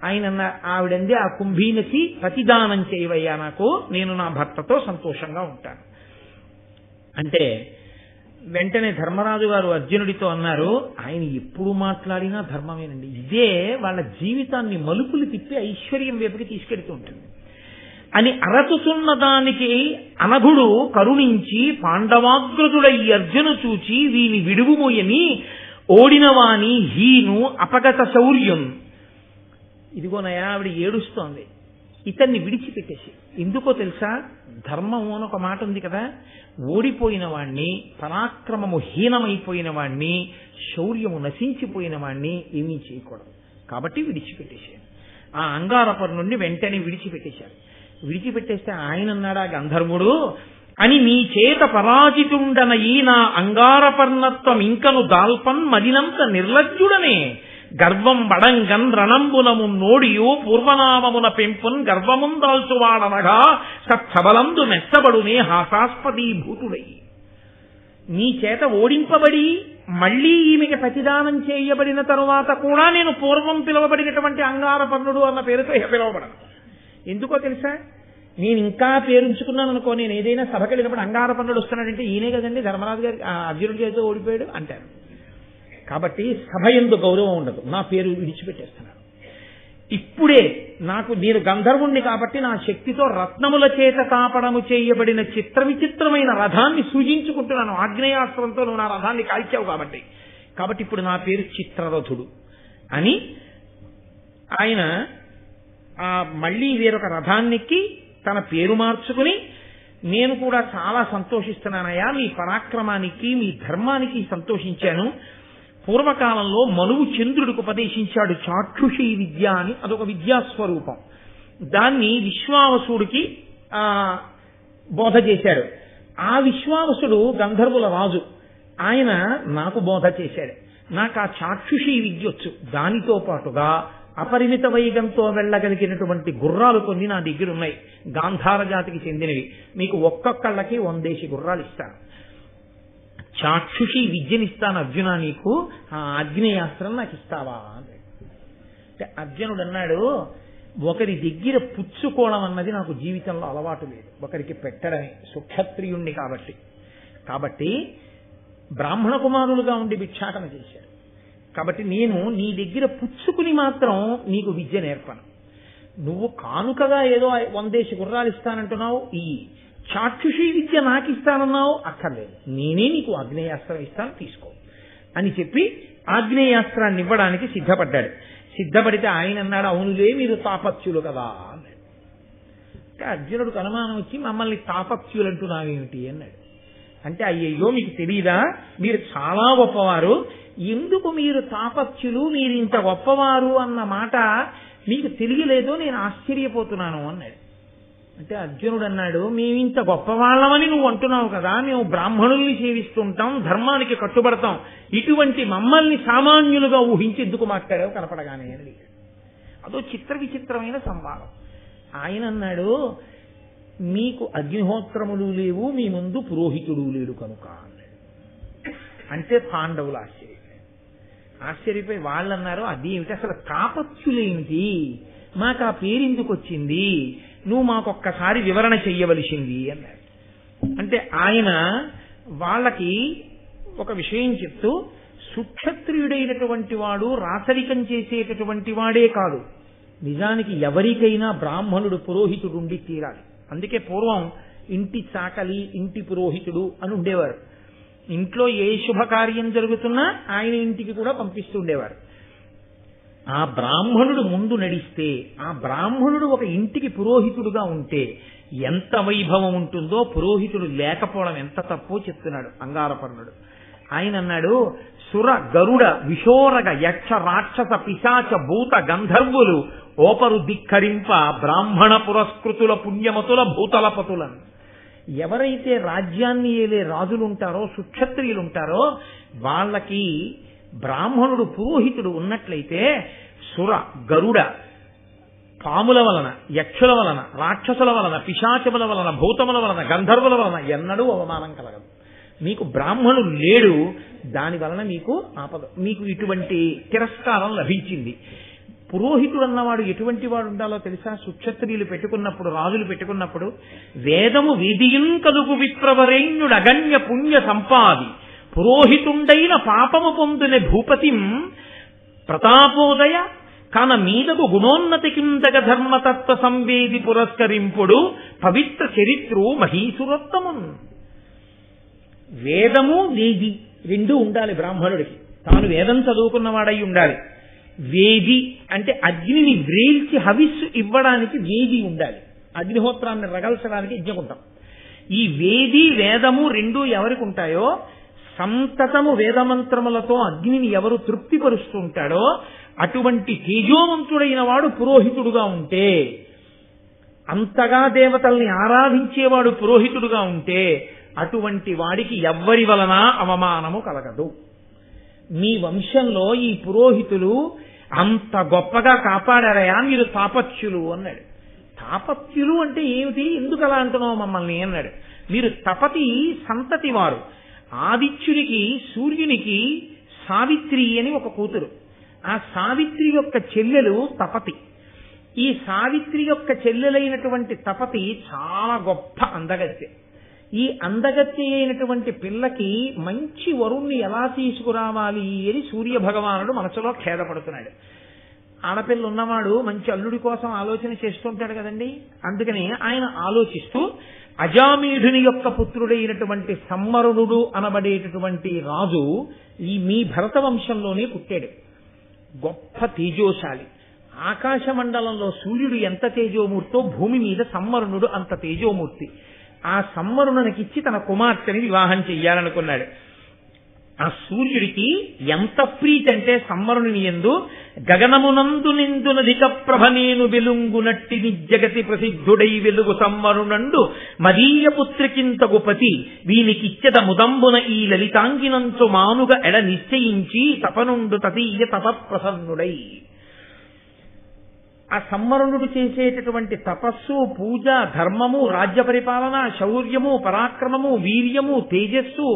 ఆయన ఆవిడంది ఆ కుంభీనసి పతిదానం చేయవయ్యా నాకు, నేను నా భర్తతో సంతోషంగా ఉంటాను అంటే వెంటనే ధర్మరాజు గారు అర్జునుడితో అన్నారు, ఆయన ఎప్పుడు మాట్లాడినా ధర్మమేనండి. ఇదే వాళ్ళ జీవితాన్ని మలుపులు తిప్పి ఐశ్వర్యం వైపుకి తీసుకెడుతూ ఉంటుంది అని అరచుతున్న దానికి అనఘుడు కరుణించి పాండవాగ్రజుడై అర్జును చూచి వీని విడువుమోయని ఓడినవాని హీను అపగత శౌర్యం. ఇదిగోనయా ఆవిడ ఏడుస్తోంది, ఇతన్ని విడిచిపెట్టేసి. ఎందుకో తెలుసా, ధర్మము అని ఒక మాట ఉంది కదా, ఓడిపోయిన వాణ్ణి, పరాక్రమము హీనమైపోయిన వాణ్ణి, శౌర్యము నశించిపోయిన వాణ్ణి ఏమీ చేయకూడదు. కాబట్టి విడిచిపెట్టేశారు. ఆ అంగారపర్ణుణ్ణి వెంటనే విడిచిపెట్టేశారు. విడిచిపెట్టేస్తే ఆయన అన్నాడా గంధర్వుడు అని నీ చేత పరాజితుండన ఈయన అంగారపర్ణత్వం ఇంకను దాల్పన్ మదినంత నిర్లజ్జుడనే గర్వం బడంగన్ రణంబునము నోడియు పూర్వనామమున పెంపున్ గర్వముం దాల్చువాడనగా సత్సబలందు మెచ్చబడునే హాసాస్పదీ భూతుడై. నీ చేత ఓడింపబడి మళ్లీ ఈమెకి ప్రతిదానం చేయబడిన తరువాత కూడా నేను పూర్వం పిలువబడినటువంటి అంగారపర్ణుడు అన్న పేరుతో పిలువబడను. ఎందుకో తెలుసా, నేను ఇంకా పేరుంచుకున్నాను అనుకో, నేను ఏదైనా సభకి వెళ్ళినప్పుడు అంగారపర్ణుడు వస్తున్నాడంటే ఈయనే కదండి ధర్మరాజు గారి అర్జునుడి చేతితో ఓడిపోయాడు అంటారు. కాబట్టి సభ ఎందు గౌరవం ఉండదు, నా పేరు విడిచిపెట్టేస్తున్నాను. ఇప్పుడే నేను గంధర్వుణ్ణి కాబట్టి నా శక్తితో రత్నముల చేత తాపడము చేయబడిన చిత్ర విచిత్రమైన రథాన్ని సృజించుకుంటున్నాను. ఆగ్నేయాస్త్రంతో నువ్వు నా రథాన్ని కాల్చావు కాబట్టి ఇప్పుడు నా పేరు చిత్రరథుడు అని ఆయన మళ్లీ వేరొక రథాన్నెక్కి తన పేరు మార్చుకుని, నేను కూడా చాలా సంతోషిస్తున్నానయ్యా, మీ పరాక్రమానికి మీ ధర్మానికి సంతోషించాను. పూర్వకాలంలో మనువు చంద్రుడికి ఉపదేశించాడు చాక్షుషీ విద్య అని, అదొక విద్యాస్వరూపం. దాన్ని విశ్వావసుడికి బోధ చేశాడు. ఆ విశ్వావసుడు గంధర్వుల రాజు, ఆయన నాకు బోధ చేశాడు. నాకు ఆ చాక్షుషీ విద్య వచ్చు. దానితో పాటుగా అపరిమిత వైగంతో వెళ్ళగలిగినటువంటి గుర్రాలు కొన్ని నా దగ్గర ఉన్నాయి, గాంధార జాతికి చెందినవి. మీకు ఒక్కొక్కళ్ళకి 100 గుర్రాలు ఇస్తాను. చాక్షుషి విద్యనిస్తాను అర్జున, నీకు ఆ ఆగ్నేయాస్త్రం నాకు ఇస్తావా అంటే అర్జునుడు అన్నాడు, ఒకరి దగ్గర పుచ్చుకోవడం అన్నది నాకు జీవితంలో అలవాటు లేదు, ఒకరికి పెట్టడమే. సుక్షత్రియుణ్ణి కాబట్టి బ్రాహ్మణ కుమారులుగా ఉండి భిక్షాటన చేశారు. కాబట్టి నేను నీ దగ్గర పుచ్చుకుని మాత్రం నీకు విద్య నేర్పను. నువ్వు కానుకగా ఏదో 100 గుర్రాలు ఇస్తానంటున్నావు, ఈ చాక్షుషీ విద్య నాకు ఇస్తానన్నావు, అక్కర్లేదు, నేనే నీకు ఆగ్నేయాస్త్రం ఇస్తాను, తీసుకో అని చెప్పి ఆగ్నేయాస్త్రాన్ని ఇవ్వడానికి సిద్ధపడ్డాడు. సిద్ధపడితే ఆయన అన్నాడు, అవునులే మీరు తాపత్యులు కదా అన్నాడు. అంటే అర్జునుడికి అనుమానం వచ్చి, మమ్మల్ని తాపత్యులు అంటున్నావేమిటి అన్నాడు. అంటే అయ్యయ్యో మీకు తెలియదా, మీరు చాలా గొప్పవారు, ఎందుకు మీరు తాపత్యులు, మీరు ఇంత గొప్పవారు అన్న మాట మీకు తెలియలేదో నేను ఆశ్చర్యపోతున్నాను అన్నాడు. అంటే అర్జునుడు అన్నాడు, మేమింత గొప్పవాళ్ళమని నువ్వు అంటున్నావు కదా, మేము బ్రాహ్మణుల్ని సేవిస్తుంటాం, ధర్మానికి కట్టుబడతాం, ఇటువంటి మమ్మల్ని సామాన్యులుగా ఊహించి ఎందుకు మాట్లాడావు కనపడగానే అని. అదో విచిత్రమైన సంవాదం. ఆయన అన్నాడు, మీకు అగ్నిహోత్రములు లేవు, మీ ముందు పురోహితుడు లేడు కనుక అన్నాడు. అంటే పాండవులు ఆశ్చర్యపోయి వాళ్ళు అన్నారు, అదేమిటి అసలు తాపత్యులేమిటి, మాకు ఆ పేరెందుకు వచ్చింది, నువ్వు మాకొక్కసారి వివరణ చెయ్యవలసింది అన్నాడు. అంటే ఆయన వాళ్ళకి ఒక విషయం చెప్తూ, సుక్షత్రియుడైనటువంటి వాడు రాచరికం చేసేటటువంటి వాడే కాదు, నిజానికి ఎవరికైనా బ్రాహ్మణుడు పురోహితుడు ఉండి తీరాలి. అందుకే పూర్వం ఇంటి చాకలి, ఇంటి పురోహితుడు అని ఉండేవారు. ఇంట్లో ఏ శుభకార్యం జరుగుతున్నా ఆయన ఇంటికి కూడా పంపిస్తూ ఉండేవారు. ఆ బ్రాహ్మణుడు ముందు నడిస్తే, ఆ బ్రాహ్మణుడు ఒక ఇంటికి పురోహితుడుగా ఉంటే ఎంత వైభవం ఉంటుందో పురోహితుడు లేకపోవడం ఎంత తప్పో చెప్తున్నాడు అంగారపర్ణుడు. ఆయన అన్నాడు, సుర గరుడ విశోరగ యక్ష రాక్షస పిశాచ భూత గంధర్వులు ఓపరు ధిక్కరింప బ్రాహ్మణ పురస్కృతుల పుణ్యమతుల భూతలపతులను. ఎవరైతే రాజ్యాన్ని ఏలే రాజులుంటారో, సుక్షత్రియులుంటారో, వాళ్ళకి బ్రాహ్మణుడు పురోహితుడు ఉన్నట్లయితే సుర గరుడ పాముల వలన, యక్షుల వలన, రాక్షసుల వలన, పిశాచముల వలన, భూతముల వలన, గంధర్వుల వలన ఎన్నడూ అవమానం కలగదు. మీకు బ్రాహ్మణుడు లేడు, దాని వలన మీకు ఆపద, మీకు ఇటువంటి తిరస్కారం లభించింది. పురోహితుడు అన్నవాడు ఎటువంటి వాడు ఉండాలో తెలుసా? సుక్షత్రియులు పెట్టుకున్నప్పుడు, రాజులు పెట్టుకున్నప్పుడు, వేదము వేదియం కలుగు విప్రవరేణ్యుడు అగణ్య పుణ్య సంపాది పురోహితుండైన పాపము పొందిన భూపతిం ప్రతాపోదయ కాన మీదకు గుణోన్నతి కిందగ ధర్మతత్వ సంవేది పురస్కరింపుడు పవిత్ర చరిత్రు మహీసురోత్తమున్. వేదము వేది రెండూ ఉండాలి బ్రాహ్మణుడికి. తాను వేదం చదువుకున్నవాడై ఉండాలి. వేది అంటే అగ్నిని వ్రేల్చి హవిస్సు ఇవ్వడానికి వేది ఉండాలి. అగ్నిహోత్రాన్ని రగల్చడానికి యజ్ఞకుంటాం. ఈ వేది వేదము రెండూ ఎవరికి ఉంటాయో, సంతతము వేదమంత్రములతో అగ్నిని ఎవరు తృప్తిపరుస్తుంటాడో అటువంటి తేజోవంతుడైన వాడు పురోహితుడుగా ఉంటే, అంతగా దేవతల్ని ఆరాధించేవాడు పురోహితుడుగా ఉంటే, అటువంటి వాడికి ఎవ్వరి వలన అవమానము కలగదు. మీ వంశంలో ఈ పురోహితులు అంత గొప్పగా కాపాడారయా, మీరు తాపత్యులు అన్నాడు. తాపత్యులు అంటే ఏమిటి, ఎందుకు అలా అంటున్నావు మమ్మల్ని అన్నాడు. మీరు తపతి సంతతి వారు. ఆదిత్యునికి, సూర్యునికి సావిత్రి అని ఒక కూతురు. ఆ సావిత్రి యొక్క చెల్లెలు తపతి. ఈ సావిత్రి యొక్క చెల్లెలైనటువంటి తపతి చాలా గొప్ప అందగత్తె. ఈ అందగత్తె అయినటువంటి పిల్లకి మంచి వరుణ్ణి ఎలా తీసుకురావాలి అని సూర్య భగవానుడు మనసులో ఖేదపడుతున్నాడు. ఆడపిల్ల ఉన్నవాడు మంచి అల్లుడి కోసం ఆలోచన చేస్తుంటాడు కదండి. అందుకని ఆయన ఆలోచిస్తూ అజామీఢుని యొక్క పుత్రుడైనటువంటి సమ్మరుణుడు అనబడేటటువంటి రాజు ఈ మీ భరత వంశంలోనే పుట్టాడు. గొప్ప తేజోశాలి. ఆకాశ మండలంలో సూర్యుడు ఎంత తేజోమూర్తో భూమి మీద సమ్మరుణుడు అంత తేజోమూర్తి. ఆ సమ్మరుణునికిచ్చి తన కుమార్తెని వివాహం చెయ్యాలనుకున్నాడు. ఆ సూర్యుడికి ఎంత ప్రీతి అంటే సమ్మరుని యందు గగనమునందు నిందునధిక ప్రభ నేను వెలుంగునట్టి నిజగతి ప్రసిద్ధుడై వెలుగు సమ్మరునండు మదీయ పుత్రికింతగు పతి వీనికిచ్చద ముదంబున ఈ లలితాంగినంచు మానుగ ఎడ నిశ్చయించి తపనుండు తతీయ తపప్రసన్నుడై. ఆ సమ్మరుణుడు చేసేటటువంటి తపస్సు, పూజ, ధర్మము, రాజ్య పరిపాలన, శౌర్యము, పరాక్రమము, వీర్యము, తేజస్సు,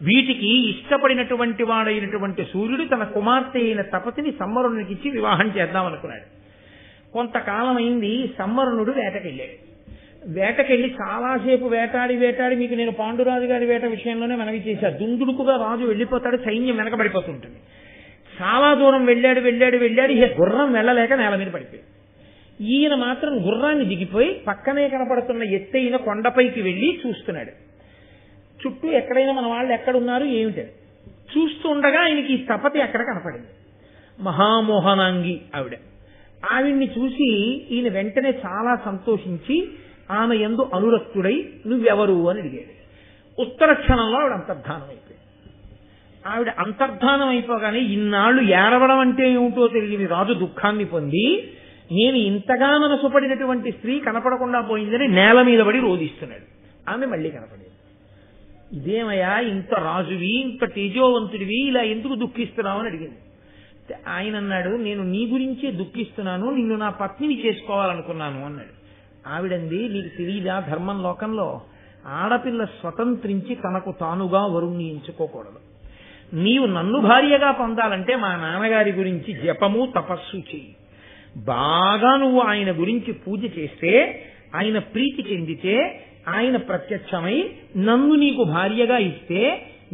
వీటికి ఇష్టపడినటువంటి వాడైనటువంటి సూర్యుడు తన కుమార్తె అయిన తపతిని సమ్మరుణుడికిచ్చి వివాహం చేద్దామనుకున్నాడు. కొంతకాలం అయింది. సమ్మరుణుడు వేటకెళ్ళాడు. వేటకెళ్ళి చాలాసేపు వేటాడి వేటాడి మీకు నేను పాండురాజు గారి వేట విషయంలోనే మనవి చేశా. దుందుడుకుగా రాజు వెళ్ళిపోతాడు, సైన్యం వెనకబడిపోతుంటుంది. చాలా దూరం వెళ్ళాడు ఇక గుర్రం వెళ్ళలేక నేల మీద పడిపోయి, ఈయన మాత్రం గుర్రాన్ని దిగిపోయి పక్కనే కనపడుతున్న ఎత్తైన కొండపైకి వెళ్ళి చూస్తున్నాడు. చుట్టూ ఎక్కడైనా మన వాళ్ళు ఎక్కడున్నారు ఏమిటని చూస్తూ ఉండగా ఆయనకి ఈ తపతి అక్కడ కనపడింది. మహామోహనాంగి ఆవిడ్ని చూసి ఈయన వెంటనే చాలా సంతోషించి ఆమె యందు అనురక్తుడై నువ్వెవరు అని అడిగాడు. ఉత్తర క్షణంలో ఆవిడ అంతర్ధానం అయిపోయింది. ఆవిడ అంతర్ధానం అయిపోగానే ఇన్నాళ్లు ఏడవడం అంటే ఏమిటో తెలియని రాజు దుఃఖాన్ని పొంది నేను ఇంతగా మనసు పడినటువంటి స్త్రీ కనపడకుండా పోయిందని నేల మీద పడి రోధిస్తున్నాడు. ఆమె మళ్ళీ కనపడింది. ఇదేమయ్యా, ఇంత రాజువి, ఇంత తేజోవంతుడివి, ఇలా ఎందుకు దుఃఖిస్తున్నావు అని అడిగింది. ఆయన అన్నాడు, నేను నీ గురించే దుఃఖిస్తున్నాను, నిన్ను నా పత్నిని చేసుకోవాలనుకున్నాను అన్నాడు. ఆవిడంది, నీకు తెలియదా ధర్మం లోకంలో ఆడపిల్ల స్వతంత్రించి తనకు తానుగా వరుణ్ణి ఎంచుకోకూడదు. నీవు నన్ను భార్యగా పొందాలంటే మా నాన్నగారి గురించి జపము తపస్సు చెయ్యి. బాగా నువ్వు ఆయన గురించి పూజ చేస్తే, ఆయన ప్రీతి చెందితే, ఆయన ప్రత్యక్షమై నన్ను నీకు భార్యగా ఇస్తే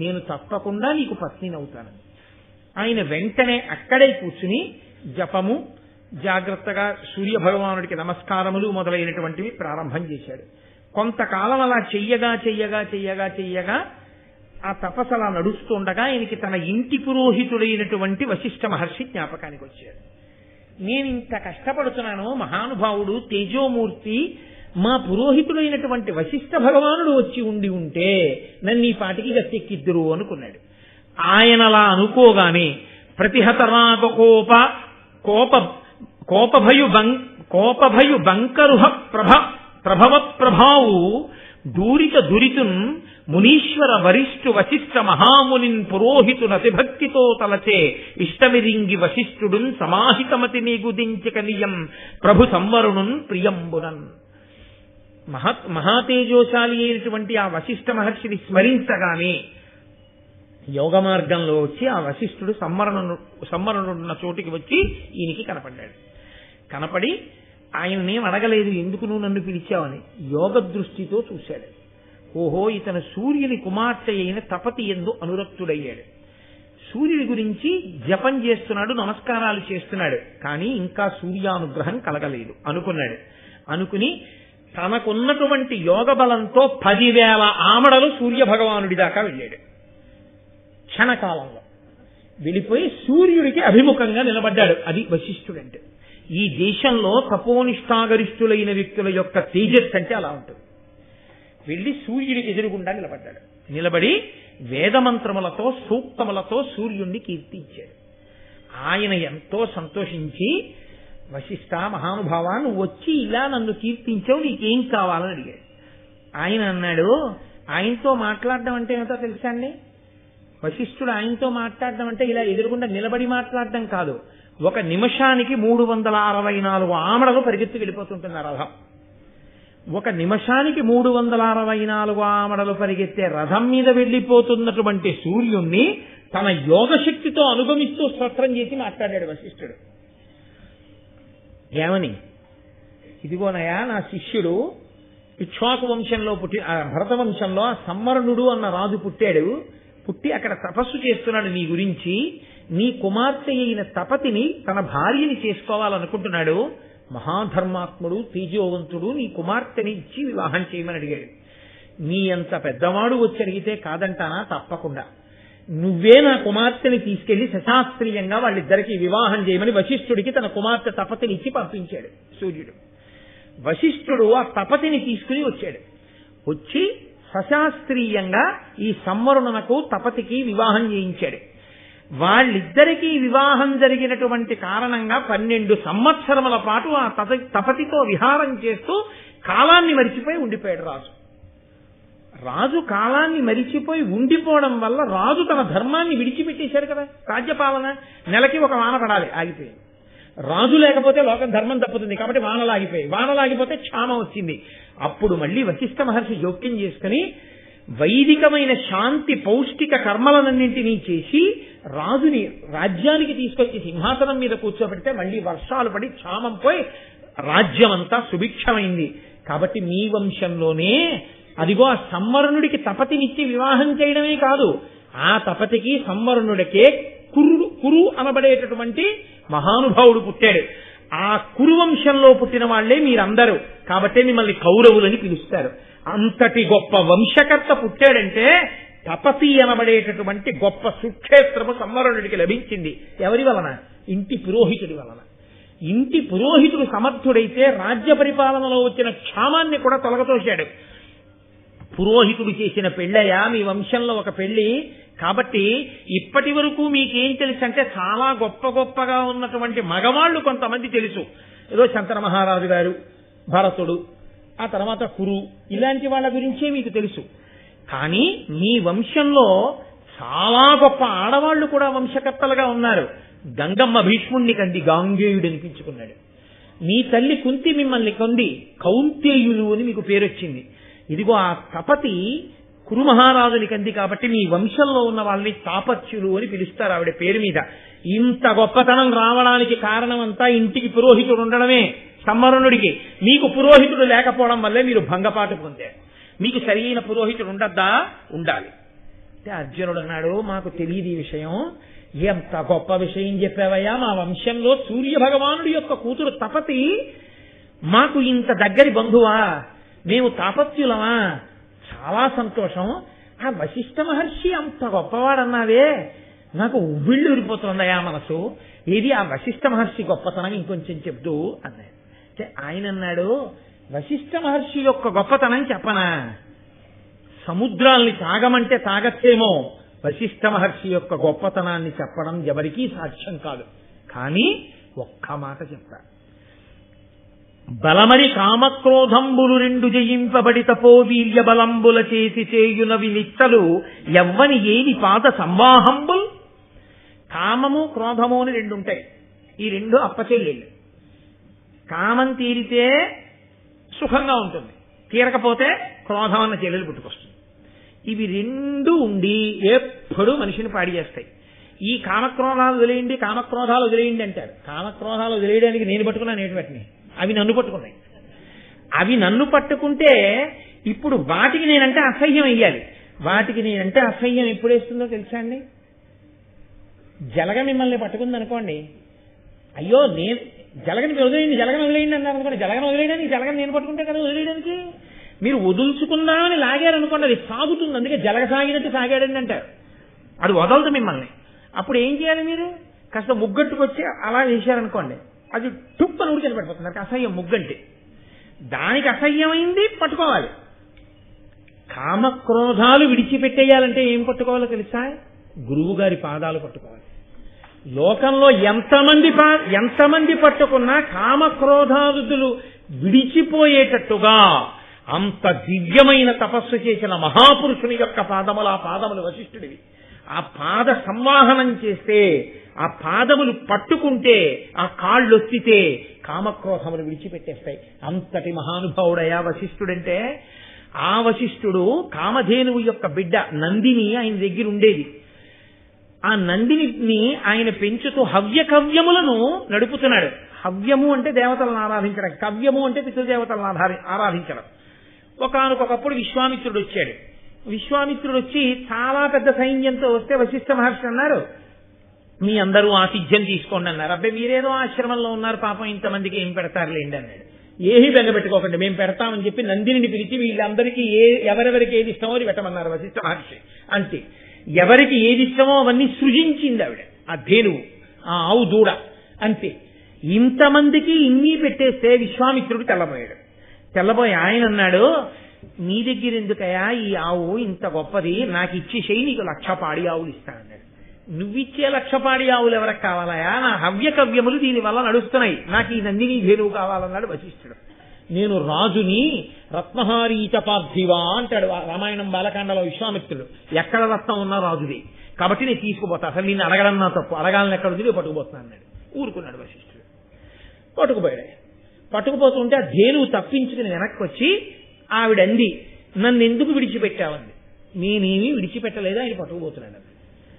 నేను తప్పకుండా నీకు పత్నిని అవుతాను. ఆయన వెంటనే అక్కడే కూర్చుని జపము, జాగ్రత్తగా సూర్య భగవానుడికి నమస్కారములు మొదలైనటువంటివి ప్రారంభం చేశాడు. కొంతకాలం అలా చెయ్యగా ఆ తపస్సు అలా నడుస్తుండగా ఆయనకి తన ఇంటి పురోహితుడైనటువంటి వశిష్ఠ మహర్షి జ్ఞాపకానికి వచ్చాడు. నేను ఇంత కష్టపడుతున్నాను, మహానుభావుడు తేజోమూర్తి మా పురోహితుడైనటువంటి వశిష్ఠ భగవానుడు వచ్చి ఉంటే నన్ను ఈ పాటికి గట్టెక్కిద్దురు అనుకున్నాడు. ఆయనలా అనుకోగానే ప్రతిహతరాగ కోపభయు బంకరుహ ప్రభవ ప్రభావు దూరిత దురితున్ మునీశ్వర వరిష్ఠు వశిష్ఠ మహామునిన్ పురోహితునతి భక్తితో తలచే ఇష్టమిరింగి వశిష్ఠుడున్ సమాహితమతి నీగుదించకనియం ప్రభు సంవరుణున్ ప్రియంబునన్. మహాతేజోశాలి అయినటువంటి ఆ వశిష్ఠ మహర్షిని స్మరించగానే యోగ మార్గంలో వచ్చి ఆ వశిష్ఠుడు సంవరణుడున్న చోటికి వచ్చి ఈయనకి కనపడ్డాడు. కనపడి ఆయన్నేం అడగలేదు, ఎందుకు నువ్వు నన్ను పిలిచావని. యోగ దృష్టితో చూశాడు. ఓహో, ఇతను సూర్యుని కుమార్తె అయిన తపతి యందు అనురక్తుడయ్యాడు. సూర్యుడి గురించి జపం చేస్తున్నాడు, నమస్కారాలు చేస్తున్నాడు, కానీ ఇంకా సూర్యానుగ్రహం కలగలేదు అనుకున్నాడు. అనుకుని తనకున్నటువంటి యోగ బలంతో 10,000 ఆమడలు సూర్య భగవానుడి దాకా వెళ్ళాడు. క్షణకాలంలో వెళ్ళిపోయి సూర్యుడికి అభిముఖంగా నిలబడ్డాడు. అది వశిష్ఠుడంటే. ఈ దేశంలో తపోనిష్టాగరిష్ఠులైన వ్యక్తుల యొక్క తేజస్సు అంటే అలా ఉంటుంది. వెళ్ళి సూర్యుడికి ఎదురుగుండా నిలబడ్డాడు. నిలబడి వేదమంత్రములతో సూక్తములతో సూర్యుణ్ణి కీర్తించాడు. ఆయన ఎంతో సంతోషించి, వశిష్ఠ మహానుభావ, నువ్వు వచ్చి ఇలా నన్ను కీర్తించావు, నీకేం కావాలని అడిగాడు. ఆయన అన్నాడు, ఆయనతో మాట్లాడడం అంటే ఏమిటో తెలుసా అండి? వశిష్ఠుడు ఆయనతో మాట్లాడడం అంటే ఇలా ఎదురుగుండా నిలబడి మాట్లాడడం కాదు. 1 నిమిషానికి 364 ఆమడలు పరిగెత్తి వెళ్ళిపోతుంటుంది ఆ రథం. 1 నిమిషానికి 364 ఆమడలు పరిగెత్తే రథం మీద వెళ్ళిపోతున్నటువంటి సూర్యుణ్ణి తన యోగశక్తితో అనుగమిస్తూ స్తోత్రం చేసి మాట్లాడాడు వశిష్ఠుడు. ఏమని? ఇదిగోనయా నా శిష్యుడు ఇక్ష్వాకు వంశంలో భరత వంశంలో ఆ సంవరణుడు అన్న రాజు పుట్టి అక్కడ తపస్సు చేస్తున్నాడు నీ గురించి. నీ కుమార్తె అయిన తపతిని తన భార్యని చేసుకోవాలనుకుంటున్నాడు. మహాధర్మాత్ముడు, తేజోవంతుడు, నీ కుమార్తెని ఇచ్చి వివాహం చేయమని అడిగాడు. నీ అంత పెద్దవాడు వచ్చి అడిగితే కాదంటానా? తప్పకుండా. నువ్వే నా కుమార్తెని తీసుకెళ్లి సశాస్త్రీయంగా వాళ్ళిద్దరికీ వివాహం చేయమని వశిష్ఠుడికి తన కుమార్తె తపతిని ఇచ్చి పంపించాడు సూర్యుడు. వశిష్ఠుడు ఆ తపతిని తీసుకుని వచ్చాడు. వచ్చి సశాస్త్రీయంగా ఈ సంవరుణనకు తపతికి వివాహం చేయించాడు. వాళ్ళిద్దరికీ వివాహం జరిగినటువంటి కారణంగా 12 సంవత్సరముల పాటు ఆ తపతితో విహారం చేస్తూ కాలాన్ని మరిచిపోయి ఉండిపోయాడు రాజు. రాజు కాలాన్ని మరిచిపోయి ఉండిపోవడం వల్ల రాజు తన ధర్మాన్ని విడిచిపెట్టేశాడు కదా. రాజ్యపాలన నెలకి 1 వాన పడాలి, ఆగిపోయింది. రాజు లేకపోతే లోకం ధర్మం తప్పుతుంది కాబట్టి వానలాగిపోయి, వానలాగిపోతే క్షామం వచ్చింది. అప్పుడు మళ్ళీ వశిష్ఠ మహర్షి జోక్యం చేసుకుని వైదికమైన శాంతి పౌష్టిక కర్మలన్నింటినీ చేసి రాజుని రాజ్యానికి తీసుకొచ్చి సింహాసనం మీద కూర్చోబెడితే మళ్ళీ వర్షాలు పడి క్షామం పోయి రాజ్యమంతా సుభిక్షమైంది. కాబట్టి మీ వంశంలోనే అదిగో ఆ సంవరణుడికి తపతినిచ్చి వివాహం చేయడమే కాదు, ఆ తపతికి సంవరణుడికే కురు అనబడేటటువంటి మహానుభావుడు పుట్టాడు. ఆ కురువంశంలో పుట్టిన వాళ్లే మీరందరూ, కాబట్టే మిమ్మల్ని కౌరవులని పిలుస్తారు. అంతటి గొప్ప వంశకర్త పుట్టాడంటే తపతి అనబడేటటువంటి గొప్ప సుక్షేత్రము సంవరణుడికి లభించింది. ఎవరి వలన? ఇంటి పురోహితుడి వలన. ఇంటి పురోహితుడు సమర్థుడైతే రాజ్య పరిపాలనలో వచ్చిన క్షామాన్ని కూడా తొలగతోశాడు. పురోహితుడు చేసిన పెళ్ళయ్యా మీ వంశంలో ఒక పెళ్లి. కాబట్టి ఇప్పటి వరకు మీకేం తెలుసు అంటే చాలా గొప్పగా ఉన్నటువంటి మగవాళ్లు కొంతమంది తెలుసు. ఏదో శంకర మహారాజు గారు, భరతుడు, ఆ తర్వాత కురు, ఇలాంటి వాళ్ళ గురించే మీకు తెలుసు. కానీ మీ వంశంలో చాలా గొప్ప ఆడవాళ్లు కూడా వంశకర్తలుగా ఉన్నారు. గంగమ్మ భీష్ముణ్ణి కంది గాంగేయుడు అనిపించుకున్నాడు. మీ తల్లి కుంతి మిమ్మల్ని కొంది కౌంతేయులు అని మీకు పేరొచ్చింది. ఇదిగో ఆ తపతి కురు మహారాజుని కంది కాబట్టి మీ వంశంలో ఉన్న వాళ్ళని తాపత్యులు అని పిలుస్తారు ఆవిడ పేరు మీద. ఇంత గొప్పతనం రావడానికి కారణమంతా ఇంటికి పురోహితుడు ఉండడమే. సంవరణుడికి మీకు పురోహితుడు లేకపోవడం వల్లే మీరు భంగపాటు పొందారు. మీకు సరైన పురోహితుడు ఉండద్దా? ఉండాలి. అంటే అర్జునుడు అన్నాడు, మాకు తెలియదు ఈ విషయం. ఎంత గొప్ప విషయం చెప్పావయ్యా, మా వంశంలో సూర్య భగవానుడి యొక్క కూతురు తపతి మాకు ఇంత దగ్గరి బంధువా, మేము తాపత్యులమా? చాలా సంతోషం. ఆ వశిష్ఠ మహర్షి అంత గొప్పవాడన్నావే, నాకు ఉవ్విళ్ళు ఊరిపోతుందయా మనసు. ఏది ఆ వశిష్ఠ మహర్షి గొప్పతనం ఇంకొంచెం చెప్తూ అన్నాడు. అంటే ఆయన అన్నాడు, వశిష్ఠ మహర్షి యొక్క గొప్పతనం చెప్పనా? సముద్రాల్ని తాగమంటే తాగచ్చేమో, వశిష్ఠ మహర్షి యొక్క గొప్పతనాన్ని చెప్పడం ఎవరికీ సాధ్యం కాదు. కానీ ఒక్క మాట చెప్తా. బలమని కామక్రోధంబులు రెండు జయింపబడి తపోవీర్య బలంబుల చేసి చేయునవి నిత్తలు ఎవ్వని ఏని పాద సంవాహంబుల్. కామము క్రోధము అని రెండు ఉంటాయి. ఈ రెండు అప్పచెల్లెళ్ళు. కామం తీరితే సుఖంగా ఉంటుంది, తీరకపోతే క్రోధం అన్న చెల్లెలు పుట్టుకొస్తుంది. ఇవి రెండు ఉండి ఎప్పుడూ మనిషిని పాడి చేస్తాయి. ఈ కామక్రోధాలు వదిలేయండి, కామక్రోధాలు వదిలేయండి అంటారు. కామక్రోధాలు వదిలేయడానికి నేను పట్టుకున్నా నేటి వాటిని, అవి నన్ను పట్టుకున్నాయి. అవి నన్ను పట్టుకుంటే ఇప్పుడు వాటికి నేనంటే అసహ్యం వెయ్యాలి. వాటికి నేనంటే అసహ్యం ఎప్పుడు వేస్తుందో తెలుసా అండి? జలగ మిమ్మల్ని పట్టుకుంది అనుకోండి, అయ్యో నేను జలగని వదిలేయండి అన్నారు అనుకోండి, జలగని వదిలేయడానికి జలగని నేను పట్టుకుంటే కదా వదిలేయడానికి. మీరు వదులుచుకుందామని లాగారనుకోండి, అది సాగుతుంది. అందుకే జలగ సాగినట్టు సాగాడండి అంటారు. అది వదలదు మిమ్మల్ని. అప్పుడు ఏం చేయాలి? మీరు కాస్త ముగ్గట్టుకొచ్చి అలా చేశారనుకోండి, అది టుప్పని ఉడికి పడిపోతుంది. నాకు అసహ్యం ముగ్గంటే, దానికి అసహ్యమైంది పట్టుకోవాలి. కామక్రోధాలు విడిచిపెట్టేయాలంటే ఏం పట్టుకోవాలో తెలుసా? గురువు గారి పాదాలు పట్టుకోవాలి. లోకంలో ఎంతమంది పట్టుకున్నా కామక్రోధాదులు విడిచిపోయేటట్టుగా అంత దివ్యమైన తపస్సు చేసిన మహాపురుషుని యొక్క పాదములు, ఆ పాదములు వశిష్ఠుడివి. ఆ పాద సంవాహనం చేస్తే, ఆ పాదములు పట్టుకుంటే, ఆ కాళ్ళొత్తితే కామక్రోధములు విడిచిపెట్టేస్తాయి. అంతటి మహానుభావుడయా వశిష్ఠుడంటే. ఆ వశిష్ఠుడు కామధేనువు యొక్క బిడ్డ నందిని ఆయన దగ్గర ఉండేది. ఆ నందిని ఆయన పెంచుతూ హవ్య కవ్యములను నడుపుతున్నాడు. హవ్యము అంటే దేవతలను ఆరాధించడం, కవ్యము అంటే పితృదేవతలను ఆరాధించడం. ఒకానొకప్పుడు విశ్వామిత్రుడు వచ్చాడు. విశ్వామిత్రుడు వచ్చి చాలా పెద్ద సైన్యంతో వస్తే వశిష్ఠ మహర్షి అన్నారు, మీ అందరూ ఆతిథ్యం తీసుకోండి అన్నారు. అబ్బాయి మీరేదో ఆశ్రమంలో ఉన్నారు, పాపం ఇంతమందికి ఏం పెడతారులేండి అన్నాడు. ఏమీ బెంగపెట్టుకోకండి, మేము పెడతామని చెప్పి నందిని పిలిచి వీళ్ళందరికీ ఎవరెవరికి ఏది ఇష్టమో అది పెట్టమన్నారు వశిష్ఠ మహర్షి. అంతే, ఎవరికి ఏది ఇష్టమో అవన్నీ సృజించింది ఆవిడ, ఆ ధేనువు, ఆ ఆవు దూడ. అంతే, ఇంతమందికి ఇన్ని పెట్టేస్తే విశ్వామిత్రుడు తెల్లబోయి ఆయన అన్నాడు, నీ దగ్గర ఎందుకయా ఈ ఆవు ఇంత గొప్పది, నాకు ఇచ్చేసేయి, నీకు 1,00,000 పాడి ఆవులు ఇస్తానన్నాడు. నువ్విచ్చే 1,00,000 పాడి ఆవులు ఎవరికి కావాలయా? నా హవ్య కవ్యములు దీని వల్ల నడుస్తున్నాయి, నాకు ఈ నందిని ధేనువు కావాలన్నాడు వశిష్ఠుడు. నేను రాజుని, రత్నహారీచ పార్థివా అంటాడు రామాయణం బాలకాండలో విశ్వామిత్రుడు. ఎక్కడ రత్నం ఉన్నా రాజుది, కాబట్టి నేను తీసుకుపోతా, అసలు నిన్ను అడగడం నా తప్పు, అడగాలని ఎక్కడ ఉంది పట్టుకుపోతున్నా అన్నాడు. ఊరుకున్నాడు వశిష్ఠుడు. పట్టుకుపోయాడు. పట్టుకుపోతుంటే ఆ ధేనువు తప్పించుకుని వెనక్కి వచ్చి ఆవిడంది, నన్ను ఎందుకు విడిచిపెట్టావంది. నేనేమీ విడిచిపెట్టలేదు, ఆయన పట్టుకుపోతున్నాడు.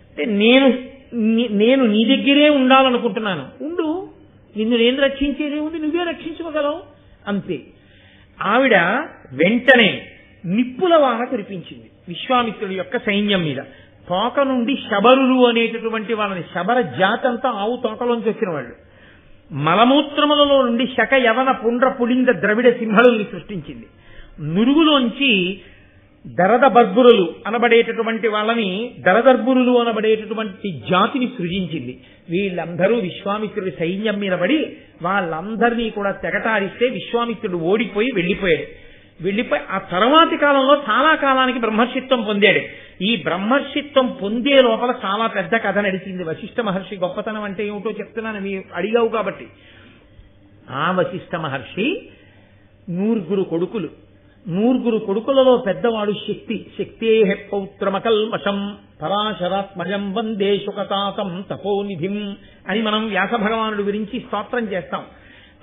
అంటే నేను నీ దగ్గరే ఉండాలనుకుంటున్నాను. ఉండు, నిన్ను నేను రక్షించేదే ఉంది, నువ్వే రక్షించుకోగలవు. అంతే. ఆవిడ వెంటనే నిప్పుల వాన కురిపించింది విశ్వామిత్రుడి యొక్క సైన్యం మీద. తోక నుండి శబరులు అనేటటువంటి వాళ్ళని, శబర జాతంతా ఆవు తోకలోంచి వచ్చిన వాళ్ళు, మలమూత్రములలో నుండి శక యవన పుండ్ర పులింద ద్రవిడ సింహళుల్ని సృష్టించింది. నురుగులోంచి దరదబర్బురులు అనబడేటటువంటి వాళ్ళని, దరదర్బురులు అనబడేటటువంటి జాతిని సృజించింది. వీళ్ళందరూ విశ్వామిత్రుడి సైన్యం మీద పడి వాళ్ళందరినీ కూడా తెగటారిస్తే విశ్వామిత్రుడు ఓడిపోయి వెళ్ళిపోయి ఆ తర్వాతి కాలంలో చాలా కాలానికి బ్రహ్మర్షిత్వం పొందాడు. ఈ బ్రహ్మర్షిత్వం పొందే లోపల చాలా పెద్ద కథ నడిచింది. వశిష్ఠ మహర్షి గొప్పతనం అంటే ఏమిటో చెప్తున్నాను, మీరు అడిగావు కాబట్టి. ఆ వశిష్ఠ మహర్షి 9 కొడుకులు. 9 కొడుకులలో పెద్దవాడు శక్తి. శక్తే పౌత్రమకల్మషం పరాశరాత్మజం వందే శుకతాతం తపోనిధిం అని మనం వ్యాస భగవానుడి గురించి స్తోత్రం చేస్తాం.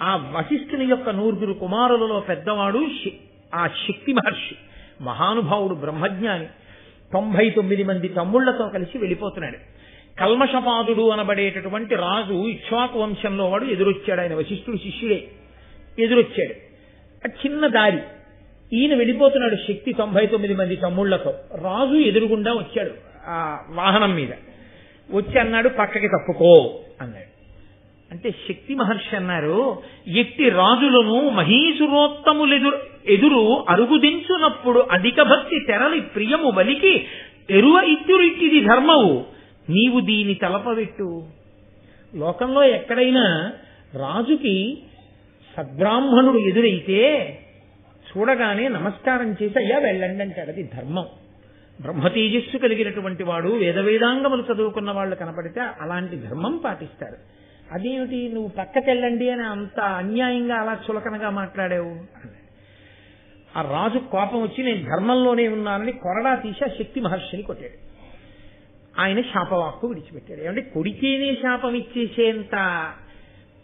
ఆ వశిష్ఠుని యొక్క 9 కుమారులలో పెద్దవాడు ఆ శక్తి మహర్షి. మహానుభావుడు, బ్రహ్మజ్ఞాని. 99 మంది తమ్ముళ్లతో కలిసి వెళ్ళిపోతున్నాడు. కల్మషపాదుడు అనబడేటటువంటి రాజు ఇక్ష్వాకు వంశంలో వాడు ఎదురొచ్చాడు. ఆయన వశిష్ఠుడు శిష్యుడే. ఎదురొచ్చాడు. చిన్న దారి. ఈయన వెళ్ళిపోతున్నాడు శక్తి 99 మంది తమ్ముళ్లతో. రాజు ఎదురుగుండా వచ్చాడు ఆ వాహనం మీద. వచ్చి అన్నాడు, పక్కకి తప్పుకో అన్నాడు. అంటే శక్తి మహర్షి అన్నారు, ఎట్టి రాజులను మహీసురోత్తములెదురు అరుగుదించునప్పుడు అధిక భక్తి తెరలి ప్రియము బలికి ఎరువ ఇత్తురిట్టిది ధర్మవు, నీవు దీని తలపబెట్టు. లోకంలో ఎక్కడైనా రాజుకి సద్బ్రాహ్మణుడు ఎదురైతే చూడగానే నమస్కారం చేసి అయ్యా వెళ్ళండి అంటాడు. అది ధర్మం. బ్రహ్మ తేజస్సు కలిగినటువంటి వాడు, వేదవేదాంగములు చదువుకున్న వాళ్ళు కనపడితే అలాంటి ధర్మం పాటిస్తారు. అదేమిటి నువ్వు పక్కకెళ్ళండి అని అంత అన్యాయంగా అలా చులకనగా మాట్లాడావు? ఆ రాజు కోపం వచ్చి నేను ధర్మంలోనే ఉన్నానని కొరడా తీసి శక్తి మహర్షిని కొట్టాడు. ఆయన శాపవాక్కు విడిచిపెట్టాడు. ఏమంటే కొడితేనే శాపం ఇచ్చేసేంత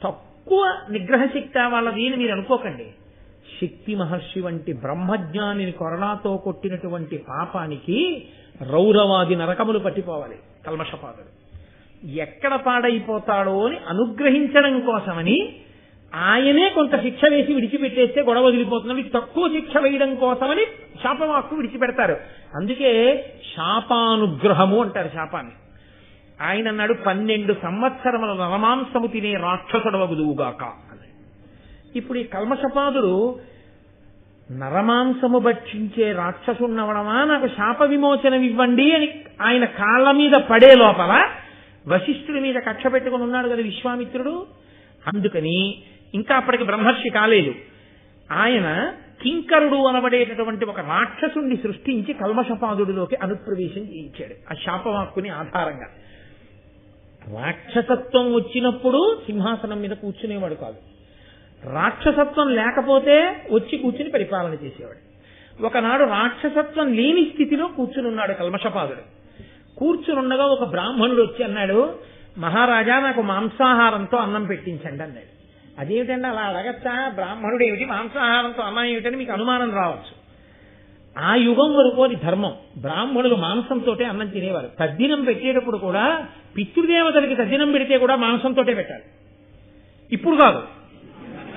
తక్కువ నిగ్రహ శక్తి వాళ్ళది అని మీరు అనుకోకండి. శక్తి మహర్షి వంటి బ్రహ్మజ్ఞానిని కొరడాతో కొట్టినటువంటి పాపానికి రౌరవాది నరకములు పట్టిపోవాలి కల్మషపాదుడు. ఎక్కడ పాడైపోతాడో అని అనుగ్రహించడం కోసమని ఆయనే కొంత శిక్ష వేసి విడిచిపెట్టేస్తే గొడవ వదిలిపోతున్నవి, తక్కువ శిక్ష వేయడం కోసమని శాపవాక్కు విడిచిపెడతారు. అందుకే శాపానుగ్రహము అంటారు శాపాన్ని. ఆయన అన్నాడు, 12 సంవత్సరముల నరమాంసము తినే రాక్షసుడవగుదువుగాక అని. ఇప్పుడు ఈ కల్మషపాదుడు నరమాంసము భక్షించే రాక్షసున్నవడమా, నాకు శాప విమోచనం ఇవ్వండి అని ఆయన కాళ్ల మీద పడే లోపల వశిష్ఠుడి మీద కక్ష పెట్టుకుని ఉన్నాడు కదా విశ్వామిత్రుడు. అందుకని ఇంకా అప్పటికి బ్రహ్మర్షి కాలేదు. ఆయన కింకరుడు అనబడేటటువంటి ఒక రాక్షసుణ్ణి సృష్టించి కల్మషపాదుడిలోకి అనుప్రవేశం చేయించాడు ఆ శాపవాక్కుని ఆధారంగా. రాక్షసత్వం వచ్చినప్పుడు సింహాసనం మీద కూర్చునేవాడు కాదు. రాక్షసత్వం లేకపోతే వచ్చి కూర్చుని పరిపాలన చేసేవాడు. ఒకనాడు రాక్షసత్వం లేని స్థితిలో కూర్చునున్నాడు కల్మషపాదుడు. కూర్చునుండగా ఒక బ్రాహ్మణుడు వచ్చి అన్నాడు, మహారాజా నాకు మాంసాహారంతో అన్నం పెట్టించండి అన్నాడు. అదేమిటండి అలా అడగచ్చా? బ్రాహ్మణుడు ఏమిటి, మాంసాహారంతో అన్నం ఏమిటని మీకు అనుమానం రావచ్చు. ఆ యుగం వరకు అది ధర్మం. బ్రాహ్మణులు మాంసంతో అన్నం తినేవారు. తద్దినం పెట్టేటప్పుడు కూడా పితృదేవతలకి తద్దినం పెడితే కూడా మాంసంతో పెట్టాలి. ఇప్పుడు కాదు.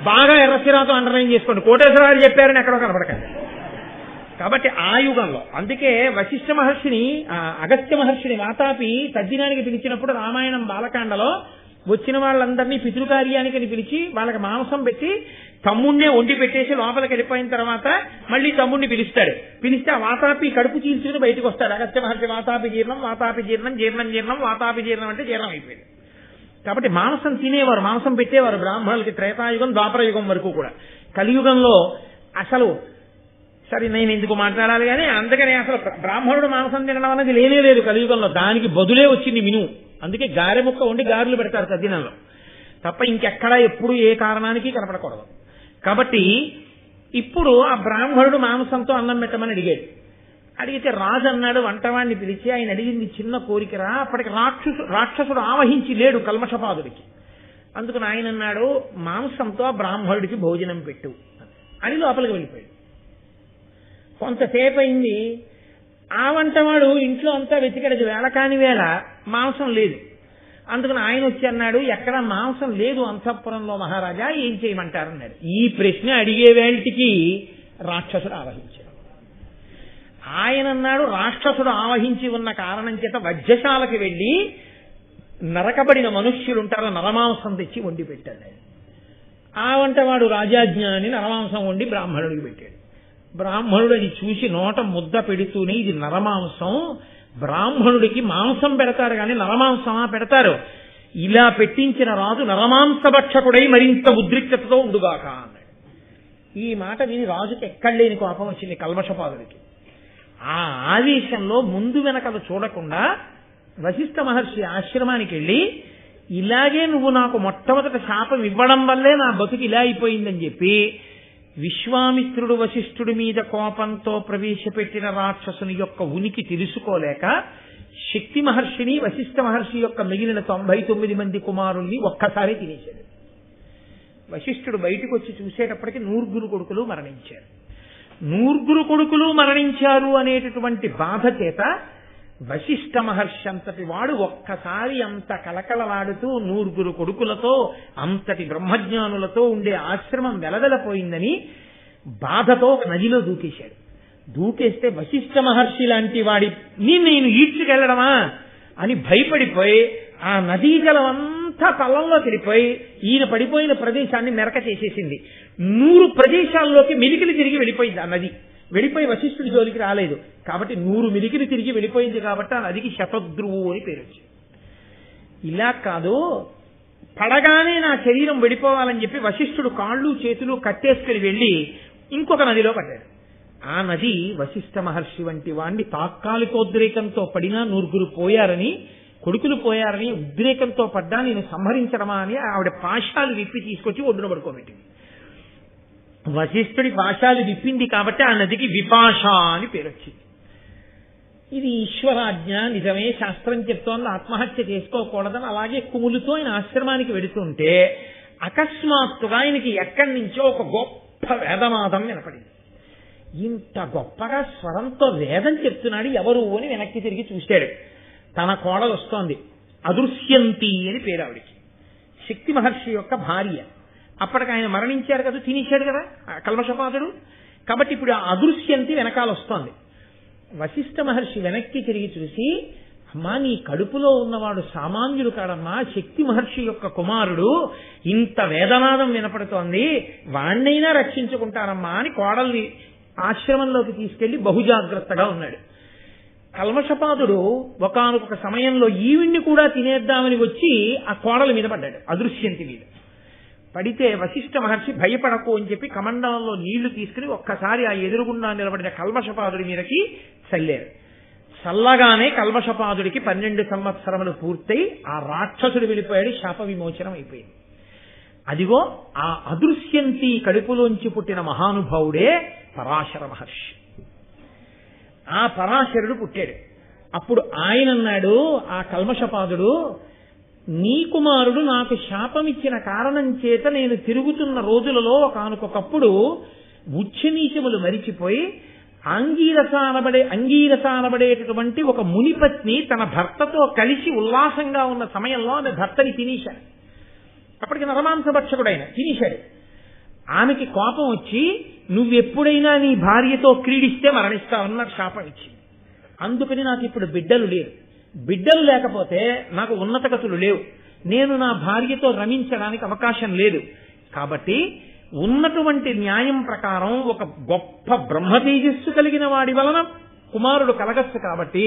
బాగా ఎర్రసిరాతో అండర్లైన్ చేసుకోండి. కోటేశ్వరరావు చెప్పారని ఎక్కడో కనపడకండి. కాబట్టి ఆ యుగంలో అందుకే వశిష్ఠ మహర్షిని, అగస్త్య మహర్షిని వాతాపి తద్దినానికి పిలిచినప్పుడు రామాయణం బాలకాండలో వచ్చిన వాళ్ళందరినీ పితృకార్యానికి పిలిచి వాళ్ళకి మాంసం పెట్టి తమ్ముణ్ణే వండి పెట్టేసి లోపలికి వెళ్ళిపోయిన తర్వాత మళ్ళీ తమ్ముడిని పిలుస్తాడు. పిలిస్తే ఆ వాతాపి కడుపు చీల్చుకుని బయటకు వస్తాడు. అగస్త్య మహర్షి వాతాపి జీర్ణం, వాతాపి జీర్ణం, జీర్ణం జీర్ణం, వాతాపి జీర్ణం అంటే జీర్ణం అయిపోయింది. కాబట్టి మాంసం తినేవారు, మాంసం పెట్టేవారు బ్రాహ్మణులకి త్రేతాయుగం, ద్వాపరయుగం వరకు కూడా. కలియుగంలో అసలు సరే నేను ఎందుకు మాట్లాడాలి కానీ, అందుకని అసలు బ్రాహ్మణుడు మాంసం తినడం అనేది లేనే లేదు కలియుగంలో. దానికి బదులే వచ్చింది మినుము. అందుకే గారె ముక్క వండి గారెలు పెడతారు తద్దినంలో తప్ప ఇంకెక్కడా ఎప్పుడు ఏ కారణానికి కనపడకూడదు. కాబట్టి ఇప్పుడు ఆ బ్రాహ్మణుడు మాంసంతో అన్నం పెట్టమని అడిగాడు. అడిగితే రాజు అన్నాడు, వంటవాడిని పిలిచి ఆయన అడిగింది చిన్న కోరికరా. అప్పటికి రాక్షసుడు ఆవహించి లేడు కల్మషపాదుడికి. అందుకని ఆయన అన్నాడు, మాంసంతో ఆ బ్రాహ్మణుడికి భోజనం పెట్టు అని లోపలికి వెళ్ళిపోయాడు. కొంతసేపు అయింది. ఆ వంటవాడు ఇంట్లో అంతా వెతికాడు, వేళ కాని వేళ మాంసం లేదు. అందుకని ఆయన వచ్చి అన్నాడు, ఎక్కడ మాంసం లేదు అంతఃపురంలో మహారాజా, ఏం చేయమంటారన్నాడు. ఈ ప్రశ్న అడిగే వేళటికి రాక్షసుడు ఆవహించాడు. ఆయన అన్నాడు, రాక్షసుడు ఆవహించి ఉన్న కారణం చేత వజ్రశాలకు వెళ్ళి నరకబడిన మనుష్యులుంటారో నరమాంసం తెచ్చి వండి పెట్టాడు. ఆ వంటవాడు రాజాజ్ఞ అని నరమాంసం వండి బ్రాహ్మణుడికి పెట్టాడు. బ్రాహ్మణుడు అది చూసి నోట ముద్ద పెడుతూనే, ఇది నరమాంసం, బ్రాహ్మణుడికి మాంసం పెడతారు కానీ నరమాంసమా పెడతారు, ఇలా పెట్టించిన రాజు నరమాంసభక్షకుడై మరింత ఉద్రిక్తతతో ఉండుగాక అన్నాడు. ఈ మాట విని రాజుకి ఎక్కడలేని కోపం వచ్చింది కల్మషపాదుడికి. ఆ ఆవేశంలో ముందు వెనకలు చూడకుండా వశిష్ఠ మహర్షి ఆశ్రమానికి వెళ్ళి, ఇలాగే నువ్వు నాకు మొట్టమొదట శాపం ఇవ్వడం వల్లే నా బతుకు ఇలా అయిపోయిందని చెప్పి, విశ్వామిత్రుడు వశిష్ఠుడి మీద కోపంతో ప్రవేశపెట్టిన రాక్షసుని యొక్క ఉనికి తెలుసుకోలేక శక్తి మహర్షిని, వశిష్ఠ మహర్షి యొక్క మిగిలిన 99 మంది కుమారుల్ని ఒక్కసారి తినేశాడు. వశిష్ఠుడు బయటకు వచ్చి చూసేటప్పటికి 100 కొడుకులు మరణించారు. 100 కొడుకులు మరణించారు అనేటటువంటి బాధ చేత వశిష్ఠ మహర్షి అంతటి వాడు ఒక్కసారి అంత కలకలలాడుతూ 100 కొడుకులతో, అంతటి బ్రహ్మజ్ఞానులతో ఉండే ఆశ్రమం వెలవెలపోయిందని బాధతో ఒక నదిలో దూకేశాడు. దూకేస్తే వశిష్ఠ మహర్షి లాంటి వాడిని నేను ఈడ్చుకెళ్లడమా అని భయపడిపోయి ఆ నదీ జలం అంతా తలంలో తిరిగిపోయి ఈయన పడిపోయిన ప్రదేశాన్ని మెరక చేసేసింది. 100 ప్రదేశాల్లోకి మిలికిలి తిరిగి వెళ్ళిపోయింది. ఆ నది వెళ్ళిపోయి వశిష్ఠుడి జోలికి రాలేదు కాబట్టి 100 మిలికిలి తిరిగి వెళ్ళిపోయింది కాబట్టి ఆ నదికి శతద్రువు అని పేరు వచ్చింది. ఇలా కాదు, పడగానే నా శరీరం వెళ్ళిపోవాలని చెప్పి వశిష్ఠుడు కాళ్ళు చేతులు కట్టేసుకుని వెళ్ళి ఇంకొక నదిలో పడ్డాడు. ఆ నది వశిష్ఠ మహర్షి వంటి వాణ్ణి తాత్కాలికోద్రేకంతో పడినా 100 పోయారని, కొడుకులు పోయారని ఉద్రేకంతో పడ్డా నేను సంహరించడమా అని ఆవిడ పాశాలు విప్పి తీసుకొచ్చి ఒడ్డున పడుకోబెట్టింది. వశిష్ఠుడి పాశాలు విప్పింది కాబట్టి ఆ నదికి విపాష అని పేరు వచ్చింది. ఇది ఈశ్వరాజ్ఞ, నిజమే, శాస్త్రం చెప్తోంది ఆత్మహత్య చేసుకోకూడదని. అలాగే కుములుతో ఆయన ఆశ్రమానికి వెడుతుంటే అకస్మాత్తుగా ఆయనకి ఎక్కడి నుంచో ఒక గొప్ప వేదనాదం వినపడింది. ఇంత గొప్పగా స్వరంతో వేదం చెప్తున్నాడు ఎవరు అని వెనక్కి తిరిగి చూశాడు. తన కోడలు వస్తోంది, అదృశ్యంతి అని పేరు ఆవిడికి, శక్తి మహర్షి యొక్క భార్య. అప్పటికి ఆయన మరణించారు కదా, తినేశాడు కదా కల్మషపాదుడు, కాబట్టి ఇప్పుడు ఆ అదృశ్యంతి వెనకాల వస్తోంది. వశిష్ఠ మహర్షి వెనక్కి తిరిగి చూసి, అమ్మా నీ కడుపులో ఉన్నవాడు సామాన్యుడు కాడమ్మా, శక్తి మహర్షి యొక్క కుమారుడు, ఇంత వేదనాదం వినపడుతోంది, వాణ్ణైనా రక్షించుకుంటానమ్మా అని కోడల్ని ఆశ్రమంలోకి తీసుకెళ్లి బహుజాగ్రత్తగా ఉన్నాడు. కల్మషపాదుడు ఒకానొక సమయంలో ఈవిడ్ని కూడా తినేద్దామని వచ్చి ఆ కోడల మీద పడ్డాడు, అదృశ్యంతి మీద పడితే వశిష్ఠ మహర్షి భయపడకు అని చెప్పి కమండలంలో నీళ్లు తీసుకుని ఒక్కసారి ఆ ఎదురుగుండా నిలబడిన కల్మషపాదుడి మీదకి చల్లారు. చల్లగానే కల్మషపాదుడికి 12 సంవత్సరములు పూర్తయి ఆ రాక్షసుడు వెళ్ళిపోయాడు, శాప విమోచనం అయిపోయింది. అదిగో ఆ అదృశ్యంతి కడుపులోంచి పుట్టిన మహానుభావుడే పరాశర మహర్షి. ఆ పరాశరుడు పుట్టాడు. అప్పుడు ఆయన అన్నాడు, ఆ కల్మషపాదుడు, నీ కుమారుడు నాకు శాపమిచ్చిన కారణం చేత నేను తిరుగుతున్న రోజులలో ఒకానొకప్పుడు ఉచ్చనీచములు మరిచిపోయి అంగీరసానబడేటటువంటి ఒక మునిపత్ని తన భర్తతో కలిసి ఉల్లాసంగా ఉన్న సమయంలో ఆమె భర్తని తినేశాడు. అప్పటికి నరమాంసభక్షకుడైన తినేశాడు. ఆమెకి కోపం వచ్చి, నువ్వెప్పుడైనా నీ భార్యతో క్రీడిస్తే మరణిస్తావన్న శాపం ఇచ్చింది. అందుకని నాకు ఇప్పుడు బిడ్డలు లేరు, బిడ్డలు లేకపోతే నాకు ఉన్నత గతులు లేవు, నేను నా భార్యతో రమించడానికి అవకాశం లేదు. కాబట్టి ఉన్నటువంటి న్యాయం ప్రకారం ఒక గొప్ప బ్రహ్మ తేజస్సు కలిగిన వాడి వలన కుమారుడు కలగచ్చు, కాబట్టి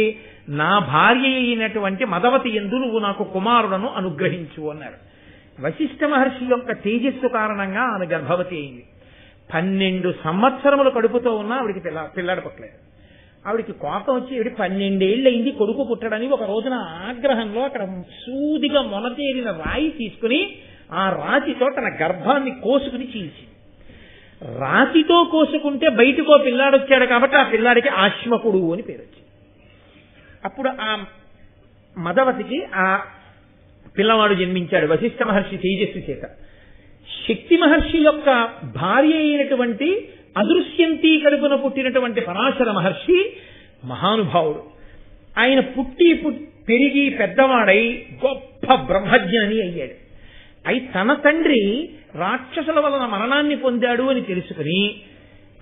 నా భార్య అయినటువంటి మదవతి యందు నువ్వు నాకు కుమారుడను అనుగ్రహించు అన్నారు. వశిష్ఠ మహర్షి యొక్క తేజస్సు కారణంగా ఆమె గర్భవతి అయింది. 12 సంవత్సరములు కడుపుతో ఉన్నా ఆవిడికి పిల్లాడు పుట్టలేదు. ఆవిడికి కోపం వచ్చి, ఈవిడ 12 ఏళ్ళు అయింది కొడుకు పుట్టడని ఒక రోజున ఆగ్రహంలో అక్కడ సూదిగా మొనతేరిన రాయి తీసుకుని ఆ రాతితో తన గర్భాన్ని కోసుకుని చీల్చింది. రాతితో కోసుకుంటే బయటకో పిల్లాడు వచ్చాడు కాబట్టి ఆ పిల్లాడికి ఆశ్మకుడు అని పేరు వచ్చింది. అప్పుడు ఆ మదవతికి ఆ పిల్లవాడు జన్మించాడు వశిష్ఠ మహర్షి తేజస్సు చేత. శక్తి మహర్షి యొక్క భార్య అయినటువంటి అదృశ్యంతి కడుపున పుట్టినటువంటి పరాశర మహర్షి మహానుభావుడు. ఆయన పెరిగి పెద్దవాడై గొప్ప బ్రహ్మజ్ఞాని అయ్యాడు. అయి తన తండ్రి రాక్షసుల వలన మరణాన్ని పొందాడు అని తెలుసుకుని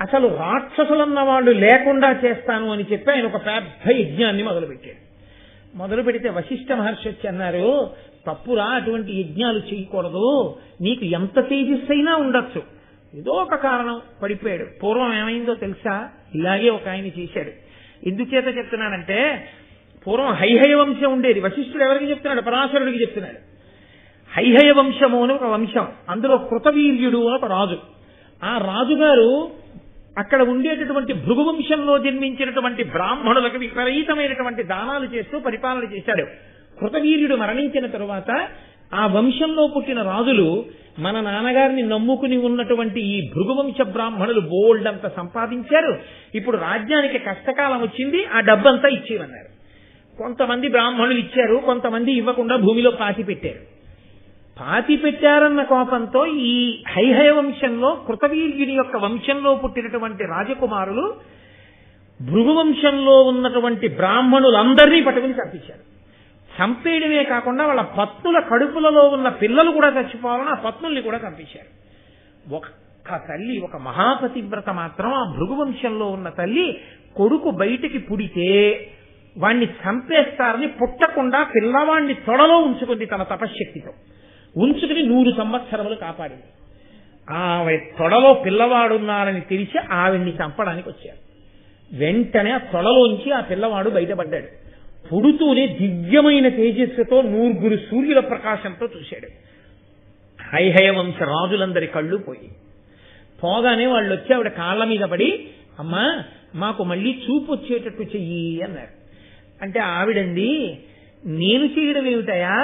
అసలు రాక్షసులన్న వాళ్ళు లేకుండా చేస్తాను అని చెప్పి ఆయన ఒక పెద్ద యజ్ఞాన్ని మొదలుపెట్టాడు. మొదలు పెడితే వశిష్ఠ మహర్షి వచ్చి అన్నారు, తప్పురా, అటువంటి యజ్ఞాలు చేయకూడదు, నీకు ఎంత తేజస్సైనా ఉండొచ్చు, ఏదో ఒక కారణం పడిపోయాడు. పూర్వం ఏమైందో తెలుసా? ఇలాగే ఒక ఆయన చేశాడు. ఎందుచేత చెప్తున్నానంటే, పూర్వం హైహయ వంశం ఉండేది. వశిష్ఠుడు ఎవరికి చెప్తున్నాడు? పరాశరుడికి చెప్తున్నాడు. హైహయ వంశము అని ఒక వంశం, అందులో కృతవీర్యుడు అని ఒక రాజు. ఆ రాజుగారు అక్కడ ఉండేటటువంటి భృగువంశంలో జన్మించినటువంటి బ్రాహ్మణులకు విపరీతమైనటువంటి దానాలు చేస్తూ పరిపాలన చేశాడు. కృతవీర్యుడు మరణించిన తరువాత ఆ వంశంలో పుట్టిన రాజులు మన నాన్నగారిని నమ్ముకుని ఉన్నటువంటి ఈ భృగువంశ బ్రాహ్మణులు బోల్డంతా సంపాదించారు. ఇప్పుడు రాజ్యానికి కష్టకాలం వచ్చింది, ఆ డబ్బంతా ఇచ్చేయమన్నారు. కొంతమంది బ్రాహ్మణులు ఇచ్చారు, కొంతమంది ఇవ్వకుండా భూమిలో పాతి పెట్టారు. పాతి పెట్టారన్న కోపంతో ఈ హైహయ వంశంలో కృతవీర్యుని యొక్క వంశంలో పుట్టినటువంటి రాజకుమారులు భృగువంశంలో ఉన్నటువంటి బ్రాహ్మణులందరినీ పట్టుకుని చంపించారు. చంపేయడమే కాకుండా వాళ్ళ పత్నుల కడుపులలో ఉన్న పిల్లలు కూడా చచ్చిపోవాలని ఆ పత్నుల్ని కూడా చంపించారు. ఒక్క తల్లి, ఒక మహాపతివ్రత మాత్రం, ఆ భృగువంశంలో ఉన్న తల్లి కొడుకు బయటికి పుడితే వాణ్ణి చంపేస్తారని పుట్టకుండా పిల్లవాణ్ణి తొడలో ఉంచుకుంది తన తపశ్శక్తితో. ఉంచుకుని 100 సంవత్సరములు కాపాడింది. ఆవిడ తొడలో పిల్లవాడున్నారని తెలిసి ఆవిడ్ని చంపడానికి వచ్చారు. వెంటనే ఆ తొడలోంచి ఆ పిల్లవాడు బయటపడ్డాడు. పుడుతూనే దివ్యమైన తేజస్సుతో 100 సూర్యుల ప్రకాశంతో చూశాడు. హైహయ వంశ రాజులందరి కళ్ళు పోగానే వాళ్ళు వచ్చి ఆవిడ కాళ్ళ మీద పడి, అమ్మా మాకు మళ్ళీ చూపు వచ్చేటట్టు చెయ్యి అన్నారు. అంటే ఆవిడంది, నేను చేయడం ఏమిటయా,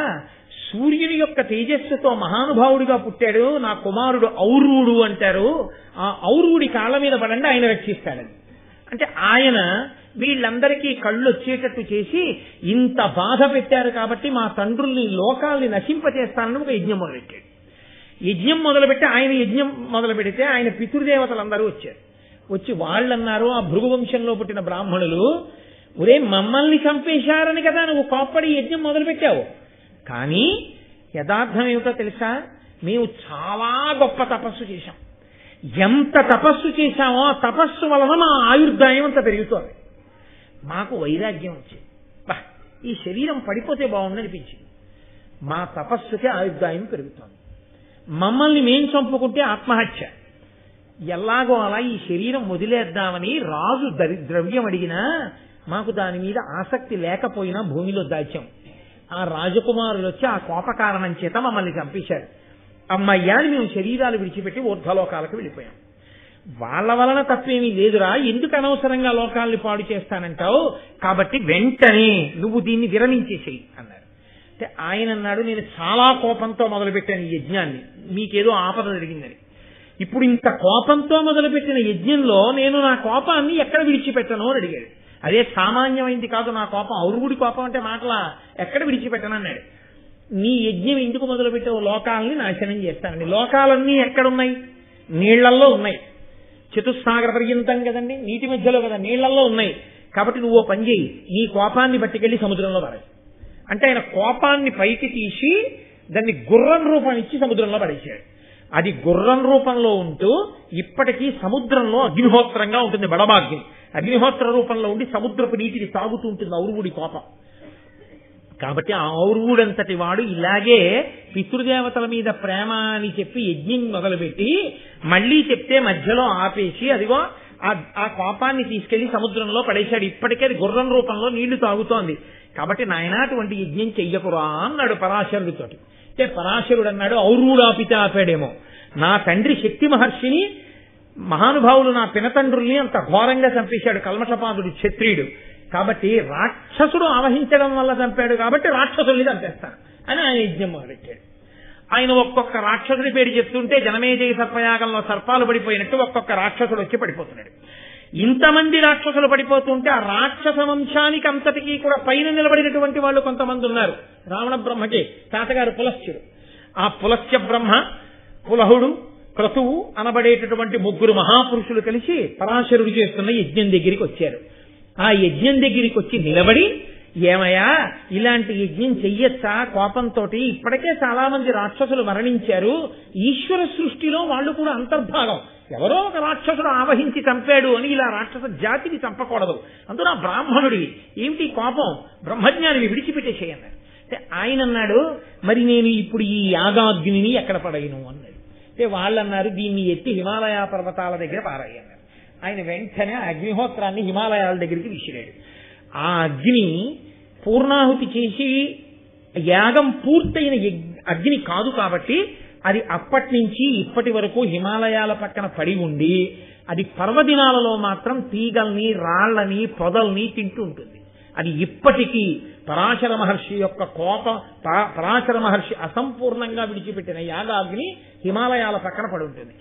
సూర్యుని యొక్క తేజస్సుతో మహానుభావుడిగా పుట్టాడు నా కుమారుడు ఔరువుడు అంటారు, ఆ ఔరువుడి కాళ్ళ మీద పడండి, ఆయన రక్షిస్తాడని. అంటే ఆయన వీళ్ళందరికీ కళ్ళు వచ్చేటట్టు చేసి ఇంత బాధ పెట్టారు కాబట్టి మా తండ్రుల్ని లోకాల్ని నశింపచేస్తానని ఒక యజ్ఞం మొదలెట్టాడు. యజ్ఞం మొదలుపెట్టి ఆయన యజ్ఞం మొదలు పెడితే ఆయన పితృదేవతలందరూ వచ్చారు. వచ్చి వాళ్ళన్నారు, ఆ భృగువంశంలో పుట్టిన బ్రాహ్మణులు, ఒరే మమ్మల్ని చంపేశారని కదా నువ్వు కోప్పడి యజ్ఞం మొదలుపెట్టావు, కానీ యథార్థం ఏమిటో తెలుసా, మేము చాలా గొప్ప తపస్సు చేశాం. ఎంత తపస్సు చేశామో ఆ తపస్సు వలన మా ఆయుర్దాయం అంత పెరుగుతోంది. మాకు వైరాగ్యం వచ్చింది, ఈ శరీరం పడిపోతే బాగుండనిపించింది, మా తపస్సుకి ఆయుర్దాయం పెరుగుతోంది. మమ్మల్ని మేం చంపుకుంటే ఆత్మహత్య, ఎలాగో అలా ఈ శరీరం వదిలేద్దామని రాజు ద్రవ్యం అడిగినా మాకు దాని మీద ఆసక్తి లేకపోయినా భూమిలో దాచాం. ఆ రాజకుమారులు వచ్చి ఆ కోప కారణం చేత మమ్మల్ని చంపేశారు. అమ్మయ్యా అని మేము శరీరాలు విడిచిపెట్టి ఊర్ధ్వలోకాలకు వెళ్ళిపోయాం. వాళ్ళ వలన తప్పేమీ లేదురా, ఎందుకు అనవసరంగా లోకాల్ని పాడు చేస్తానంటావు, కాబట్టి వెంటనే నువ్వు దీన్ని విరమించేసేయి అన్నారు. అంటే ఆయన అన్నాడు, నేను చాలా కోపంతో మొదలుపెట్టాను ఈ యజ్ఞాన్ని, మీకేదో ఆపద జరిగిందని. ఇప్పుడు ఇంత కోపంతో మొదలుపెట్టిన యజ్ఞంలో నేను నా కోపాన్ని ఎక్కడ విడిచిపెట్టను అని అడిగాడు. అదే సామాన్యమైంది కాదు నా కోపం, ఔరుగుడి కోపం అంటే మాటలా, ఎక్కడ విడిచిపెట్టనన్నాడు. నీ యజ్ఞం ఎందుకు మొదలుపెట్టావు, లోకాలని నాశనం చేస్తానండి. లోకాలన్నీ ఎక్కడున్నాయి, నీళ్లల్లో ఉన్నాయి, చతుస్సాగర పర్యంతం కదండి, నీటి మధ్యలో కదా, నీళ్లల్లో ఉన్నాయి. కాబట్టి నువ్వు పని చేయి, నీ కోపాన్ని పట్టుకెళ్లి సముద్రంలో పడాలి అంటే ఆయన కోపాన్ని పైకి తీసి దాన్ని గుర్రం రూపం ఇచ్చి సముద్రంలో పడేశాడు. అది గుర్రం రూపంలో ఉంటూ ఇప్పటికీ సముద్రంలో అగ్నిహోత్రంగా ఉంటుంది. బడబాగ్ని అగ్నిహోత్ర రూపంలో ఉండి సముద్రపు నీటిని తాగుతూ ఉంటుంది ఔరుగుడి కోపం. కాబట్టి ఆ ఔరుగుడంతటి వాడు ఇలాగే పితృదేవతల మీద ప్రేమ అని చెప్పి యజ్ఞం మొదలుపెట్టి మళ్లీ చెప్తే మధ్యలో ఆపేసి అదిగో ఆ కోపాన్ని తీసుకెళ్లి సముద్రంలో పడేశాడు. ఇప్పటికే అది గుర్రం రూపంలో నీళ్లు తాగుతోంది. కాబట్టి నాయన అటువంటి యజ్ఞం చెయ్యకురా అన్నాడు పరాశరుడితోటి. అంటే పరాశరుడు అన్నాడు, ఔరుగుడు ఆపితే ఆపాడేమో, నా తండ్రి శక్తి మహర్షిని మహానుభావులు నా పినతండ్రుల్ని అంత ఘోరంగా చంపేశాడు కల్మషపాదుడు క్షత్రియుడు, కాబట్టి రాక్షసుడు ఆవహించడం వల్ల చంపాడు కాబట్టి రాక్షసుల్ని చంపేస్తాను అని ఆయన యజ్ఞం మొదలెట్టాడు. ఆయన ఒక్కొక్క రాక్షసుడి పేరు చెప్తుంటే జనమేజయ సర్పయాగంలో సర్పాలు పడిపోయినట్టు ఒక్కొక్క రాక్షసుడు వచ్చి పడిపోతున్నాడు. ఇంతమంది రాక్షసులు పడిపోతుంటే ఆ రాక్షస వంశానికి అంతటికీ కూడా పైన నిలబడినటువంటి వాళ్ళు కొంతమంది ఉన్నారు. రావణ బ్రహ్మకి తాతగారు పులస్త్యుడు. ఆ పులస్త్య బ్రహ్మ, పులహుడు, క్రతువు అనబడేటటువంటి 3 మహాపురుషులు కలిసి పరాశరుడు చేస్తున్న యజ్ఞం దగ్గరికి వచ్చారు. ఆ యజ్ఞం దగ్గరికి వచ్చి నిలబడి ఏమయ్యా ఇలాంటి యజ్ఞం చెయ్యొచ్చా కోపంతో? ఇప్పటికే చాలా మంది రాక్షసులు మరణించారు. ఈశ్వర సృష్టిలో వాళ్ళు కూడా అంతర్భాగం. ఎవరో ఒక రాక్షసుడు ఆవహించి చంపాడు అని ఇలా రాక్షస జాతిని చంపకూడదు. అందున బ్రాహ్మణుడి ఏమిటి కోపం? బ్రహ్మజ్ఞానిని విడిచిపెట్టేసేయన్నారు. అంటే ఆయన అన్నాడు, మరి నేను ఇప్పుడు ఈ యాగాగ్నిని ఎక్కడ పడేయను అన్నాడు. అంటే వాళ్ళు అన్నారు, దీన్ని ఎత్తి హిమాలయ పర్వతాల దగ్గర పారాయన్నారు. ఆయన వెంటనే అగ్నిహోత్రాన్ని హిమాలయాల దగ్గరికి విసిరాడు. ఆ అగ్ని పూర్ణాహుతి చేసి యాగం పూర్తయిన అగ్ని కాదు కాబట్టి అది అప్పటి నుంచి ఇప్పటి వరకు హిమాలయాల పక్కన పడి ఉండి అది పర్వదినాలలో మాత్రం తీగల్ని రాళ్లని పొదల్ని తింటూ ఉంటుంది. అది ఇప్పటికీ పరాశర మహర్షి యొక్క పరాశర మహర్షి అసంపూర్ణంగా విడిచిపెట్టిన యాగాగ్ని హిమాలయాల పక్కన పడి ఉంటుంది.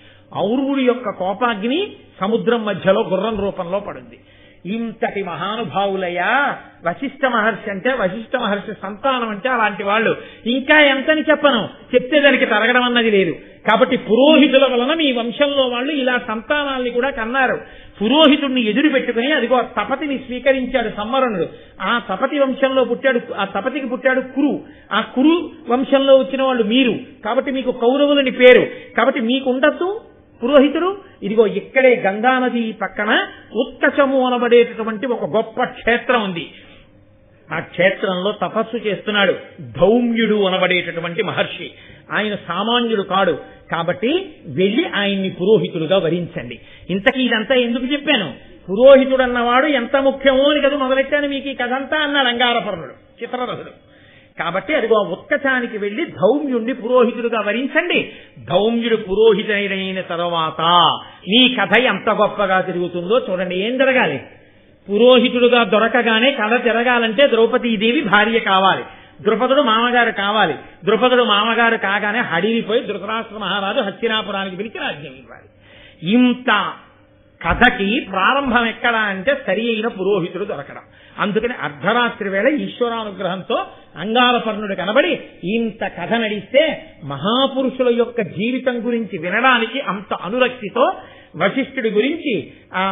ఔర్వుడి యొక్క కోపాగ్ని సముద్రం మధ్యలో గుర్రం రూపంలో పడింది. ఇంతటి మహానుభావులయ్యా వశిష్ఠ మహర్షి అంటే, వశిష్ఠ మహర్షి సంతానం అంటే అలాంటి వాళ్ళు. ఇంకా ఎంతని చెప్పను, చెప్తే దానికి తరగడం అన్నది లేదు. కాబట్టి పురోహితుల వలన మీ వంశంలో వాళ్ళు ఇలా సంతానాల్ని కూడా కన్నారు. పురోహితుడిని ఎదురు పెట్టుకుని అదిగో తపతిని స్వీకరించాడు సంవరణుడు. ఆ తపతి వంశంలో పుట్టాడు, ఆ తపతికి పుట్టాడు కురు. ఆ కురు వంశంలో వచ్చిన వాళ్ళు మీరు, కాబట్టి మీకు కౌరవులని పేరు. కాబట్టి మీకు ఉండద్దు పురోహితుడు. ఇదిగో ఇక్కడే గంగానది పక్కన ఉత్కచము అనబడేటటువంటి ఒక గొప్ప క్షేత్రం ఉంది. ఆ క్షేత్రంలో తపస్సు చేస్తున్నాడు ధౌమ్యుడు అనబడేటటువంటి మహర్షి. ఆయన సామాన్యుడు కాడు. కాబట్టి వెళ్లి ఆయన్ని పురోహితుడుగా వరించండి. ఇంతకీ ఇదంతా ఎందుకు చెప్పాను? పురోహితుడు అన్నవాడు ఎంత ముఖ్యమో అని కదా మొదలెట్టాను మీకు ఈ కథంతా అన్నాడు అంగారపర్ణుడు చిత్రరథుడు. కాబట్టి అదిగో ఉత్కచానికి వెళ్లి ధౌమ్యుణ్ణి పురోహితుడుగా వరించండి. ధౌమ్యుడు పురోహితుడైన తర్వాత నీ కథ ఎంత గొప్పగా తిరుగుతుందో చూడండి. ఏం జరగాలి? పురోహితుడుగా దొరకగానే కథ తిరగాలంటే ద్రౌపదీదేవి భార్య కావాలి, ద్రుపదుడు మామగారు కావాలి. ద్రుపదుడు మామగారు కాగానే హడిలిపోయి ధృతరాష్ట్ర మహారాజు హస్తినాపురానికి పిలిచి రాజ్యం ఇవ్వాలి. ఇంత కథకి ప్రారంభం ఎక్కడా అంటే సరి అయిన పురోహితుడు దొరకడం. అందుకని అర్ధరాత్రి వేళ ఈశ్వరానుగ్రహంతో అంగారపర్ణుడు కనబడి ఇంత కథ నడిస్తే మహాపురుషుల యొక్క జీవితం గురించి వినడానికి అంత అనురక్తితో వశిష్ఠుడి గురించి, ఆ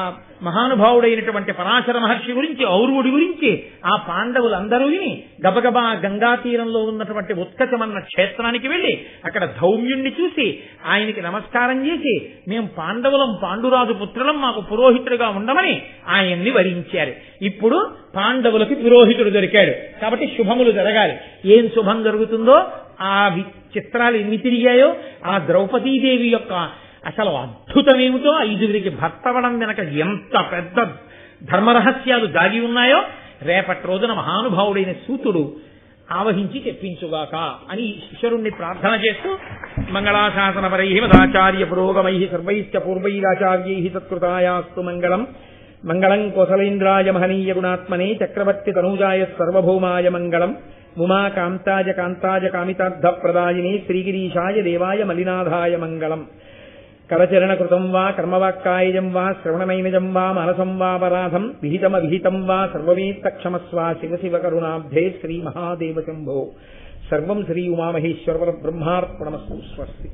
మహానుభావుడైనటువంటి పరాశర మహర్షి గురించి, ఔర్వుడి గురించి, ఆ పాండవులందరూ గబగబా గంగా తీరంలో ఉన్నటువంటి ఉత్కచమన్న క్షేత్రానికి వెళ్లి అక్కడ ధౌమ్యుణ్ణి చూసి ఆయనకి నమస్కారం చేసి, మేము పాండవులం, పాండురాజు పుత్రులం, మాకు పురోహితుడిగా ఉండమని ఆయన్ని వరించారు. ఇప్పుడు పాండవులకు పురోహితుడు దొరికాడు. కాబట్టి శుభములు జరగాలి. ఏం శుభం జరుగుతుందో ఆ చిత్రాలు ఎన్ని తిరిగాయో, ఆ ద్రౌపదీదేవి యొక్క అసలు అద్భుతమేమిటో, 5గురికి భర్తవడం వెనక ఎంత పెద్ద ధర్మరహస్యాలు దాగి ఉన్నాయో రేపటి రోజున మహానుభావుడైన సూతుడు ఆవహించి చెప్పించుగాక అని ఈశ్వరుణ్ణి ప్రార్థన చేస్తూ మంగళాశాసన పరై మదాచార్య పురోగమై సర్వైశ్చ పూర్వైరాచార్యై సత్కృతాయాస్తు మంగళం. మంగళం కోసలేంద్రాయ మహనీయ గుణాత్మనే చక్రవర్తి తనూజాయ సర్వభౌమాయ మంగళం. ఉమా కాంతాయ కాంతాయ కామితార్థ ప్రదాయినే శ్రీగిరీశాయ దేవాయ మలినాథాయ మంగళం. కరచరణకృతం వా కర్మవాక్కాయజం వా శ్రవణనైనజం వా మనసం వాపరాధం విహితమవిహితం వా సర్వమేత్తక్షమస్వ శివ శివ కరుణాబ్ధే శ్రీ మహాదేవ శంభో. సర్వం శ్రీ ఉమామహేశ్వర బ్రహ్మార్పణమస్తు. స్వస్తి.